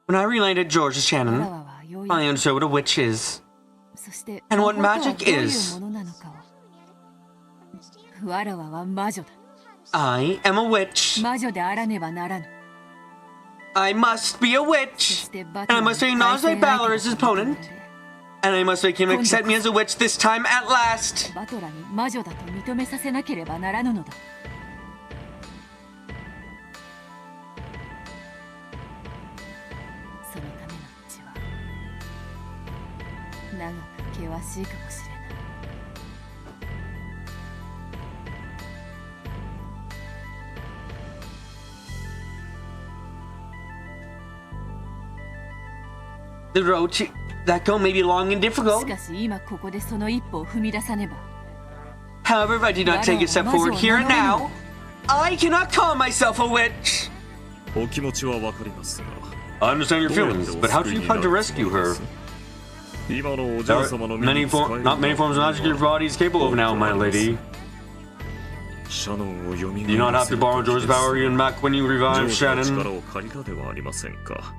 When I reunited George and Shannon, I understood what a witch is. And what magic is. I am a witch. I must be a witch. And I must acknowledge my Balor as his opponent. And I must make him accept me as a witch this time at last. The road to that goal may be long and difficult. However, if I do not take a step forward here and now, I cannot call myself a witch. お気持ちはわかりますが I understand your feelings, but how do you plan to rescue her? 今のお There 嬢 are 様の not many forms of magic your body is capable of now, my lady. シャノンを蘇 You do not have to borrow George's power even back when you ジョ revived ージの Shannon. 力を借りたではありませんか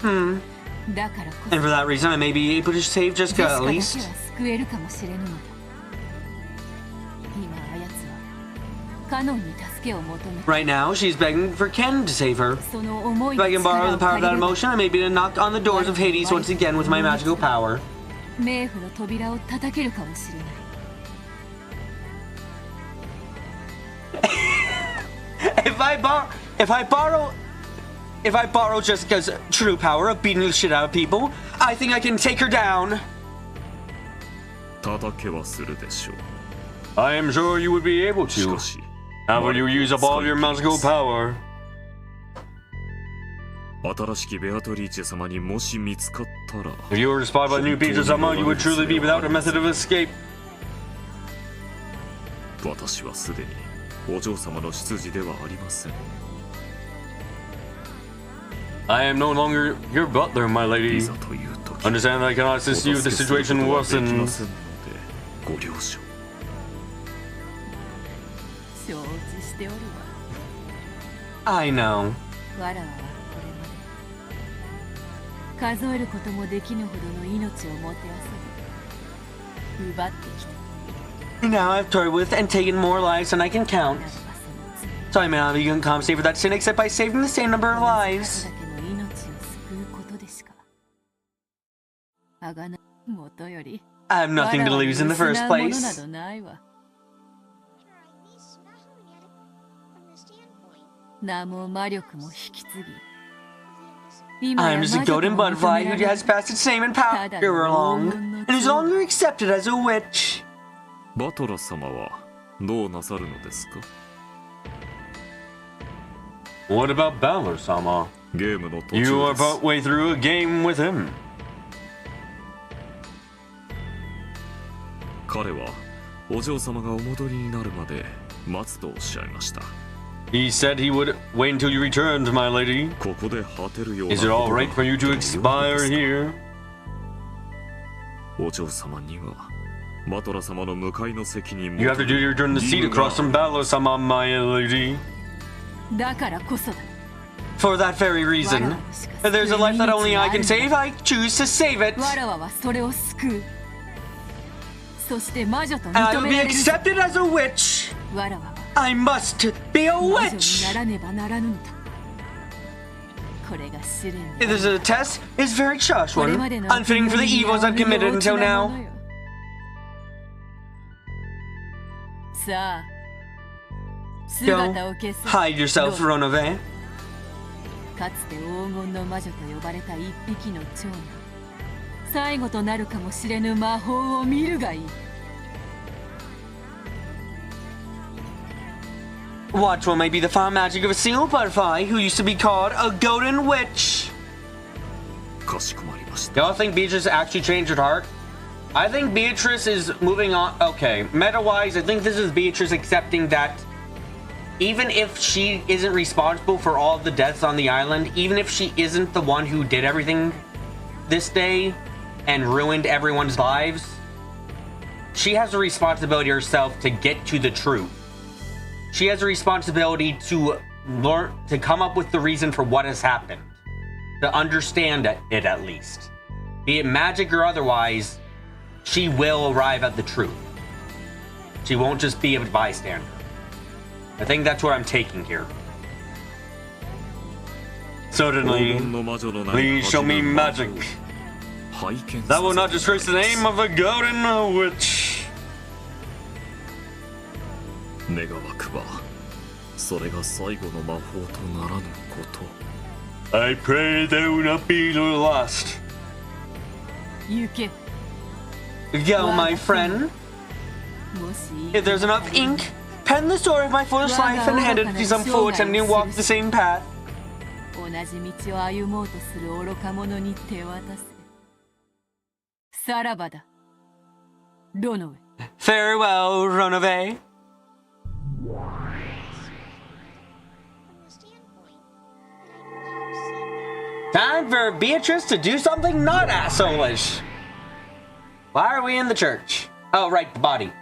And for that reason, I may be able to save Jessica at least. Right now, she's begging for Ken to save her. If I can borrow the power of that emotion, I may be able to knock on the doors of Hades once again with my magical power. If I borrow Jessica's true power of beating the shit out of people, I think I can take her down. 叩けはするでしょう I am sure you would be able し to. かし However, you use up all your magical power. 新しきベアトリーチェ様にもし見つかったら If you were spotted by new Beatrice Sama, you would truly be without a method of escape. 私はすでにお嬢様の執事ではありません I am no longer your butler, my い lady. ざという時 Understand that I cannot assist you if the お助けする situation ことはできま worsens. せんのでご了承 I know. 数えることもできぬほどの命をもてあそび奪ってきた Now I've toyed with and taken more lives than I can count. So I may not be compensated for that sin except by saving the same number of lives. だけの命を救うことでしかあがなもとより I have nothing to lose in the first 我らに place. 失うものなどないわ名も魔力も引き継ぎ I am just a golden butterfly who has passed its name and power along, and is no longer accepted as a witch. バトラ様はどうなさるのですか What about Balor-sama? ゲームの途 You 中 are です partway through a game with him. 彼はお嬢様がお戻りになるまで待つとおっしゃいました He said he would wait until you returned, my lady. ここで果てるような Is it こと all が right for you to どういうこと expire ですか here? お嬢様にはマトラ様の向かいの席に You have to do your turn the seat across from Battle-sama, my lady. だからこそだ。 For that very reason, there's a life that only I can save. I choose to save it. わらわはそれを救う。そして魔女と And I 認 will め be られる。 accepted as a witch. わらわは I must be a 魔女に witch. ならねばならぬのだ。これが試練だ。 This is a test. It's a very harsh one. Unfitting for the evils I've committed until now. さあ、 Go 姿を消せ。 hide yourself, どう Ronove. かつて黄金の魔女と呼ばれた一匹の蝶が最後となるかもしれぬ魔法を見るがいい。 Watch what may be the final magic of a single butterfly who used to be called a golden witch. かしこまりました。 Y'all think Beatrice actually changed her heart? I think Beatrice is moving on. Okay, meta-wise, I think this is Beatrice accepting that even if she isn't responsible for all of the deaths on the island, even if she isn't the one who did everything this day and ruined everyone's lives, she has a responsibility herself to get to the truth. She has a responsibility to learn, to come up with the reason for what has happened, to understand it at least. Be it magic or otherwise, she will arrive at the truth. She won't just be a bystander. I think that's what I'm taking here. Certainly, please show me magic that will not disgrace the name of a golden witch. 願わくばそれが最後の魔法とならぬこと。 I pray there will not be the last. 行け。 Go, my friend. もし If there's enough ink, pen the story of my foolish life and hand it to some fool attempting to walk the same path. 同じ道を歩もうとする愚か者に手渡せ。さらばだ。ロノウェ。 Farewell, Ronove. Time for Beatrice to do something not asshole-ish. Why are we in the church? Oh, right, the body.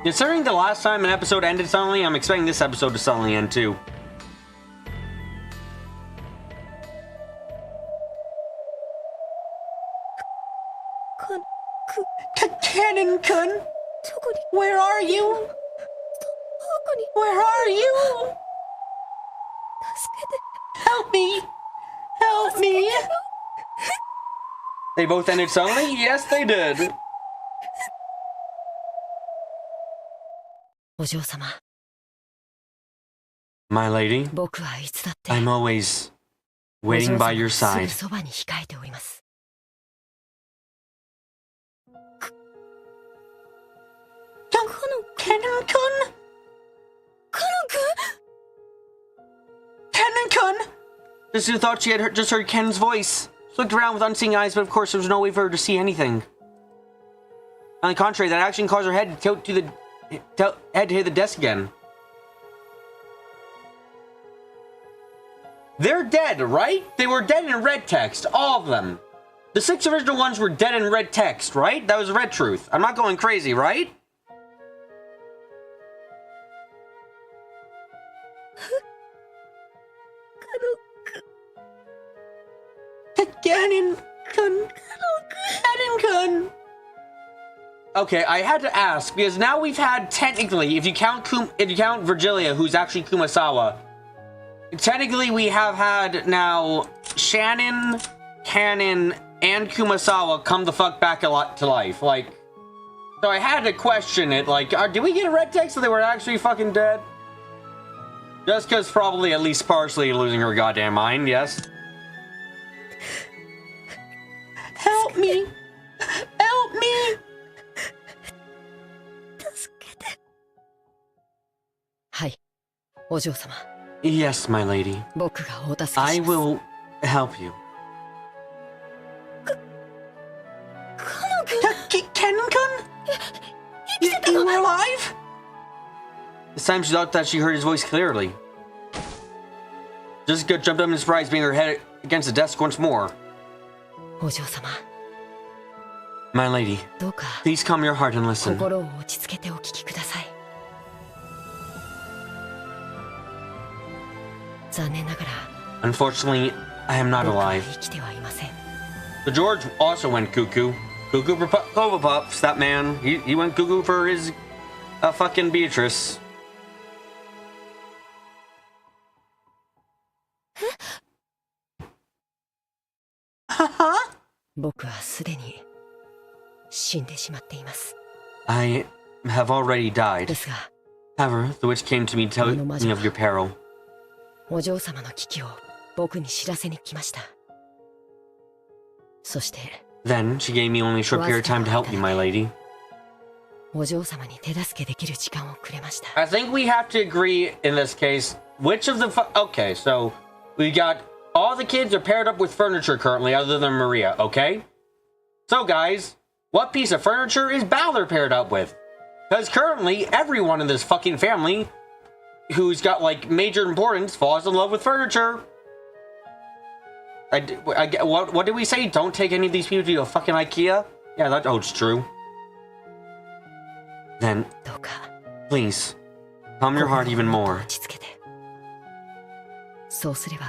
Considering the last time an episode ended suddenly, I'm expecting this episode to suddenly end too. Cannon-kun! Where are you? Where are you? Help me! Help me! They both ended suddenly? Yes, they did. お嬢様、 My lady, 僕はいつだって I'm always お嬢 waiting 様 by your のすぐ side. そばに控えております。 Cannon-kun? Cannon-kun? Just thought she had just heard Ken's voice. She looked around with unseeing eyes, but of course there was no way for her to see anything. On the contrary, that action caused her head to tilt to the head to hit the desk again. They're dead, right? They were dead in red text, all of them. The 6 original ones were dead in red text, right? That was red truth. I'm not going crazy, right? Cannon-kun. Cannon-kun. Okay, I had to ask because now we've had technically, if you count Virgilia, who's actually Kumasawa, technically we have had now Shannon, Cannon, and Kumasawa come the fuck back to life. Like, so I had to question it. Like, did we get a red text so they were actually fucking dead? Just because probably at least partially losing her goddamn mind. Yes. Help me! Help me! はい、お嬢様。 Yes, my lady. 僕がお助けします。 I will help you. Cannon-kun? You were alive? This time she thought that she heard his voice clearly. Jessica jumped up in surprise, banging her head against the desk once more. お嬢様 My lady, どうか please calm your heart and listen. 心を落ち着けてお聞きください。残念ながら Unfortunately, I am not 僕は alive. 生きてはいません。 So George also went cuckoo. Cuckoo for Clover Puffs, that man. He went cuckoo for his fucking Beatrice. 僕はすでに死んでしまっています。 I have already died. ですが However, the witch came to me telling me of your peril. お嬢様の危機を僕に知らせに来ました。そして Then she gave me only a short period of time to help you, my lady. お嬢様に手助けできる時間をくれました。 I think we have to agree in this case. Which of the okay, so we got all the kids are paired up with furniture currently, other than Maria. Okay, so guys, what piece of furniture is Balor paired up with? Because currently everyone in this fucking family who's got like major importance falls in love with furniture. What did we say? Don't take any of these people to a fucking IKEA? Yeah, that holds true. Then, どうか please, calm your heart even 心を more. 落ち着けて。そうすれば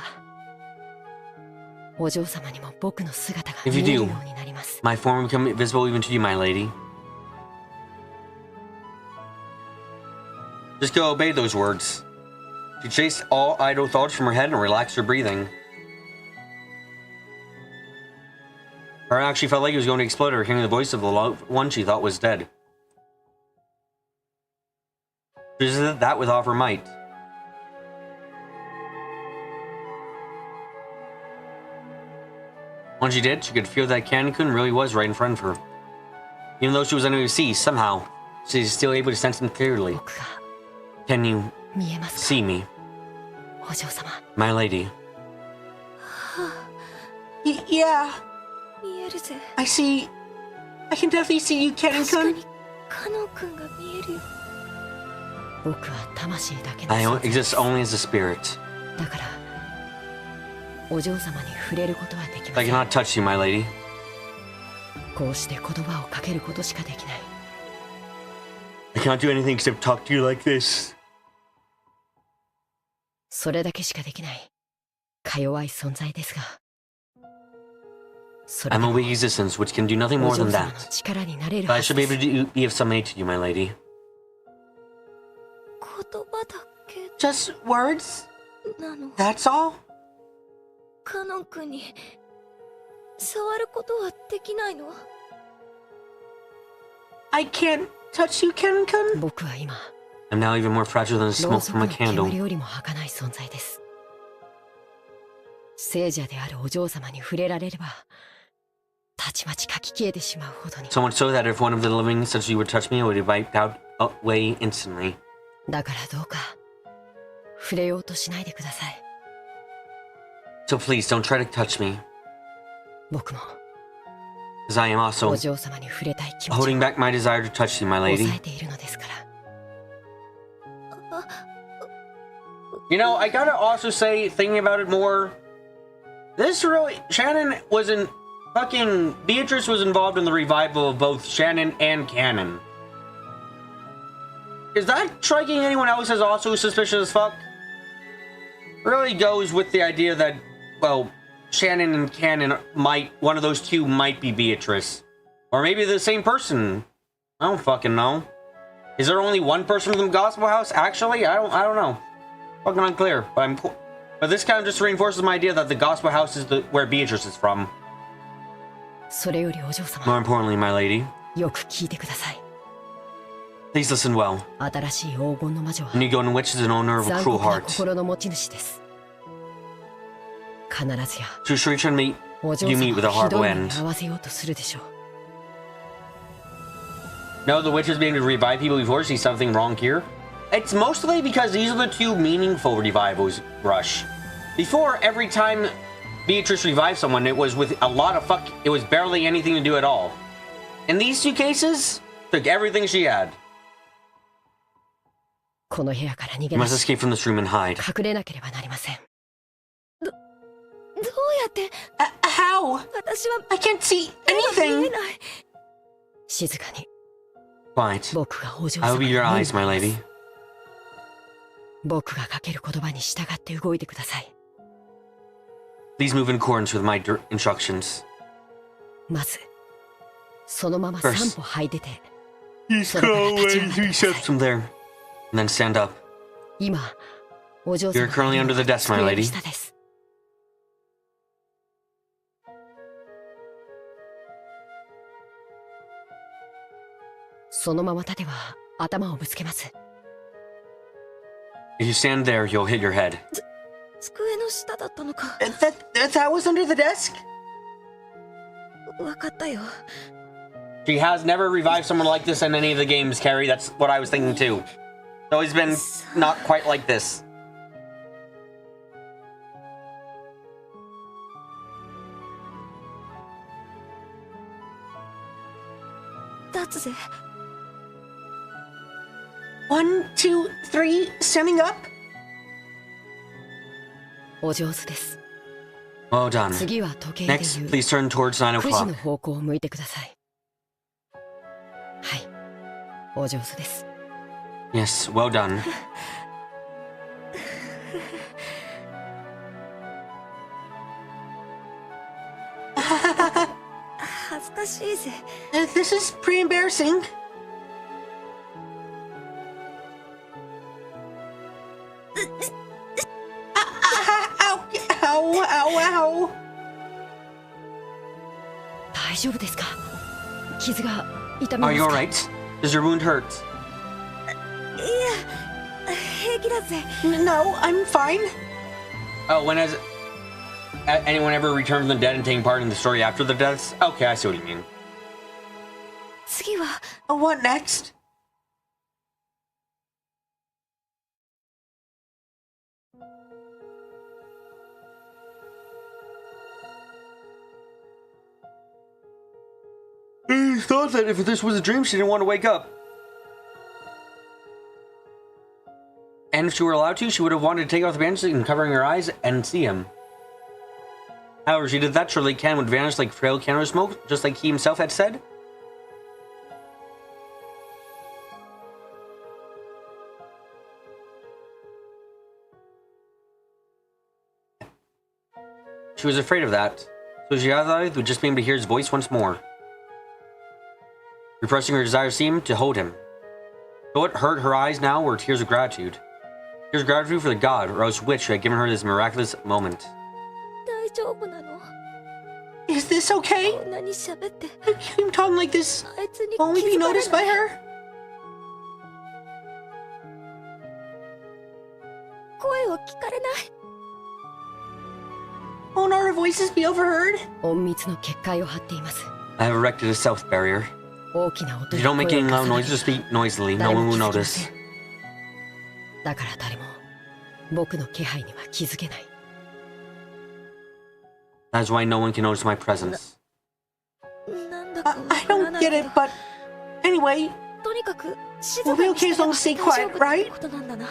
お嬢様にも僕の姿が If you 見える do, ようになります。 my form will become visible even to you, my lady. Just go obey those words. She chased all idle thoughts from her head and relaxed her breathing. Her actually felt like he was going to explode her, hearing the voice of the loved one she thought was dead. She did that with all of her might. When she did, she could feel that Cancun really was right in front of her. Even though she was unable to see, somehow, she is still able to sense him clearly. 僕が Can you 見えますか see me, お嬢様。 my lady? Yeah. 見えるぜ。 I see. I can definitely see you, 確か Cancun. にカノン君が見えるよ。僕は魂だけの I 存在 exist only as a spirit. だからお嬢様に触れることはできま I せん。 cannot touch you, my lady. こうして言葉をかけることしかできない。 I cannot do anything except talk to you like this. それだけしかできないか弱い存在ですが、それ I'm で a も weak existence which can do nothing お more 嬢 than 様の that. 力になれる But I はず should で be す。 able to be of some aid to you, my lady. 言葉だけ Just words? なの。 That's all? カノン君に触ることはできないの？ I can't touch you, Cancun. 僕は今 I'm now even more fragile than the ろう smoke そ from く a の candle. 煙よりも儚い存在です。聖者であるお嬢様に触れられればたちまち書き消えてしまうほどに。 So much so that if one of the living such as you would touch me, it would be wiped out away instantly. だからどうか触れようとしないでください。 So please don't try to touch me, 僕も as I am お also 嬢様に触れたい気持ちを holding back my desire to touch you, my lady. 抑えているのですから。 You know, I gotta also say, thinking about it more, this really, Shannon was in, fucking, Beatrice was involved in the revival of both Shannon and Canon. Is that striking anyone else as also suspicious as fuck? Really goes with the idea that, well, Shannon and Canon might, one of those two might be Beatrice. Or maybe the same person. I don't fucking know. Is there only one person from the Gospel House? Actually, I don't know. Fucking unclear, but this kind of just reinforces my idea that the Gospel House is where Beatrice is from. それよりお嬢様 More importantly, my lady, よく聞いてください。 please listen well. 新しい黄金の魔女は The new golden witch is an owner of a 残 cruel 酷な heart. 心の持ち主です。必ずや To sure to meet お嬢 you 様 meet with a をひ horrible どい目に end. 合わせようとするでしょう。 No, the witch is being to revive people before she sees something wrong here. It's mostly because these are the two meaningful revivals, Rush. Before, every time Beatrice revived someone, it was with a lot of it was barely anything to do at all. In these two cases, took everything she had. この部屋から逃げ You 出 must し escape from this room and hide. 隠れなければなりません。やって。How? 私は I can't see 見 anything. えない。静かに。 Quiet. 僕がお嬢 I 様 will be の your 目に eyes, my なりま lady. す。僕がかける言葉に従って動いてください。 Please move in accordance with my instructions. まず、そのまま3 First. 歩履いてて、 Just go away away 3 steps from there. And then stand up. 今、お嬢様 You're currently under the desk, my 机の lady. 下です。そのまま立てば頭をぶつけます。 If you stand there, you'll hit your head. 机の下だったのか。 That was under the desk? わかったよ。 She has never revived someone like this in any of the games, Carrie. That's what I was thinking too. It's always been not quite like this. 立つぜ。 1, 2, 3, standing up. お上手です。 Well done. 次は時計で Next, 言う please turn towards 9 9時の o'clock. 方向を向いてください。はい、お上手です。 Yes, well done. 恥ずかしいぜ。 This is pretty embarrassing. Ow, ow, ow. 大丈夫ですか？傷が痛みま Are す you か？ alright? Does your wound hurt? いや、平気だぜ。 No, I'm fine. Oh, when has anyone ever returned from the dead and taken part in the story after the deaths? Okay, I see what you mean. 次は What next? I thought that if this was a dream, she didn't want to wake up. And if she were allowed to, she would have wanted to take off the bandages and covering her eyes and see him. However, she did that, surely Ken would vanish like frail candle smoke, just like he himself had said. She was afraid of that, so she thought would just be able to hear his voice once more. Repressing her desire seemed to hold him. But what hurt her eyes now were tears of gratitude. Tears of gratitude for the god, or else witch who had given her this miraculous moment. 大丈夫なの？ Is this okay? こんなに喋って、 I'm talking like this. あいつに Won't we 気 be づかれ noticed by ない。 her? 声を聞かれない。 Won't our voices be overheard? 隠密の結界を張っています。 I have erected a stealth barrier. 大きな音 If や you don't make 声を any 重 loud ね noises or speak noisily, no 誰 one も will 気づきませ notice. ん。だから誰も僕の気配には気づけない。 That is why no one can notice my presence. なんだかわ I から don't ない get け it, ど、 but anyway, とにかく静 We'll か be にして okay れ as long ば as stay 大丈 quiet, 夫って right? ことなんだな。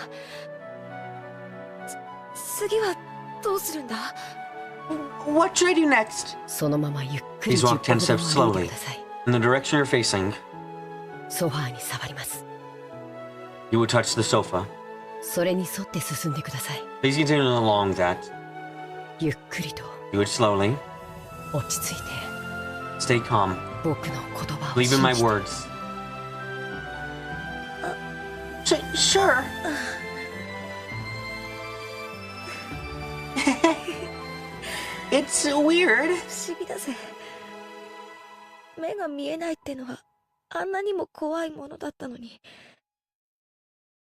次はどうするんだ？ what should I do next? そのままゆっくり Please 10 walk 歩 10 steps ほど歩い slowly てください。 in the direction you're facing. ソファーに触ります。 You will touch the sofa. それに沿って進んでください。 Please continue along that. ゆっくりと Do it slowly. 落ち着いて Stay calm. 僕の言葉を Believe in 信 my じて。 words. Sure. It's weird. 不思議だぜ。目が見えないってのはあんなにも怖いものだったのに、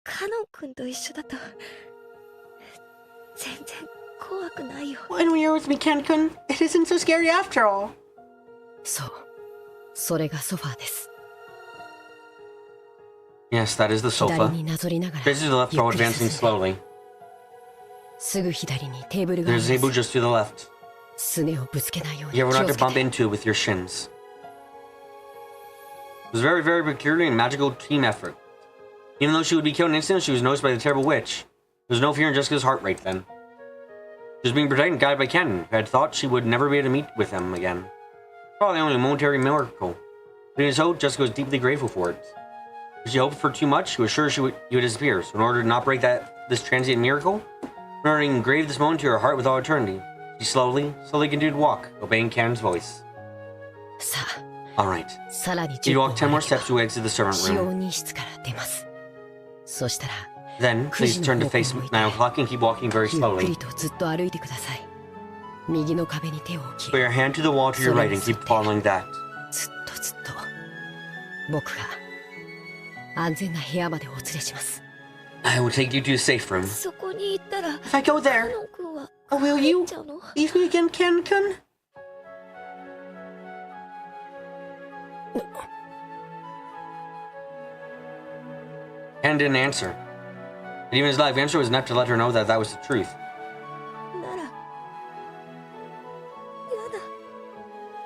カノン君と一緒だと全然怖くないよ。 When you're with me, Ken-kun, it isn't so scary after all. そう、それがソファーです。 Yes, that is the 左 sofa. になぞりながら Face to the left ゆっ while くり advancing 進んで slowly. すぐ左にテーブルがあり There's a ま table す。 just to the left. すねをぶつけないように You 気 ever を not つ to け bump て。 into with your shins. It was a very, very peculiar and magical team effort. Even though she would be killed in an instant, she was noticed by the terrible witch. There was no fear in Jessica's heart right then. She was being protected and guided by Ken, who had thought she would never be able to meet with him again. Probably only a momentary miracle. But in his hope, Jessica was deeply grateful for it. If she hoped for too much, she was sure he would disappear. So in order to not break this transient miracle, in order to engrave this moment to her heart with all eternity, she slowly continued to walk, obeying Ken's voice. Alright. You walk 10 more steps to exit the servant room. Then, please turn to face 9 o'clock and keep walking very slowly. Put your hand to the wall to your right and keep following that. I will take you to a safe room. If I go there, will you leave me again, Ken-kun? Ken didn't answer. But even his live answer was enough to let her know that that was the truth.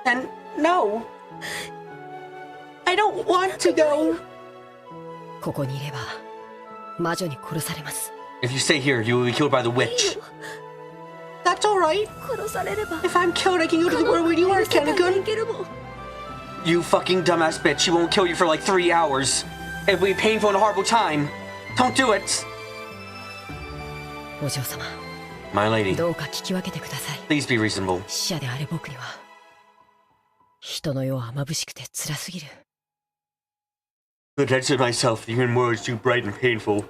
Then, no. I don't want to go. If you stay here, you will be killed by the witch. That's alright. If I'm killed, I can go to the world where you are, Ken-kun. You fucking dumbass bitch. She won't kill you for like 3 hours. It'll be a painful and horrible time. Don't do it. My lady, please be reasonable. The death of myself, the human world is too bright and painful.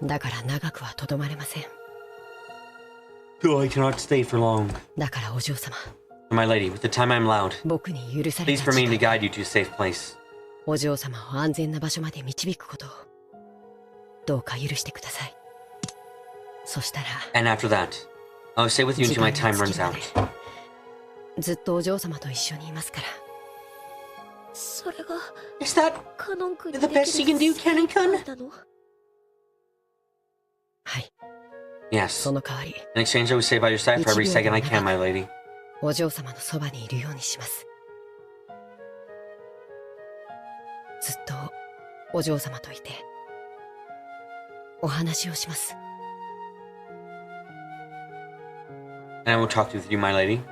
So I cannot stay for long. My lady, with the time I'm allowed, please permit me to guide you to a safe place. And after that, I'll stay with you until my time runs out. Is that the best you can do, Ken-kun? Yes. In exchange, I will stay by your side for every second I can, my lady. And I will talk with you, my lady.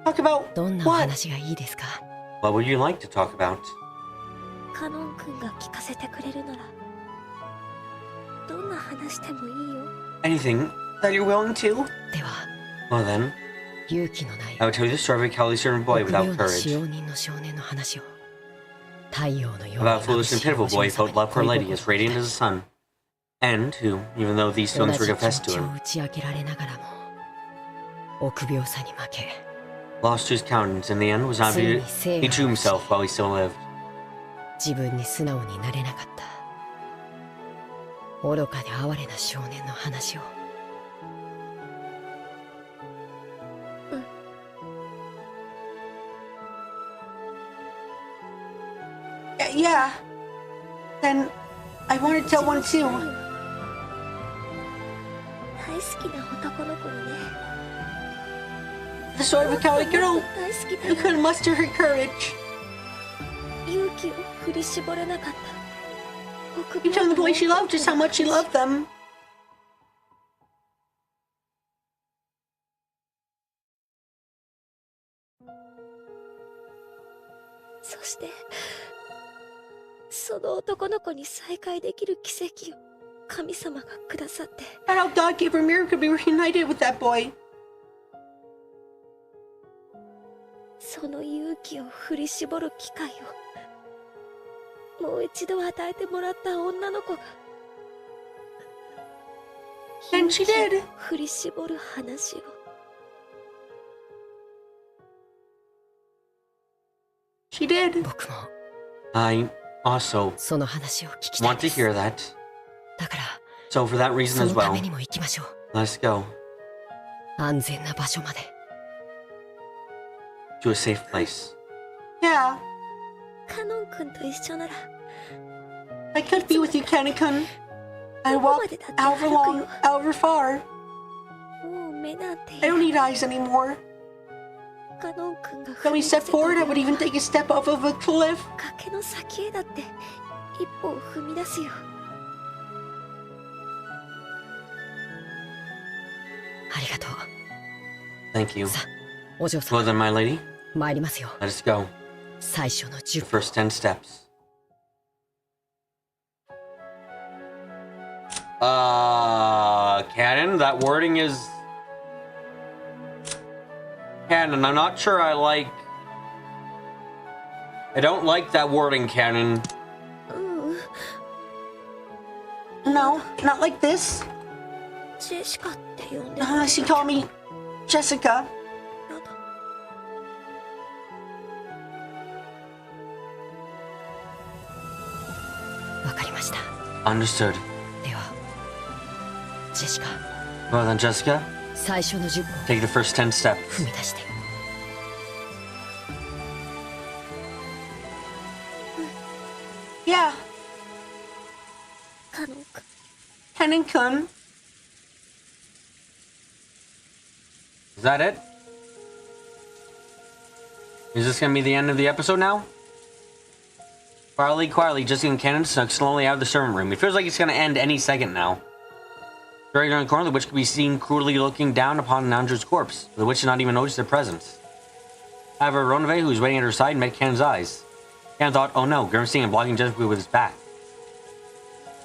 Talk about what? What would you like to talk about? Anything that you're willing to? Well then, I will tell you the story of a cowardly servant boy without courage. About a foolish and pitiful boy who felt love for a lady as radiant as the sun, and who, even though these feelings were confessed to him, lost to his countenance in the end, was not able to be true himself while he still lived. Yeah. Then I want to tell one too. The story of a cowardly girl who couldn't muster her courage. You told the boy she loved just how much she loved them. And how God gave her a miracle to be reunited with that boy. And she did. She did. I also want to hear that. So for that reason as well, let's go to a safe place. Yeah. I could be with you, Ken-kun. I walk however long, however far. I don't need eyes anymore. When we step forward, I would even take a step off of a cliff. ありがとう。 Thank you. さあ、お嬢 Well 様、 then, my lady, 参りますよ。 let us go. 最初の The 10歩。 first 10 steps. Canon, that wording is... Canon, I'm not sure I like... I don't like that wording, Canon. No, not like this. ジェシカって呼んで She called me Jessica. わかりました。 Understood. では、ジェシカ、 Well then, Jessica, 最初の10歩 take the first 10 steps. 踏み出して。 Yeah, カノン君 Canon-kun. Is that it? Is this gonna be the end of the episode now? Quietly, Jessica and Canon snuck slowly out of the servant room. It feels like it's gonna end any second now. Right around the corner, the witch could be seen cruelly looking down upon Nanjo's corpse. The witch did not even notice their presence. However, Ronove, who was waiting at her side, met Canon's eyes. Canon thought, oh no, grimacing and blocking Jessica with his back.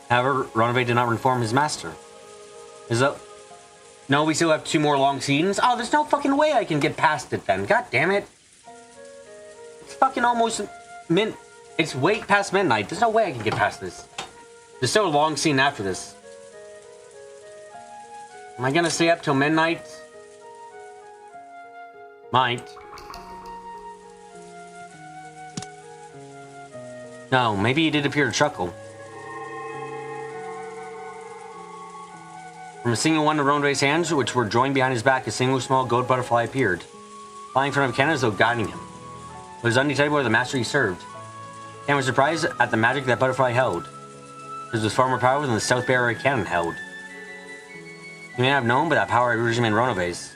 However, Ronove did not inform his master. No, we still have 2 more long scenes? Oh, there's no fucking way I can get past it then. God damn it. It's fucking almost it's way past midnight. There's no way I can get past this. There's still a long scene after this. Am I gonna stay up till midnight? Might. No, maybe he did appear to chuckle. From a single one of Ronde's hands, which were joined behind his back, a single small gold butterfly appeared, flying in front of Canon as though guiding him. It was undetectable by the master he served. Canon was surprised at the magic that butterfly held. This was far more powerful than the stealth barrier Canon held. He may not have known, but that power had originally been Ronove's.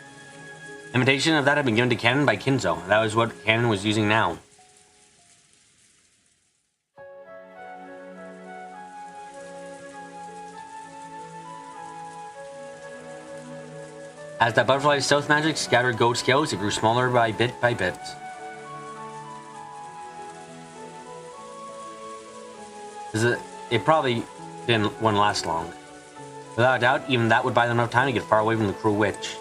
Imitation of that had been given to Canon by Kinzo, and that was what Canon was using now. As that butterfly's stealth magic scattered gold scales, it grew smaller by bit. It probably wouldn't last long. Without a doubt, even that would buy them enough time to get far away from the cruel witch.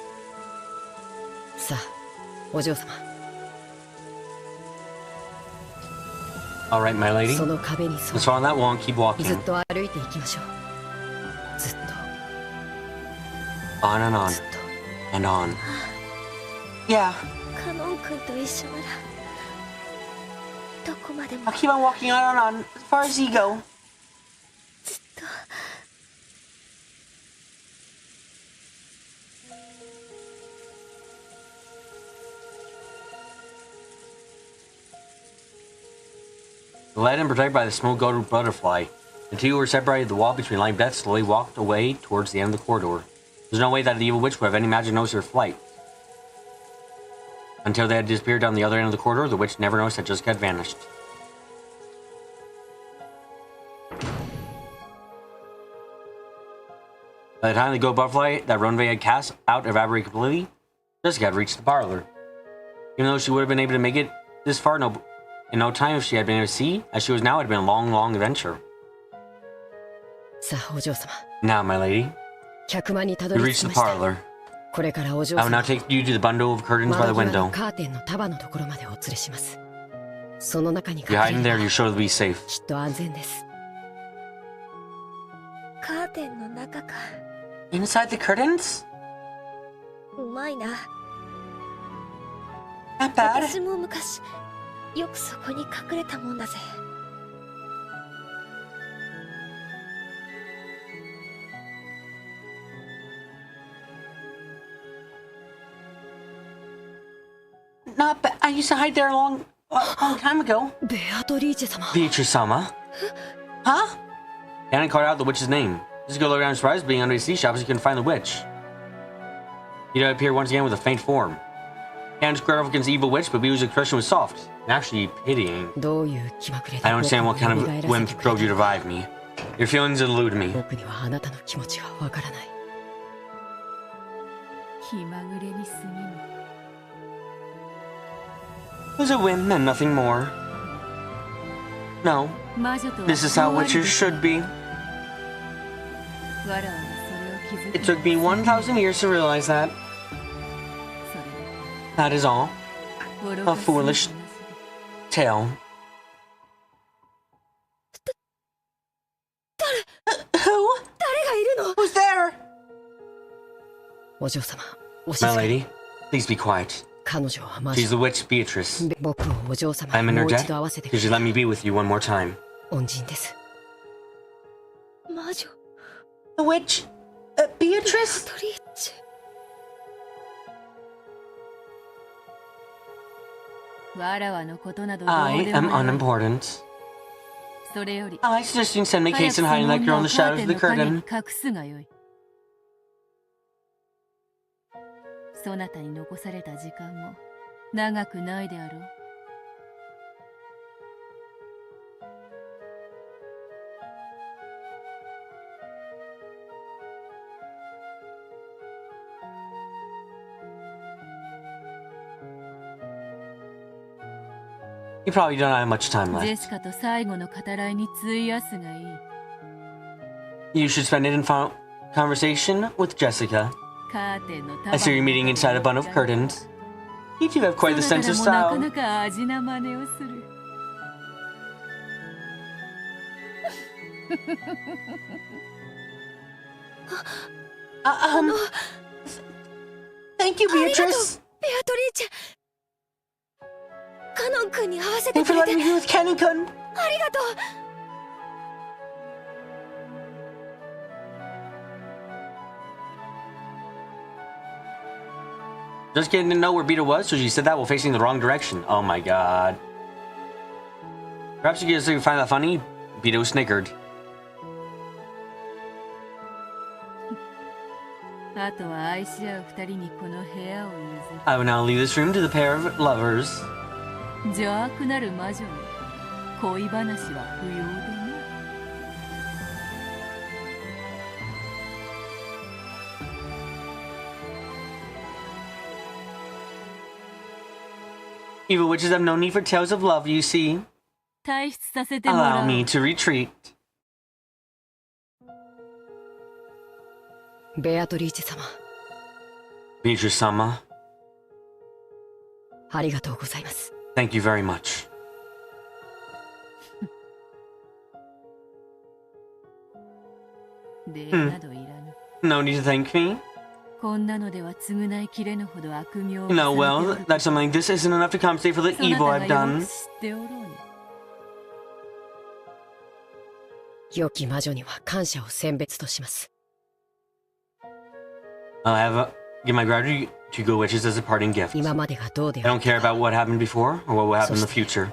さあ、お嬢様。 Alright, my lady. その壁に沿 Let's follow that wall and keep ず walking. っと歩いていきましょう。ずっ On and と、 on ずっと。 and on. Yeah, カノン君と一緒ならどこまでも I'll keep on walking on and on, as far as you go. ずっと Led and protected by the small gold butterfly, the two who were separated the wall between life and death slowly walked away towards the end of the corridor. There's no way that the evil witch would have any magic notice their flight. Until they had disappeared down the other end of the corridor, the witch never noticed that Jessica had vanished. By the time the gold butterfly that Ronve had cast out evaporated completely, Jessica had reached the parlor. Even though she would have been able to make it this far in no time if she had been able to see, as she was now, it had been a long, long adventure. さあ、お嬢様。 Now, my lady, 客間にたど we り着 reached き the ました。 parlor. これからお嬢 I will 様 now take you to the bundle of curtains by the 窓際の window. カーテンの束のところまでお連れします。その中に If you hide 隠 in れ there, れ you're ば sure to be safe. きっと安全です。カーテンの中か Inside the curtains? うまいな Not bad. 私も昔よくそこに隠れたもんだぜ Not bad. I used to hide there a long time ago. ベアトリーチェ様。 Beatrice-sama? Huh? Anna called out the witch's name. Just go look around surprised, being under a sea shop, as he couldn't find the witch. He did appear once again with a faint form. Anna squared off against the evil witch, but Beatrice's expression was soft and actually pitying. どういう気まぐれで I don't understand what kind 僕を of 蘇らせ whim てくれ drove you た to revive me. Your feelings elude me. 僕にはあなたの気持ちがわからない。was a whim and nothing more. No, this is how witches should be. It took me 1,000 years to realize that. That is all. A foolish tale. Who? Who's there? お嬢様、お My 静かに。 lady, please be quiet. 彼女は魔 She's 女。 the witch Beatrice. 僕をお嬢様 I'm に in も her う debt. 一度会わせて Could く you だ let さ me い。 be with you one more time? 恩人です。魔女 The witch? Beatrice? トリーチェ。 I am unimportant. I suggest you send me case and hiding like you're on the shadows of the curtain. そなたに残された時間も長くないであろう。You probably don't have much time ジェ left. シカと最後の語らいに費やすがいい。 You should spend it in final conversation with Jessica. カーテンの I see you're meeting inside a bundle of curtains. You two have quite the sense of そなた style. もなかなか味な真似をする。Thank you, Beatrice. ベアトリーチェ。カノン君に会わせて Thanks く for れて letting me be with Kenny-kun. ありがとう。 Just getting to know where Beto was, so she said that while facing the wrong direction. Oh my god. Perhaps you guys find that funny? Beto snickered. あとは愛し合う二人にこの部屋を譲 I will now leave this room to the pair of lovers. る。邪悪なる魔女に恋話は不要でな。 Evil witches have no need for tales of love, you see. 退出させてもら Allow う。 me to retreat. ベアトリーチェ様、 Beatrice-sama, ありがとうございます。 thank you very much. 礼などいらぬ。 No need to thank me. こんなのでは償いきれぬほど悪名を You know, 重ねてお well, る。 that's something like this isn't enough to compensate for the そな evil た I've がよ done. く知っておろうに。良き魔女には感謝を選別とします。 Give my gratitude to good witches as a parting gift. 今までがどうで I あ don't る care か about what happened before or what will happen in the そして future.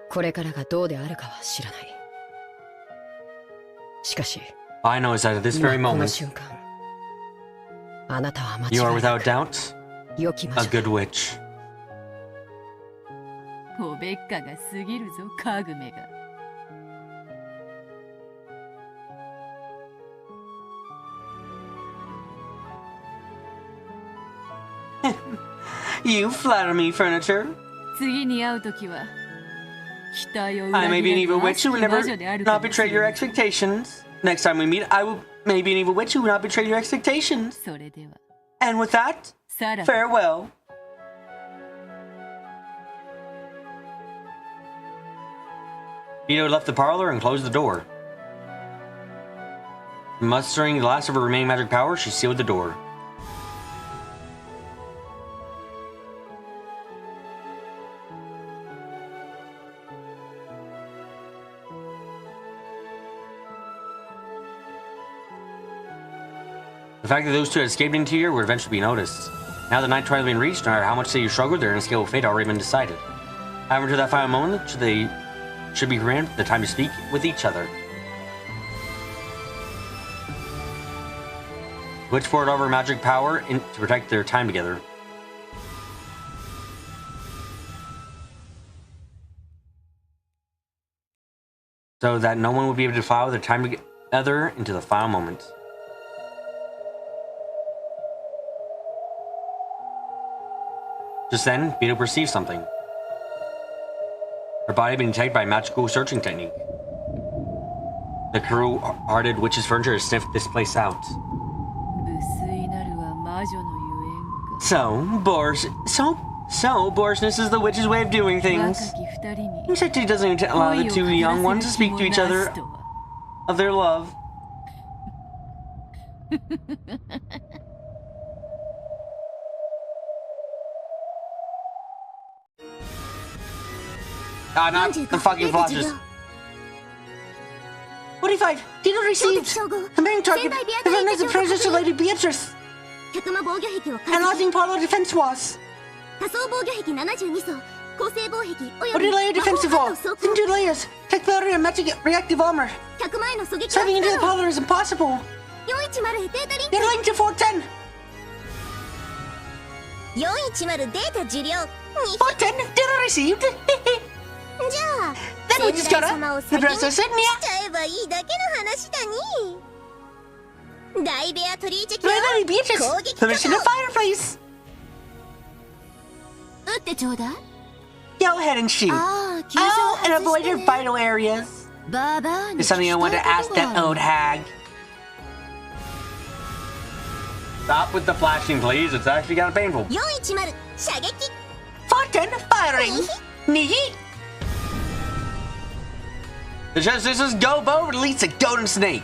これからがどうであるかは知らない。しかし、 All I know is that at this 今 very この moment, 瞬間、あなたは間 you are 違いな without く doubt 良き魔 a 女 good witch. おべっかが過ぎるぞ、カグメが。 You flatter me, furniture. 次に会うときは期待を I 裏 may 切 be an ら evil ぬ witch 悪し who き will 魔 never 女であるか not もし betray れ your ない。 expectations. Next time we meet, I will may be an evil witch who will not betray your expectations. それでは And with that, さらば farewell. Vito left the parlor and closed the door. Mustering the last of her remaining magic power, she sealed the door. The fact that those two had escaped into here would eventually be noticed. Now the night twilight has been reached, no matter how much they struggled, their inescapable fate already been decided. However, to that final moment, they should be granted the time to speak with each other. Witch poured over magic power to protect their time together. So that no one would be able to defile their time together into the final moment. Just then, Beetle perceived something. Her body had been detected by a magical searching technique. The crew-hearted witch's furniture sniffed this place out. So, borishness is the witch's way of doing things. Except he doesn't even allow the two young ones to speak to each other of their love. Not the fucking flashes. 45. Dino received a main target. The remnants of Princess Lady Beatrice. And lodging parlor defense walls. Multi-layer defensive wall. In 2 layers. Tech battery and magic reactive armor. Stepping into the parlor is impossible. You're linked to 410. 410データ受領 410 data received. じゃあ Then we just gotta 様を the 先に process しちゃえばいいだけの話だに大ベアトリーチェキ Lady Beatrice. 攻撃 Permission to fire, please. 撃ってちょうだい Go ahead and shoot. ああ急 Oh, 所 and を avoid 外 your してね vital areas. ババアに It's something I want to ask that old hag. Stop with the flashing, please. It's actually kind of painful. 410射撃 410 firing. Knee. The justices go bow release a golden snake.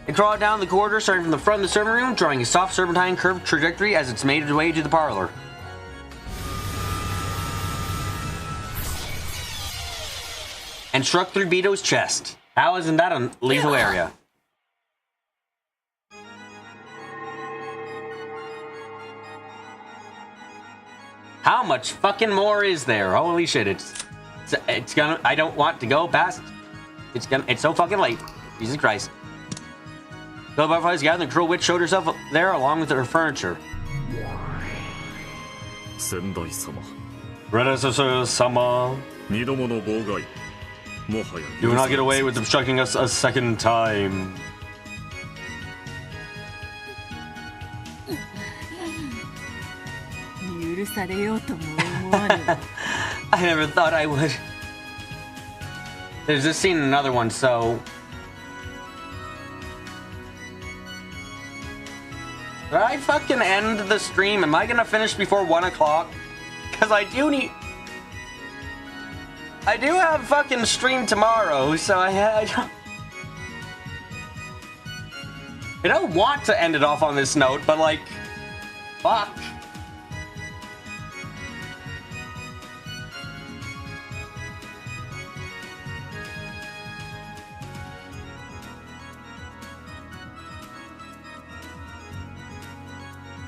It crawled down the corridor, starting from the front of the servant room, drawing a soft serpentine curved trajectory as it's made its way to the parlor. And struck through Beto's chest. How isn't that a lethal area? How much fucking more is there? Holy shit, it's gonna, I don't want to go past. It's so fucking late. Jesus Christ. The butterflies gathered and the cruel witch showed herself there along with her furniture. Sendai sama. Predecessor-sama. 二度もの妨害。もはや You will not get away with obstructing us a second time. I never thought I would. There's this scene in another one, so... Did I fucking end the stream? Am I gonna finish before 1 o'clock? Because I do have fucking stream tomorrow, so I don't want to end it off on this note, but like... Fuck.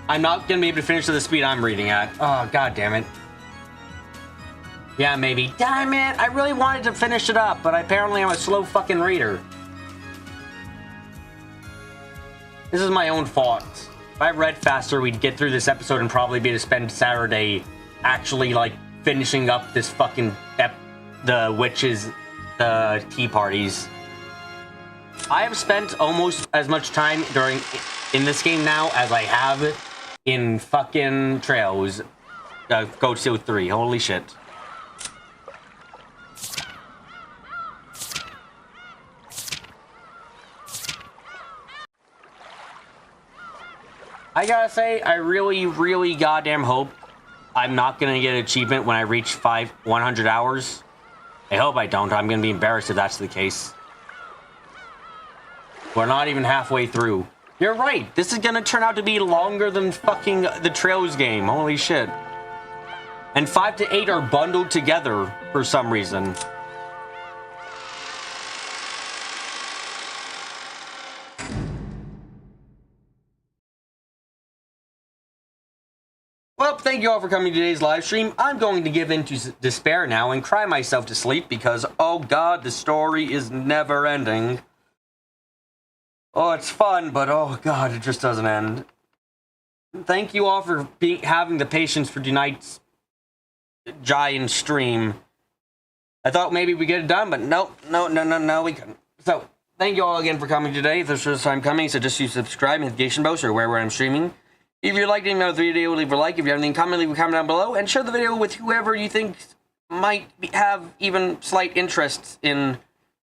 I'm not gonna be able to finish at the speed I'm reading at. Oh, god damn it. Yeah, maybe. Damn it! I really wanted to finish it up, but apparently I'm a slow fucking reader. This is my own fault. If I read faster, we'd get through this episode and probably be able to spend Saturday actually, like, finishing up this fucking the witches, the tea parties. I have spent almost as much time in this game now as I have in fucking Trails, Code Seal 3. Holy shit. I gotta say, I really goddamn hope I'm not gonna get an achievement when I reach 100 hours. I hope I don't. I'm gonna be embarrassed if that's the case. We're not even halfway through. You're right. This is gonna turn out to be longer than fucking the Trails game. Holy shit. And 5 to 8 are bundled together for some reason. Well, thank you all for coming to today's live stream. I'm going to give in to despair now and cry myself to sleep because, oh god, the story is never ending. Oh, it's fun, but oh god, it just doesn't end. Thank you all for having the patience for tonight's giant stream. I thought maybe we get it done, but no, we couldn't. So, thank you all again for coming today. If this is the first time coming, so just use subscribe, notification bells, or wherever I'm streaming. If you liked any of the video, leave a like. If you have anything, comment, leave a comment down below, and share the video with whoever you think might have even slight interest in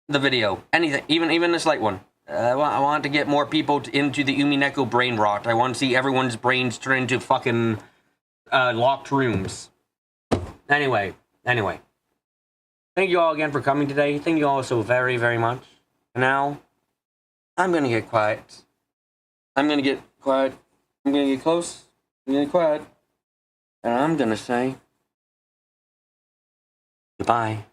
the video. Anything, even a slight one. I want to get more people into the Umineko brain rot. I want to see everyone's brains turn into fucking locked rooms. Anyway. Thank you all again for coming today. Thank you all so very, very much. And now, I'm gonna get quiet. I'm gonna get quiet. I'm gonna get close. I'm gonna get quiet. And I'm gonna say goodbye.